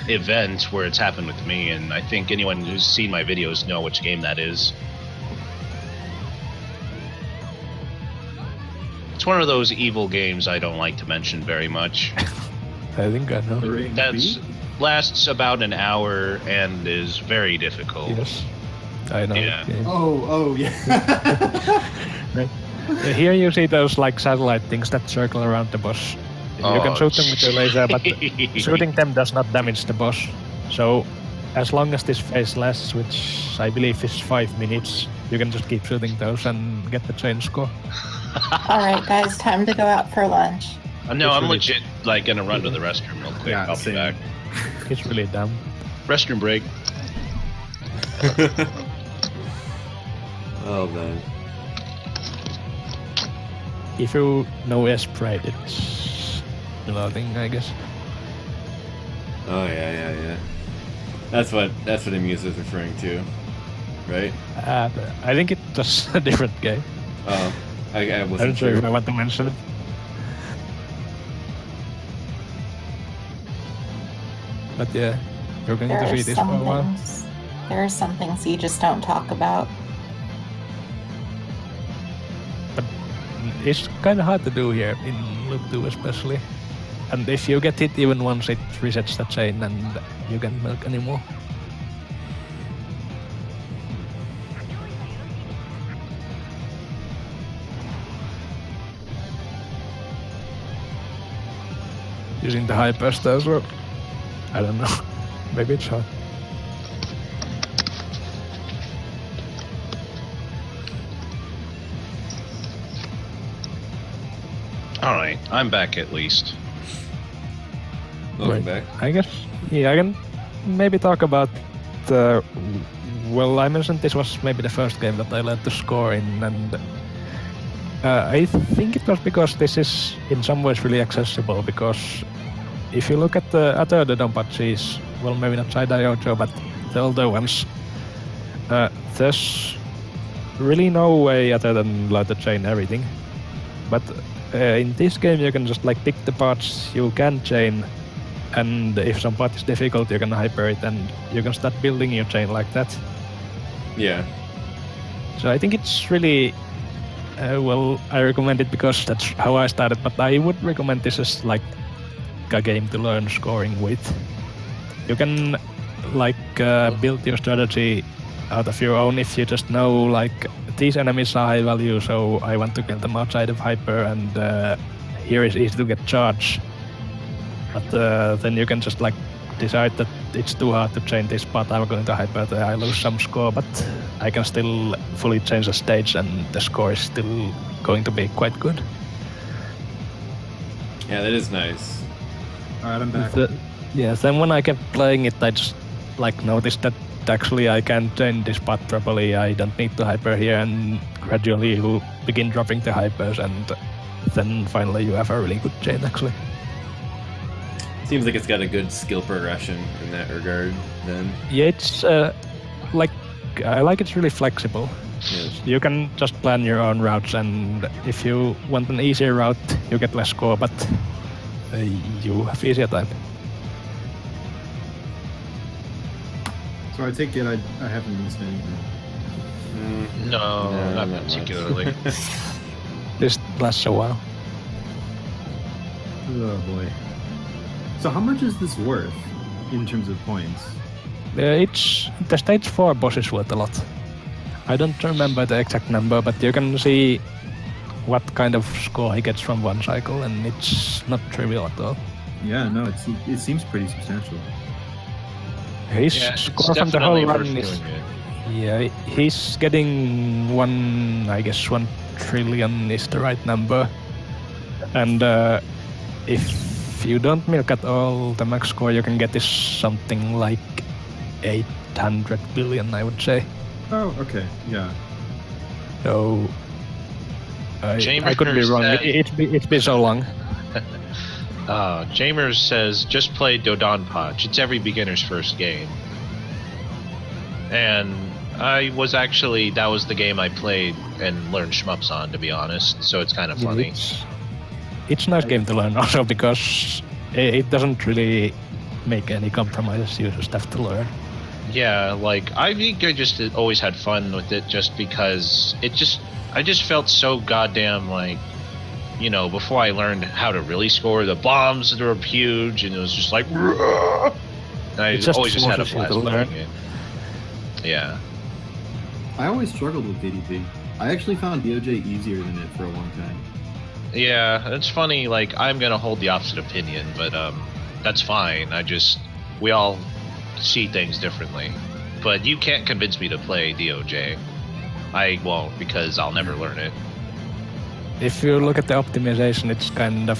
event where it's happened with me, and I think anyone who's seen my videos know which game that is. It's one of those evil games I don't like to mention very much. I think I know. That lasts about an hour and is very difficult. Yes, I know. Yeah. Okay. Oh, yeah. Here you see those like satellite things that circle around the boss. You can shoot them with your laser, but shooting them does not damage the boss. So, as long as this phase lasts, which I believe is 5 minutes, you can just keep shooting those and get the chain score. Alright, guys, time to go out for lunch. No, I'm legit like gonna run to the restroom real quick. Yeah, I'll be same. back. It's really dumb. Restroom break. Oh man. If you know S-Pride, it's loading, I guess. Oh yeah. That's what Emuser is referring to, right? I think it's just a different game. Oh, I I'm wasn't not sure if I sure. want to mention it. But yeah, you're going There to are see this for a some while. things. There are some things you just don't talk about. It's kind of hard to do here in Loop 2 especially. And if you get hit even once, it resets the chain and you can't milk anymore. Using the hyperst as well. I don't know. Maybe it's hard. Alright, I'm back at least. Welcome Right. back. I guess, yeah, I can maybe talk about. Well, I mentioned this was maybe the first game that I learned to score in, and I think it was because this is in some ways really accessible. Because if you look at the other DoDonPachis, well, maybe not Daifukkatsu, but the older ones, there's really no way other than like to chain everything. But in this game, you can just like pick the parts you can chain. And if some part is difficult, you can hyper it and you can start building your chain like that. Yeah. So I think it's really, well, I recommend it because that's how I started, but I would recommend this as like a game to learn scoring with. You can like build your strategy out of your own if you just know like these enemies are high value, so I want to kill them outside of hyper, and here is easy to get charge. But then you can just like decide that it's too hard to chain this part, I'm going to hyper, I lose some score, but I can still fully change the stage and the score is still going to be quite good. Yeah, that is nice. Alright, I'm back. Then when I kept playing it, I just like noticed that actually I can chain this part properly, I don't need to hyper here, and gradually you begin dropping the hypers, and then finally you have a really good chain actually. Seems like it's got a good skill progression in that regard. Then. Yeah, it's like I like it's really flexible. Yes. You can just plan your own routes, and if you want an easier route, you get less score, but you have easier time. So I take it I haven't missed anything. No, not not much. particularly. This lasts a while. Oh boy. So how much is this worth in terms of points? It's the stage 4 boss is worth a lot. I don't remember the exact number, but you can see what kind of score he gets from one cycle, and it's not trivial at all. Yeah, no, it seems pretty substantial. His Yeah, it's score from the whole definitely run worth is... doing it. Yeah, he's getting 1 trillion is the right number. And if you don't milk at all the max score, you can get this something like 800 billion, I would say. Oh, okay, yeah. So I could be Jamers wrong. said- It's been so long. Jamers says, just play DoDonPachi. It's every beginner's first game. And that was the game I played and learned shmups on, to be honest. So it's kind of funny. It's a nice game to learn also because it doesn't really make any compromises. You just have to learn. Yeah, like I think I just always had fun with it, just because I just felt so goddamn like, you know, before I learned how to really score, the bombs were huge, and it was just like, and I always just had a blast playing it. Yeah. I always struggled with DDP. I actually found DOJ easier than it for a long time. Yeah, it's funny. Like I'm gonna hold the opposite opinion, but that's fine. We all see things differently. But you can't convince me to play DOJ. I won't, because I'll never learn it. If you look at the optimization, it's kind of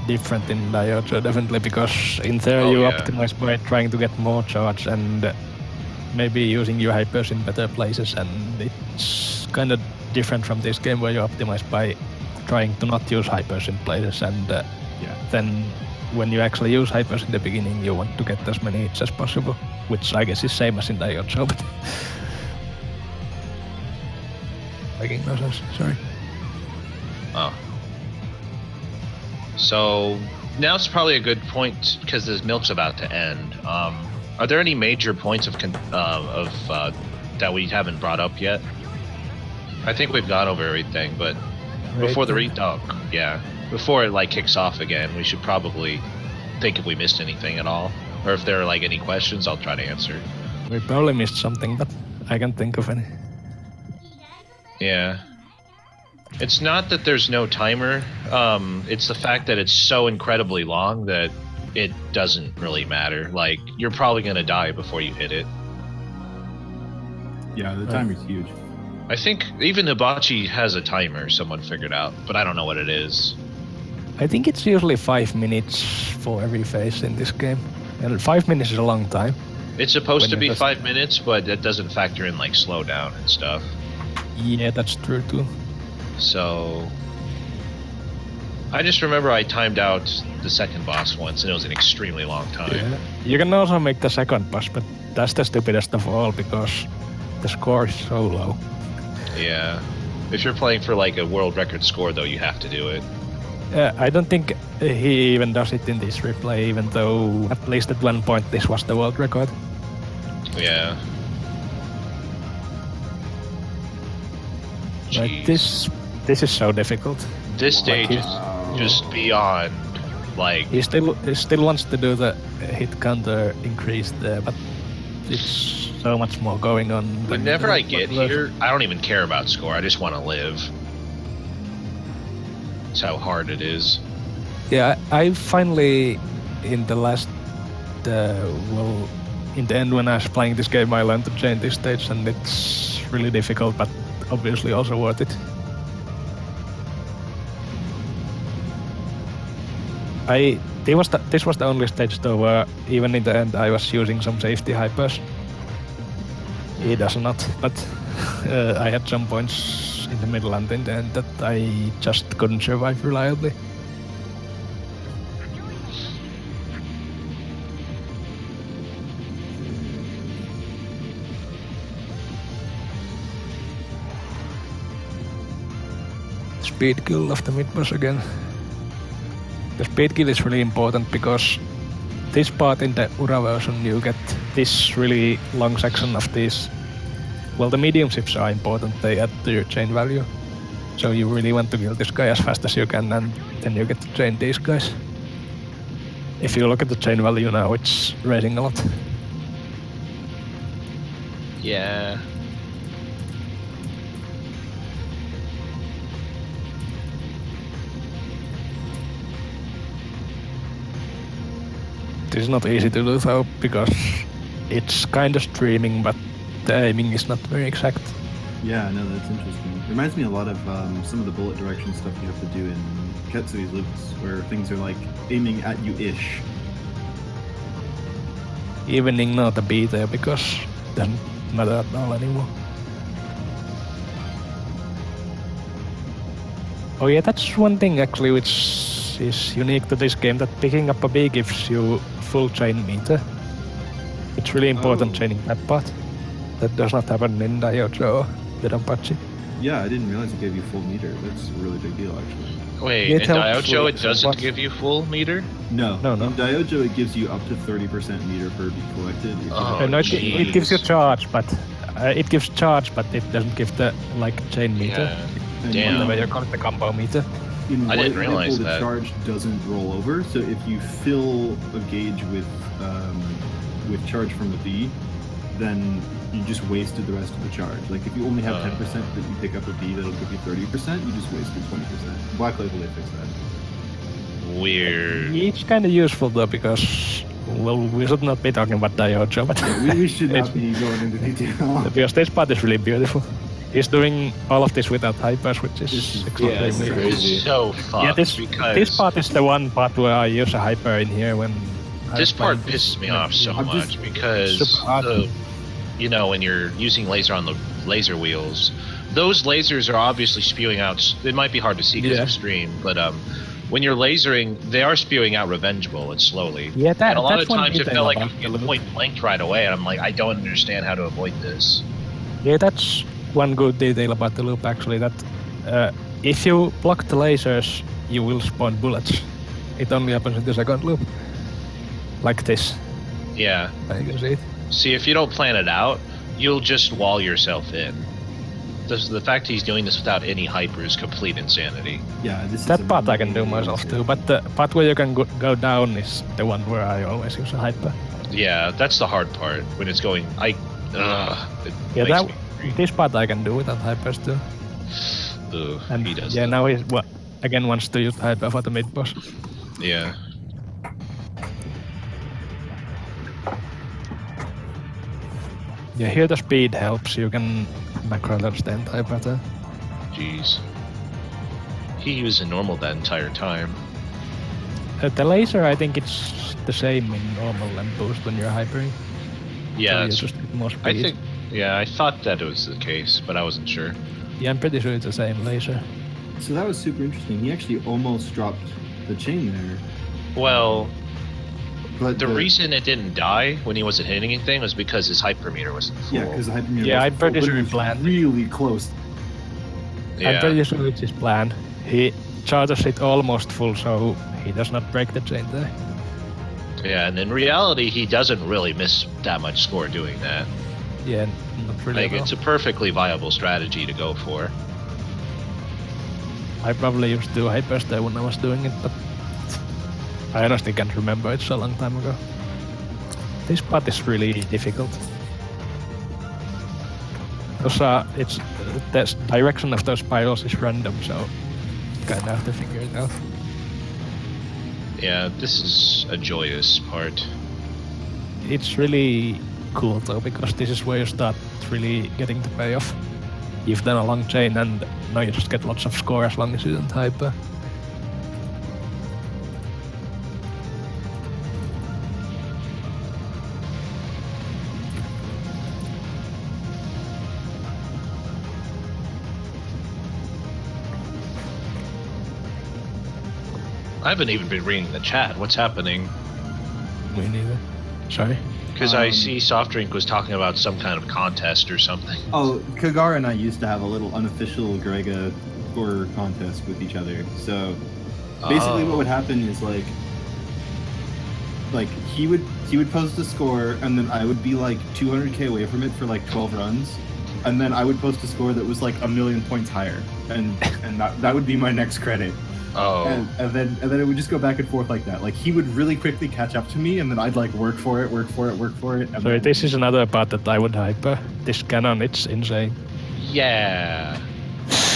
different in Diocho, definitely, because in there you optimize by trying to get more charge and maybe using your hypers in better places, and it's kind of different from this game where you optimize by trying to not use hypers in places, and then when you actually use hypers in the beginning, you want to get as many hits as possible, which I guess is same as in Diocho, but making no sense, sorry. Oh. So now it's probably a good point because the milk's about to end. Are there any major points of that we haven't brought up yet? I think we've gone over everything, but before the before it like kicks off again, we should probably think if we missed anything at all, or if there are like any questions, I'll try to answer. We probably missed something, but I can't think of any. Yeah. It's not that there's no timer, it's the fact that it's so incredibly long that it doesn't really matter. Like, you're probably gonna die before you hit it. Yeah, the timer's huge. I think even Hibachi has a timer someone figured out, but I don't know what it is. I think it's usually 5 minutes for every phase in this game. And 5 minutes is a long time. It's supposed to be 5 minutes, but that doesn't factor in like slowdown and stuff. Yeah, that's true too. So I just remember I timed out the second boss once, and it was an extremely long time. Yeah. You can also make the second boss, but that's the stupidest of all because the score is so low. Yeah. If you're playing for like a world record score, though, you have to do it. I don't think he even does it in this replay, even though at least at one point this was the world record. Yeah. Like this is so difficult. This stage is just beyond, like... He still wants to do the hit counter increase there, but it's so much more going on. Whenever I get here, I don't even care about score. I just want to live. That's how hard it is. Yeah, I finally, in the last... in the end when I was playing this game, I learned to change this stage, and it's really difficult, but obviously also worth it. This was the only stage though where even in the end I was using some safety hypers. He does not, but I had some points in the middle and in the end that I just couldn't survive reliably. Speed kill of the mid boss again. The speed kill is really important because this part in the Ura version you get this really long section of these. Well, the medium ships are important, they add to your chain value. So you really want to kill this guy as fast as you can, and then you get to chain these guys. If you look at the chain value now, it's raising a lot. Yeah. This is not easy to do though, because it's kind of streaming, but the aiming is not very exact. Yeah, no, that's interesting. Reminds me a lot of some of the bullet direction stuff you have to do in Ketsui's loops, where things are like aiming at you-ish. even ignore the B there because it doesn't matter at all anymore. Oh yeah, that's one thing actually which is unique to this game, that picking up a B gives you full chain meter. It's really important chaining that part. That does not happen in DoDonPachi or DoDonPachi. Yeah, I didn't realize it gave you full meter. That's a really big deal, actually. Wait, It in helps DoDonPachi with it doesn't what? give you full meter? No. No. In DoDonPachi, it gives you up to 30% meter per be collected. If you Oh, have- No, it gives you jeez. charge, but it gives charge, but it doesn't give the like chain meter. Yeah. and Damn. The way you call it, the combo meter. In I didn't White realize Rifle, the that. charge doesn't roll over. So if you fill a gauge with charge from the B, then you just wasted the rest of the charge. Like if you only have 10% that you pick up a B, that'll give you 30%. You just wasted 20%. Black Label, they fix that. Weird. It's kind of useful though because, well, we should not be talking about DoDonPachi, but We should not be going into detail. because this part is really beautiful. He's doing all of this without hypers, which This is is- extremely yeah, it's weird. crazy. So fucked Yeah, this because part is the one part where I use a hyper in here when this I'm part playing pisses me off so I'm much just because super hard. you know, when you're using laser on the laser wheels, those lasers are obviously spewing out. It might be hard to see because Yeah. of stream, but when you're lasering, they are spewing out revenge bullets slowly. Yeah, And a lot that's of one times it detail felt like about you the get loop. point blanked right away, and I'm like, I don't understand how to avoid this. Yeah, that's one good detail about the loop actually, that if you block the lasers, you will spawn bullets. It only happens in the second loop. Like this. Yeah. You can see it. See, if you don't plan it out, you'll just wall yourself in. The fact he's doing this without any hyper is complete insanity. Yeah, this is That part I can do amazing. myself too, but the part where you can go down is the one where I always use a hyper. Yeah, that's the hard part when it's going. It Yeah, makes me this part I can do without hypers too. Ugh, And he does. yeah, that. now he again wants to use hyper for the mid boss. Yeah. Yeah, here the speed helps. You can macro dodge the entire pattern. Jeez. He was in normal that entire time. The laser, I think it's the same in normal and boost when you're hypering. Yeah, So you that's, just get more speed. I think. Yeah, I thought that it was the case, but I wasn't sure. Yeah, I'm pretty sure it's the same laser. So that was super interesting. He actually almost dropped the chain there. Well, But the reason it didn't die when he wasn't hitting anything was because his hypermeter wasn't full. Yeah, because the hypermeter Yeah, wasn't I'm pretty full, but sure it he was planned. really close. I'm pretty sure it's his plan. He charges it almost full, so he does not break the chain there. Yeah, and in reality, he doesn't really miss that much score doing that. Yeah, not really. Like, at all. it's a perfectly viable strategy to go for. I probably used to do hypers there when I was doing it, but I honestly can't remember. It's a long time ago. This part is really difficult. Because the direction of those spirals is random, so you kind of have to figure it out. Yeah, this is a joyous part. It's really cool though, because this is where you start really getting the payoff. You've done a long chain and now you just get lots of score as long as you don't hyper. I haven't even been reading the chat. What's happening? Me neither. Sorry. Because I see Soft Drink was talking about some kind of contest or something. Oh, Kagara and I used to have a little unofficial Grega score contest with each other. So basically, what would happen is like he would post a score, and then I would be like 200k away from it for like 12 runs, and then I would post a score that was like 1,000,000 points higher, and that would be my next credit. Oh, And then it would just go back and forth like that. Like he would really quickly catch up to me, and then I'd like work for it. And So then- this is another part that I would hyper. This cannon, it's insane. yeah.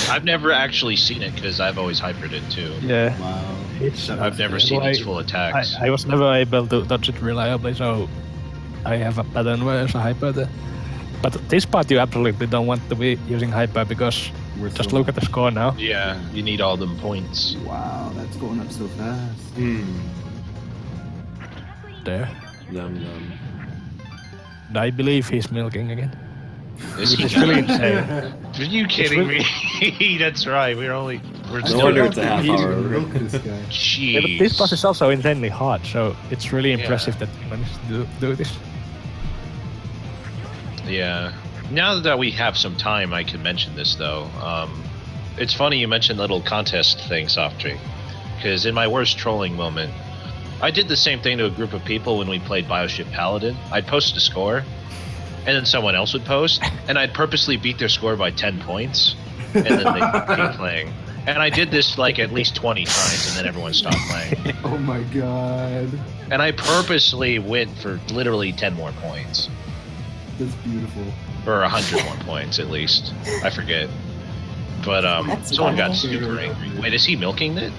I've never actually seen it because I've always hypered it too. Yeah. Wow. It's, I've never Yeah. seen its Like, full attacks. I was never able to dodge it reliably, so I have a pattern where there's a hyper there. But this part you absolutely don't want to be using hyper because We're just so- look at the score now. Yeah, you need all them points. Wow, that's going up so fast. Hmm. There. Yum yum. I believe he's milking again. Is he It's really really? insane. Are you kidding me? That's right. We're No still wonder it's a half He hour. didn't milk this guy. Yeah, but this boss Jeez. is also insanely hard, so it's really Yeah. impressive that you managed to do this. Yeah. Now that we have some time, I can mention this though. It's funny you mentioned the little contest thing, Softtree, because in my worst trolling moment, I did the same thing to a group of people when we played Bioship Paladin. I'd post a score, and then someone else would post, and I'd purposely beat their score by 10 points, and then they'd keep playing. And I did this like at least 20 times, and then everyone stopped playing. Oh my god. And I purposely went for literally 10 more points. That's beautiful. Or 100 more points at least. I forget. But That's someone got funny. super angry. Wait, is he milking it?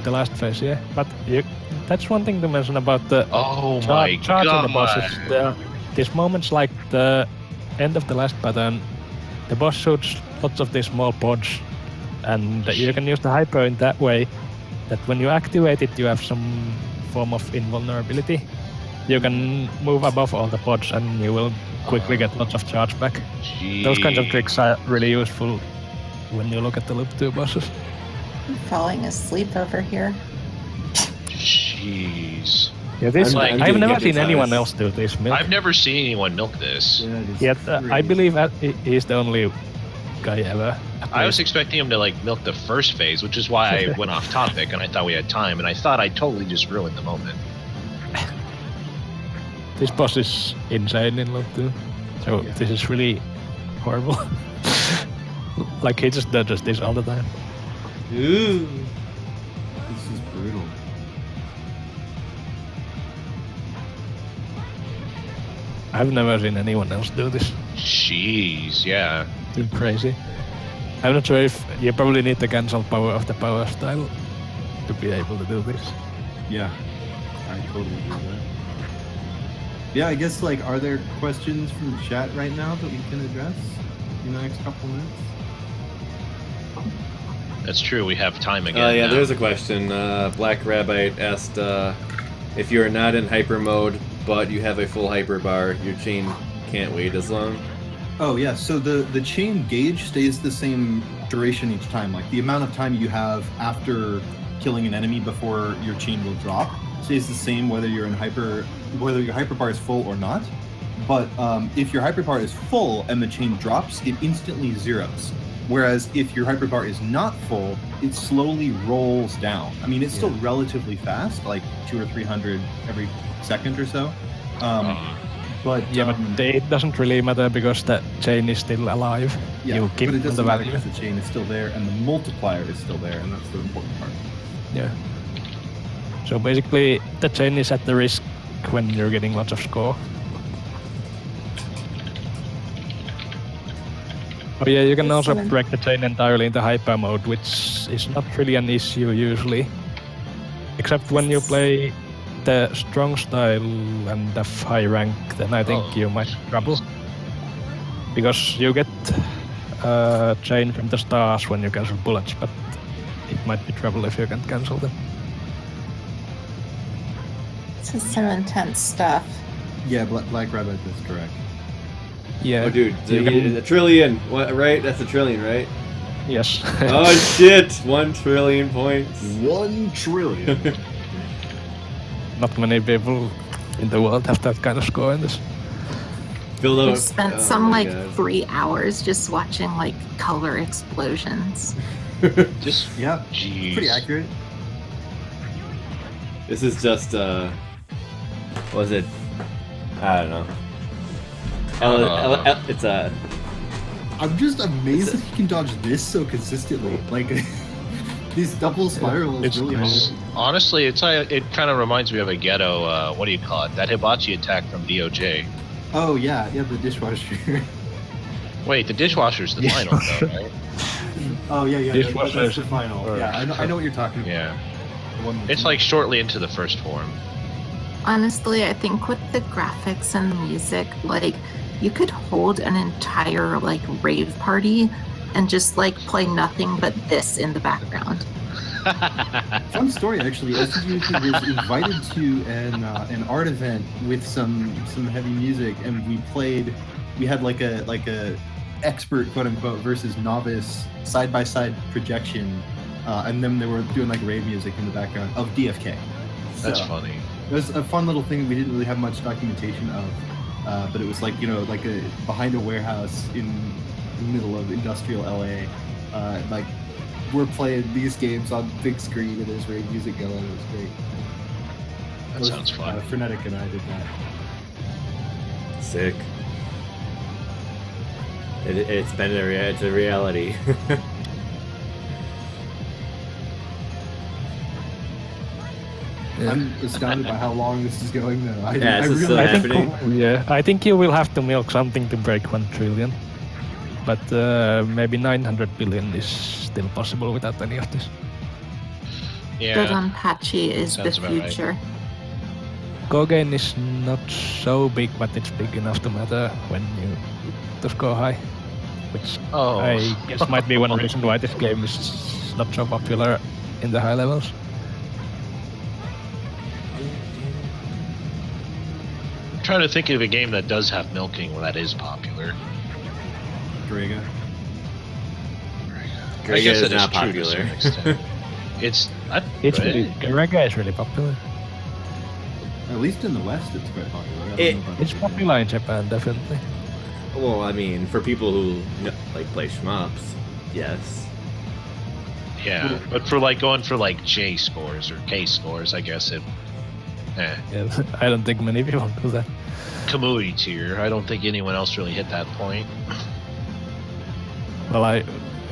The last phase, yeah. But that's one thing to mention about the Oh my charge on the god. bosses. There's moments like the end of the last pattern, the boss shoots lots of these small pods, and you can use the hyper in that way that when you activate it, you have some form of invulnerability. You can move above all the pods, and you will quickly get lots of charge back. Those kinds of tricks are really useful when you look at the Loop 2 bosses. I'm falling asleep over here. Jeez. Yeah, this I'm I've doing never it seen size. anyone else do this milk. I've never seen anyone milk this. Yeah, it is Yet I crazy. believe he's the only guy ever. at I was least. expecting him to like milk the first phase, which is why I went off topic and I thought we had time, and I thought I totally just ruined the moment. This boss is insane in Loop 2. So Yeah. this is really horrible. Like he just does this all the time. Ooh. This is brutal. I've never seen anyone else do this. Jeez, yeah. It's crazy. I'm not sure if you probably need the cancel power of the power style to be able to do this. Yeah, I totally do that. Yeah, I guess, like, are there questions from the chat right now that we can address in the next couple minutes? That's true, we have time again. Yeah, now. there's a question. Black Rabbit asked if you're not in hyper mode, but you have a full hyper bar, your chain can't wait as long. Oh yeah, so the chain gauge stays the same duration each time. Like the amount of time you have after killing an enemy before your chain will drop stays the same whether your hyper bar is full or not. But if your hyper bar is full and the chain drops, it instantly zeros. Whereas if your hyper bar is not full, it slowly rolls down. I mean, it's still relatively fast, like 200 or 300 every second or so. But Yeah, but it doesn't really matter because the chain is still alive. yeah, You keep but it the doesn't matter value. because the chain is still there and the multiplier is still there, and that's the important part. Yeah. So basically, the chain is at the risk when you're getting lots of score. Oh yeah, you can also Excellent. break the chain entirely into hyper mode, which is not really an issue usually. Except when you play the strong style and the high rank, then I think you might trouble. Because you get chain from the stars when you cancel bullets, but it might be trouble if you can't cancel them. This is some intense stuff. Yeah, Black Rabbit is correct. Yeah. Oh, dude, you can- a trillion. What? Right? That's a trillion, right? Yes. Oh shit! 1 trillion points. 1 trillion. Not many people in the world have that kind of score in this. Filled I out. spent oh some my like God. 3 hours just watching like color explosions. Just, Yeah, jeez. pretty accurate. This is just was it? I don't know. It's a. I'm just amazed that he can dodge this so consistently. Like, these double spirals it's really crazy. hard. Honestly, it kind of reminds me of a ghetto, what do you call it? That hibachi attack from DOJ. Oh, yeah, the dishwasher. Wait, the dishwasher's the final, though, right? Oh, yeah, Dishwasher that's the is- final. or- Yeah, I know what you're talking about. Yeah. The one with It's the- like shortly into the first form. Honestly, I think with the graphics and the music, like you could hold an entire like rave party and just like play nothing but this in the background. Fun story, actually. STG Weekly was invited to an art event with some heavy music, and we had like a expert, quote unquote, versus novice side by side projection, and then they were doing like rave music in the background of DFK. That's So, funny. it was a fun little thing we didn't really have much documentation of, but it was like, like behind a warehouse in the middle of industrial LA. Like, we're playing these games on big screen and there's rave music going. It was great. That sounds fun. Frenetic and I did that. Sick. It's been it's a reality. I'm astounded by how long this is going, though. Yeah, this is still I happening. think, I think you will have to milk something to break 1 trillion. But maybe 900 billion is still possible without any of this. Yeah. DoDonPachi is the Sounds about right. future. Go-gain is not so big, but it's big enough to matter when you to score high. Which Oh. I guess might be one reason why this game is not so popular in the high levels. I'm trying to think of a game that does have milking that is popular. Draga. I guess is it not true to a popular. certain extent. It's Rega is really popular. At least in the West, it's quite popular. I don't It- know about It's Japan. popular in Japan, definitely. Well, I mean, for people who play shmups, yes. yeah, but for like going for like J scores or K scores, I guess it. Yeah, I don't think many people do that. Kamui tier. I don't think anyone else really hit that point. Well,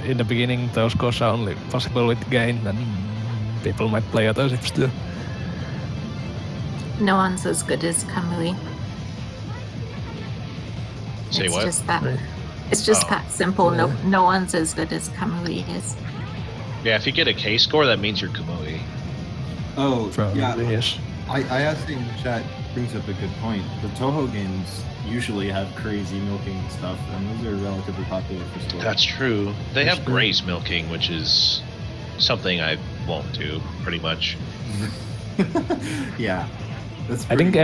in the beginning, those scores are only possible with gain, and people might play others if still. No one's as good as Kamui. Say it's what? Just that. It's just Oh. that simple. Yeah. No one's as good as Kamui is. Yeah, if you get a K score, that means you're Kamui. Oh, Probably, yeah. yes. I asked in the chat, brings up a good point. The Toho games usually have crazy milking stuff, and those are relatively popular for score. That's true. They have That's true. Grace milking, which is something I won't do, pretty much. Yeah. That's I think pretty-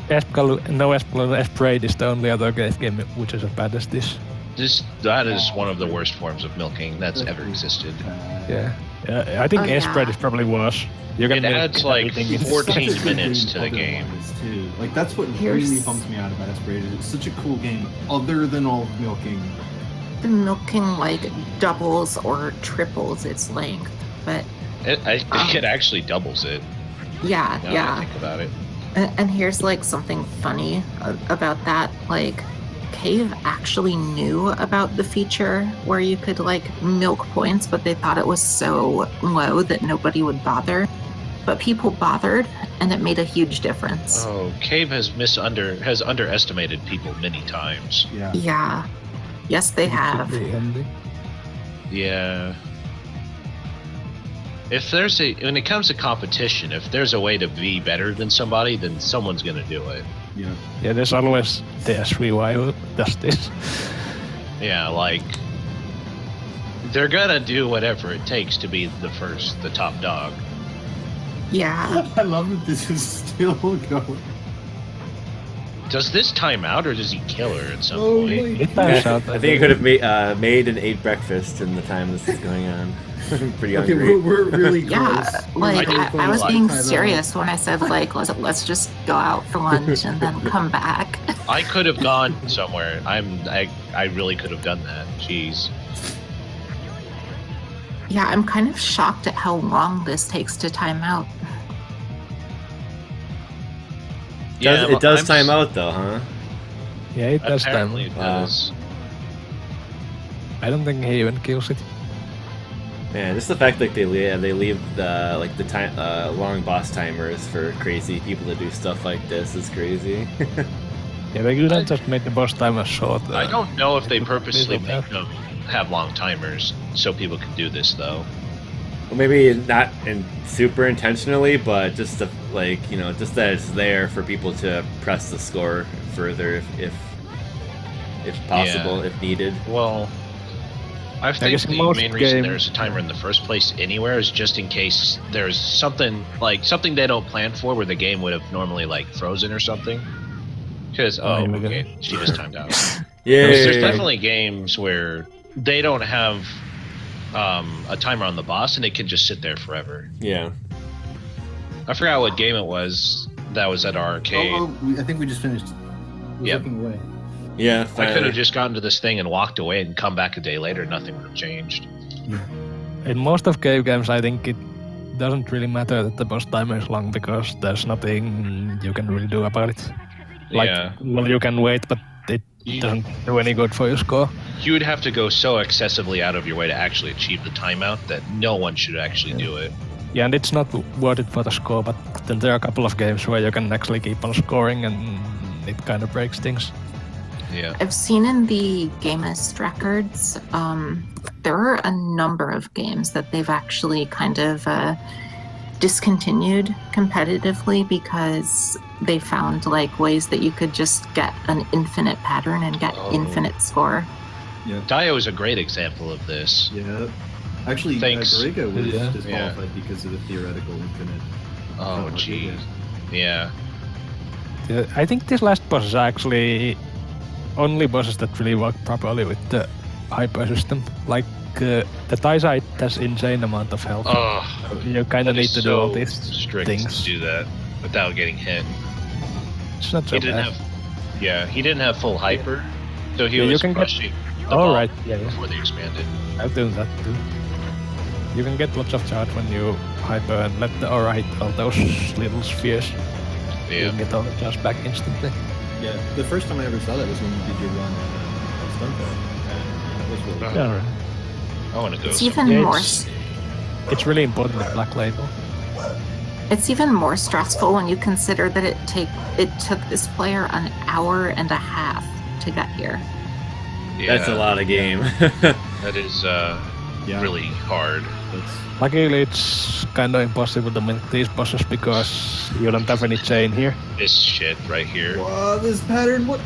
Esprade is the only other game which is as bad as this. That is one of the worst forms of milking that's ever existed. Yeah. I think Oh, yeah. Esprade is probably worse. You can It milk adds, like, everything in- It's 14 such a good minutes game to the game. otherwise, too. Like, that's what Here's- really bums me out about Esprit. It's such a cool game, other than all the milking. The milking like doubles or triples its length, but I think it actually doubles it. yeah, Now that I yeah. think about it. And here's like something funny about that. Like, Cave actually knew about the feature where you could like milk points, but they thought it was so low that nobody would bother. But people bothered, and it made a huge difference. Oh, Cave has underestimated people many times. Yeah. Yeah. Yes, they have. Should be handy. Yeah. If there's when it comes to competition, if there's a way to be better than somebody, then someone's gonna do it. Yeah. Yeah, there's always the SVY who does this. Yeah, like they're gonna do whatever it takes to be the top dog. Yeah. I love that this is still going. Does this time out, or does he kill her at some Oh, point? wait. It Yeah, times out. I think it could have made and ate breakfast in the time this is going on. Pretty Okay, hungry. we're really close. Yeah, like I I was like being time out. serious when I said like let's just go out for lunch and then come back. I could have gone somewhere. I really could have done that. Jeez. Yeah, I'm kind of shocked at how long this takes to time out. It does I'm time out though, huh? Yeah, it does time. Apparently it Wow. does. I don't think he even kills it. Man, just the fact that they leave the time long boss timers for crazy people to do stuff like this is crazy. Yeah, they couldn't just make the boss timer short. I don't know if they People purposely do make that. them have long timers so people can do this, though. Well, maybe not super intentionally, but just to, just that it's there for people to press the score further if possible, Yeah. if needed. Well, I think guess in the most main reason games- there's a timer in the first place anywhere is just in case there's something they don't plan for where the game would have normally like frozen or something. Because here we go. okay, she just timed out. Yeah. There's definitely games where they don't have a timer on the boss and it can just sit there forever. Yeah. I forgot what game it was that was at our arcade. I think we just finished. We're Yep. looking away. Yeah. I Finally. could have just gotten to this thing and walked away and come back a day later. Nothing would have changed. In most of cave games, I think it doesn't really matter that the boss timer is long because there's nothing you can really do about it. Like, Yeah. well, you can wait, but it doesn't do any good for your score. You would have to go so excessively out of your way to actually achieve the timeout that no one should actually do it. Yeah, and it's not worth it for the score, but then there are a couple of games where you can actually keep on scoring and it kind of breaks things. Yeah. I've seen in the Gamist records, there are a number of games that they've actually kind of discontinued competitively because they found like ways that you could just get an infinite pattern and get infinite score. Yeah. Dio is a great example of this. Yeah. Actually, Thanks. Gariga was Yeah. disqualified because of the theoretical infinite. Oh, jeez. Yeah. I think this last boss is actually only bosses that really work properly with the hyper system. Like the Taisa, it has insane amount of health. Oh, You kind of that need is to do all so these strict things. to do that without getting hit. It's not so He didn't bad. have. Yeah, he didn't have full hyper, so he Yeah, you was can get- rushing the Oh, ball right. Yeah, yeah. before they expanded. I've done that too. You can get lots of charge when you hyper and let the aura hit all those little spheres. You Yeah. can get all the charge back instantly. Yeah, the first time I ever saw that was when you did your run on Stuntback, and that was really cool. Yeah, right. I want to go. It's some- even Yeah, more. It's really important with Black Label. It's even more stressful when you consider that it took this player an hour and a half to get here. Yeah, That's a lot of game. That is Yeah. really hard. That's, Luckily, it's kind of impossible to make these bosses because you don't have any chain here. This shit right here. wow, this pattern, what?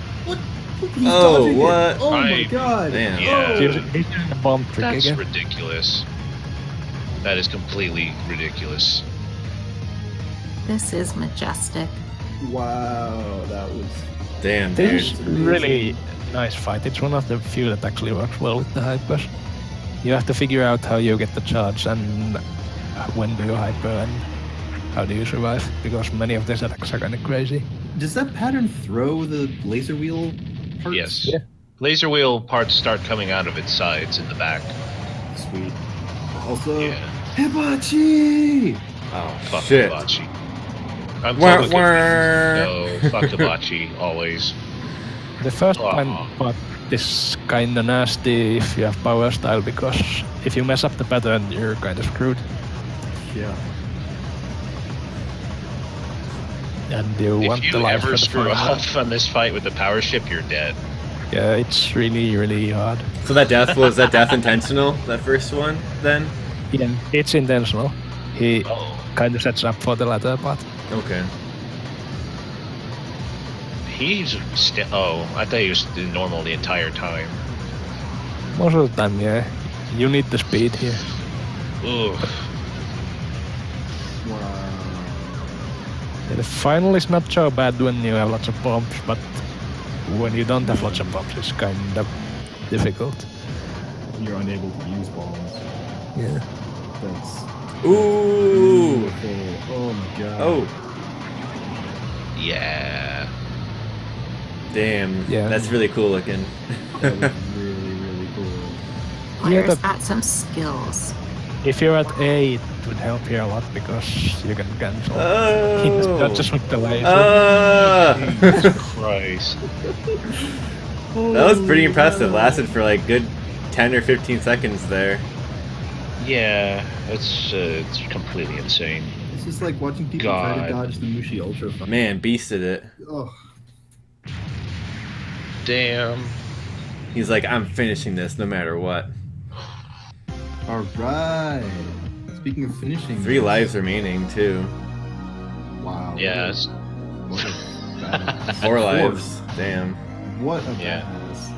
He's Oh, dodging it. what? Oh my I- god. Damn. Yeah. He's using the bomb trick That's again. ridiculous. That is completely ridiculous. This is majestic. Wow, that was. Damn, This dude. is really nice fight. It's one of the few that actually works well with the hypers. You have to figure out how you get the charge and when do you hyper and how do you survive, because many of these attacks are kind of crazy. Does that pattern throw the laser wheel parts? Yes. Yeah. Laser wheel parts start coming out of its sides in the back. Sweet. Also, Yeah. Hibachi! Oh, Fuck shit. Hibachi. I'm Wah, totally wah. confused. So fuck Hibachi always. The first Oh. part is kinda nasty if you have power style, because if you mess up the pattern, you're kinda screwed. Yeah. And you want If the you life ever for the screw final. off on this fight with the power ship, you're dead. Yeah, it's really, really hard. So that death was that death intentional? That first one, then? Yeah, it's intentional. He Oh. kinda sets up for the latter part. Okay. He's oh, I thought he was normal the entire time. Most of the time, yeah. You need the speed here. Ugh. Wow. Yeah, the final is not so bad when you have lots of bombs, but when you don't have lots of bombs, it's kind of difficult. You're unable to use bombs. Yeah. That's Ooh. beautiful. Oh my god. Oh. Yeah. Damn. Yeah. That's really cool looking. That was really, really cool. Player's the- got some skills. If you're at A, it would help here a lot because you can cancel. Oh. Not just with the laser. Jesus Christ. That was pretty impressive. Lasted for like good 10 or 15 seconds there. Yeah, it's completely insane. It's just like watching people try God. to dodge the Mushi Ultra. Man, beasted it. Oh, Damn. He's like, I'm finishing this no matter what. all right. Speaking of finishing, 3 lives remaining too. Wow. Yeah. It's, What a badass. 4 lives. Damn. What a Yeah. badass.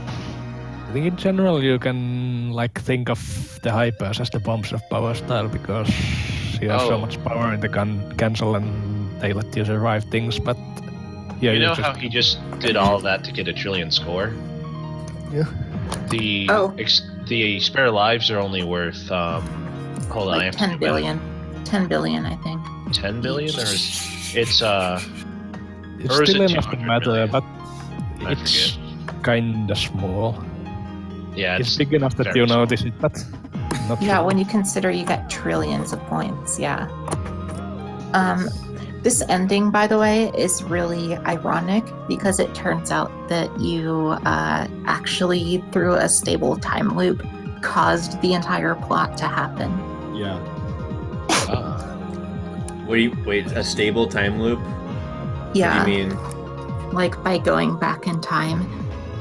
I think in general you can can like think of the hypers as the bombs of power style because you have so Oh. much power in the cancel and they let you survive things, but yeah, You know just, how he just did all of that to get a trillion score? Yeah. The Oh. the spare lives are only worth hold on, I Like have to 10 billion. 10 billion, I think. 10 billion or is it's it's or is still it enough to 200 matter, million? but I it's kinda small. yeah, It's big enough that very you small. notice it, but not Yeah, so when you consider you get trillions of points, yeah. This ending, by the way, is really ironic because it turns out that you actually, through a stable time loop, caused the entire plot to happen. Yeah. Oh. Wait, a stable time loop? Yeah, What do you mean? like by going back in time,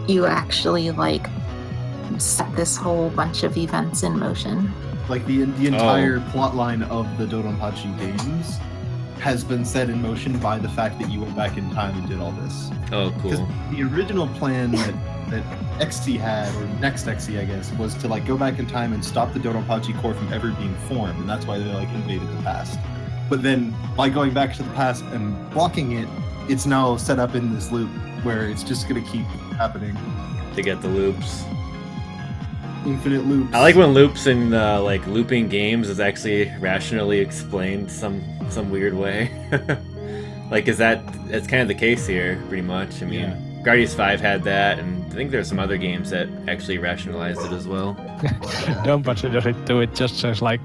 you actually like set this whole bunch of events in motion. Like the entire plot line of the DoDonPachi games has been set in motion by the fact that you went back in time and did all this. Oh, Because cool. the original plan that XC had, or next XC, I guess, was to like go back in time and stop the DoDonPachi core from ever being formed, and that's why they like invaded the past. But then by going back to the past and blocking it, it's now set up in this loop where it's just gonna keep happening. To get the loops. Infinite loops. I like when loops in like looping games is actually rationally explained some weird way. Like, it's kind of the case here, pretty much. I mean, Yeah. Guardians 5 had that, and I think there's some other games that actually rationalized it as well. DoDonPachi does it too, it just says like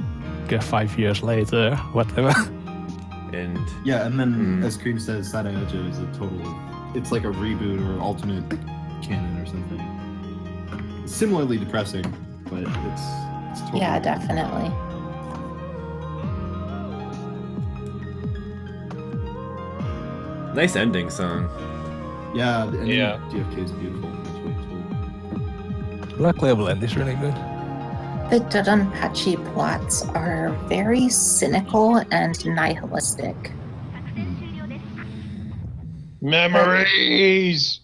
5 years later, whatever. And Yeah, and then as Cream says, Sadayojo is a total. It's like a reboot or alternate canon or something. Similarly depressing, but it's totally. Yeah, definitely. nice ending song. Yeah, the ending Yeah. of DFK is beautiful. Actually, too. Black Label end is really good. The DoDonPachi plots are very cynical and nihilistic. Memories.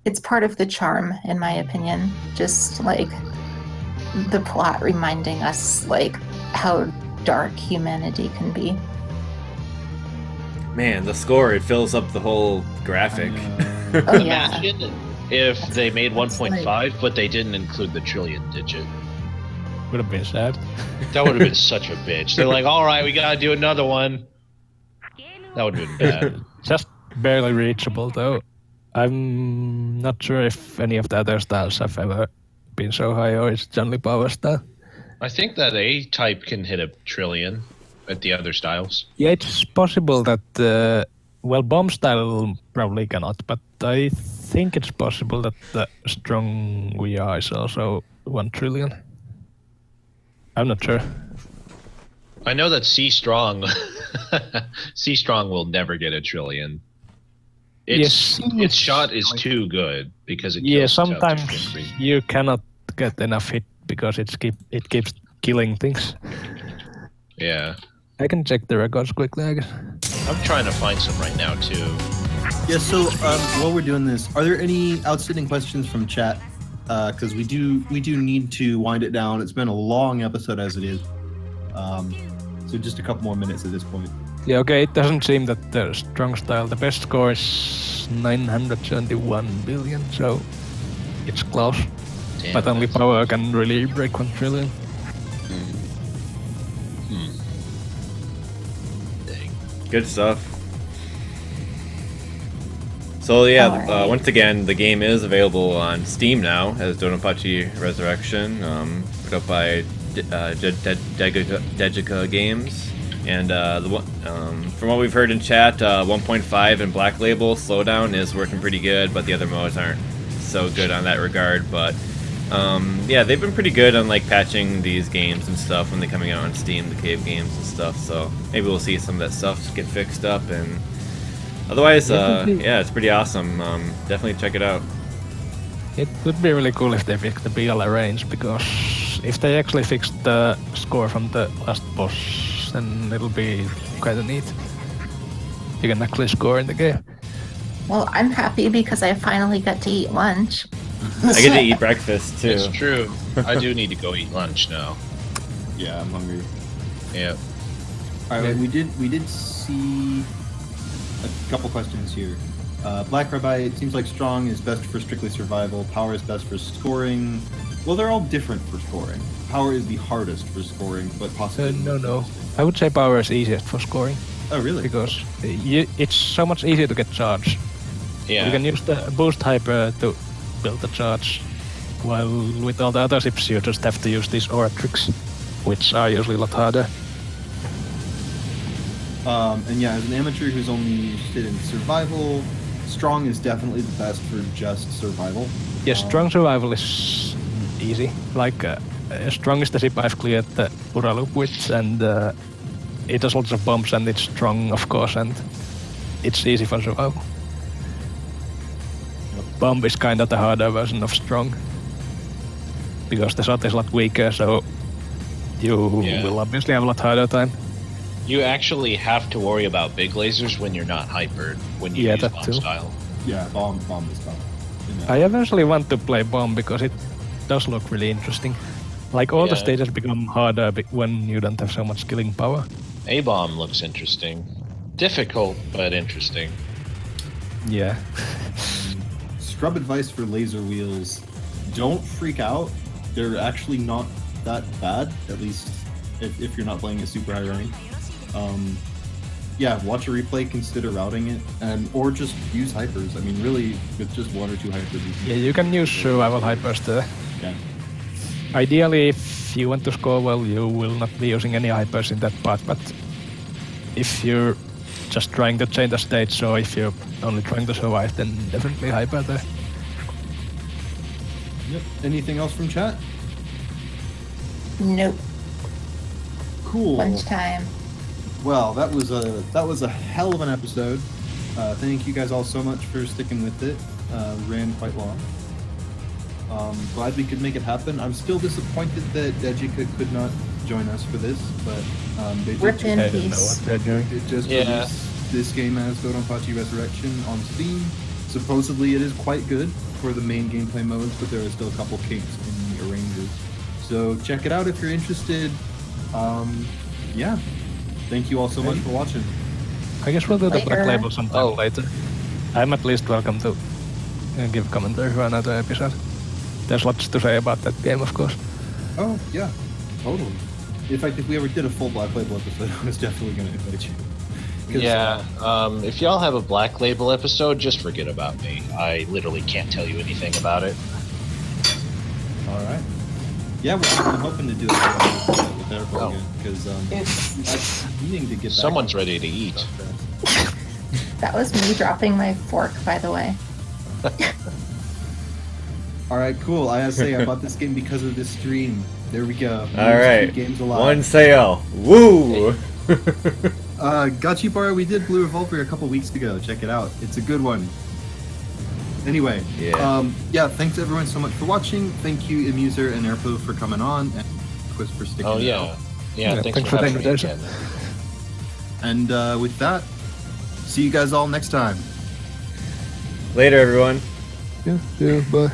It's part of the charm, in my opinion. Just like the plot reminding us like how dark humanity can be. Man, the score, it fills up the whole graphic. Oh yeah. Imagine if they made 1.5, but they didn't include the trillion digit. Would have been sad. That would have been such a bitch. They're like, all right, we gotta do another one. That would have been bad. Just barely reachable though. I'm not sure if any of the other styles have ever been so high or it's only power style. I think that A-type can hit a trillion at the other styles. Yeah, it's possible that, well, bomb style probably cannot, but I think it's possible that the strong VR is also 1 trillion. I'm not sure. I know that C-Strong C-Strong will never get a trillion. Its shot is too good because it Yeah, kills sometimes too quickly. you cannot get enough hit because it keeps killing things. Yeah. I can check the records quickly, I guess. I'm trying to find some right now too. Yeah, so while we're doing this, are there any outstanding questions from chat? Because we do need to wind it down. It's been a long episode as it is. So just a couple more minutes at this point. Yeah, okay, it doesn't seem that the strong style, the best score is 971 billion, so it's close. Damn, But only that's- power can really break 1 trillion. Dang. Good stuff. So yeah, Alright. once again, the game is available on Steam now as DoDonPachi Resurrection, put up by Dejica Games. And from what we've heard in chat, 1.5 and Black Label Slowdown is working pretty good, but the other modes aren't so good on that regard. But yeah, they've been pretty good on like patching these games and stuff when they're coming out on Steam, the cave games and stuff. So maybe we'll see some of that stuff get fixed up. And otherwise, yeah, it's pretty awesome. Definitely check it out. It would be really cool if they fix the BLR range, because if they actually fix the score from the last boss, then it'll be quite neat. You can actually score in the game. Well, I'm happy because I finally got to eat lunch. I get to eat breakfast too. It's true. I do need to go eat lunch now. Yeah, I'm hungry. Yeah. All right, we did see a couple questions here. Black Rabbi, it seems like strong is best for strictly survival. Power is best for scoring. Well, they're all different for scoring. Power is the hardest for scoring, but possibly No. I would say power is easiest for scoring Oh, really? because it's so much easier to get charge. Yeah. You can use the boost hyper to build the charge, while with all the other ships you just have to use these aura tricks, which are usually a lot harder. And yeah, as an amateur who's only interested in survival, strong is definitely the best for just survival. Yes, strong survival is easy. Like, strong is the ship I've cleared the Ura loop with, and it has lots of bombs, and it's strong, of course, and it's easy for survival. Bomb is kind of the harder version of strong, because the shot is a lot weaker, so you will obviously have a lot harder time. You actually have to worry about big lasers when you're not hypered, when you use that bomb too. Yeah, style. bomb is tough. I eventually want to play bomb because it does look really interesting. Like all the Yeah. stages become harder when you don't have so much killing power. A-bomb looks interesting. Difficult, but interesting. Yeah. Scrub advice for laser wheels: don't freak out. They're actually not that bad, at least if you're not playing at super high rank. Yeah, watch a replay, consider routing it, or just use hypers. I mean, really, with just 1 or 2 hypers. Yeah, you can use survival hypers there. Yeah. Ideally, if you want to score well, you will not be using any hypers in that part, but if you're just trying to change the stage, or if you're only trying to survive, then definitely hyper there. Yep. Anything else from chat? Nope. Cool. Lunchtime. Well, that was a hell of an episode. Thank you guys all so much for sticking with it. Ran quite long. Glad we could make it happen. I'm still disappointed that Rechiku could not join us for this, but they Rip in I don't know peace. what they're doing. It just Yeah. released this game as DoDonPachi Resurrection on Steam. Supposedly it is quite good for the main gameplay modes, but there are still a couple kinks in the arranges. So check it out if you're interested. Yeah. Thank you all so much for watching. I guess we'll do the black Later. label sometime Oh. later. I'm at least welcome to give commentary for another episode. There's lots to say about that game, of course. Oh, yeah. Totally. In fact, if we ever did a full Black Label episode, I was definitely going to invite you. 'Cause, Yeah, if y'all have a Black Label episode, just forget about me. I literally can't tell you anything about it. All right. Yeah, well, I'm hoping to do it with Erppo Oh. again, because I'm needing to get back Someone's on ready to eat. stuff fast. That was me dropping my fork, by the way. All right, cool. I have to say, I bought this game because of this stream. There we go. All right, Games alive. one sale. Woo! Gachibara, we did Blue Revolver a couple weeks ago. Check it out. It's a good one. Anyway, Yeah. thanks everyone so much for watching. Thank you, Emuser and Erppo, for coming on, and Quiz for sticking Oh it yeah. out. Yeah, thanks for the having me invitation. again. And with that, see you guys all next time. Later, everyone. Yeah, bye.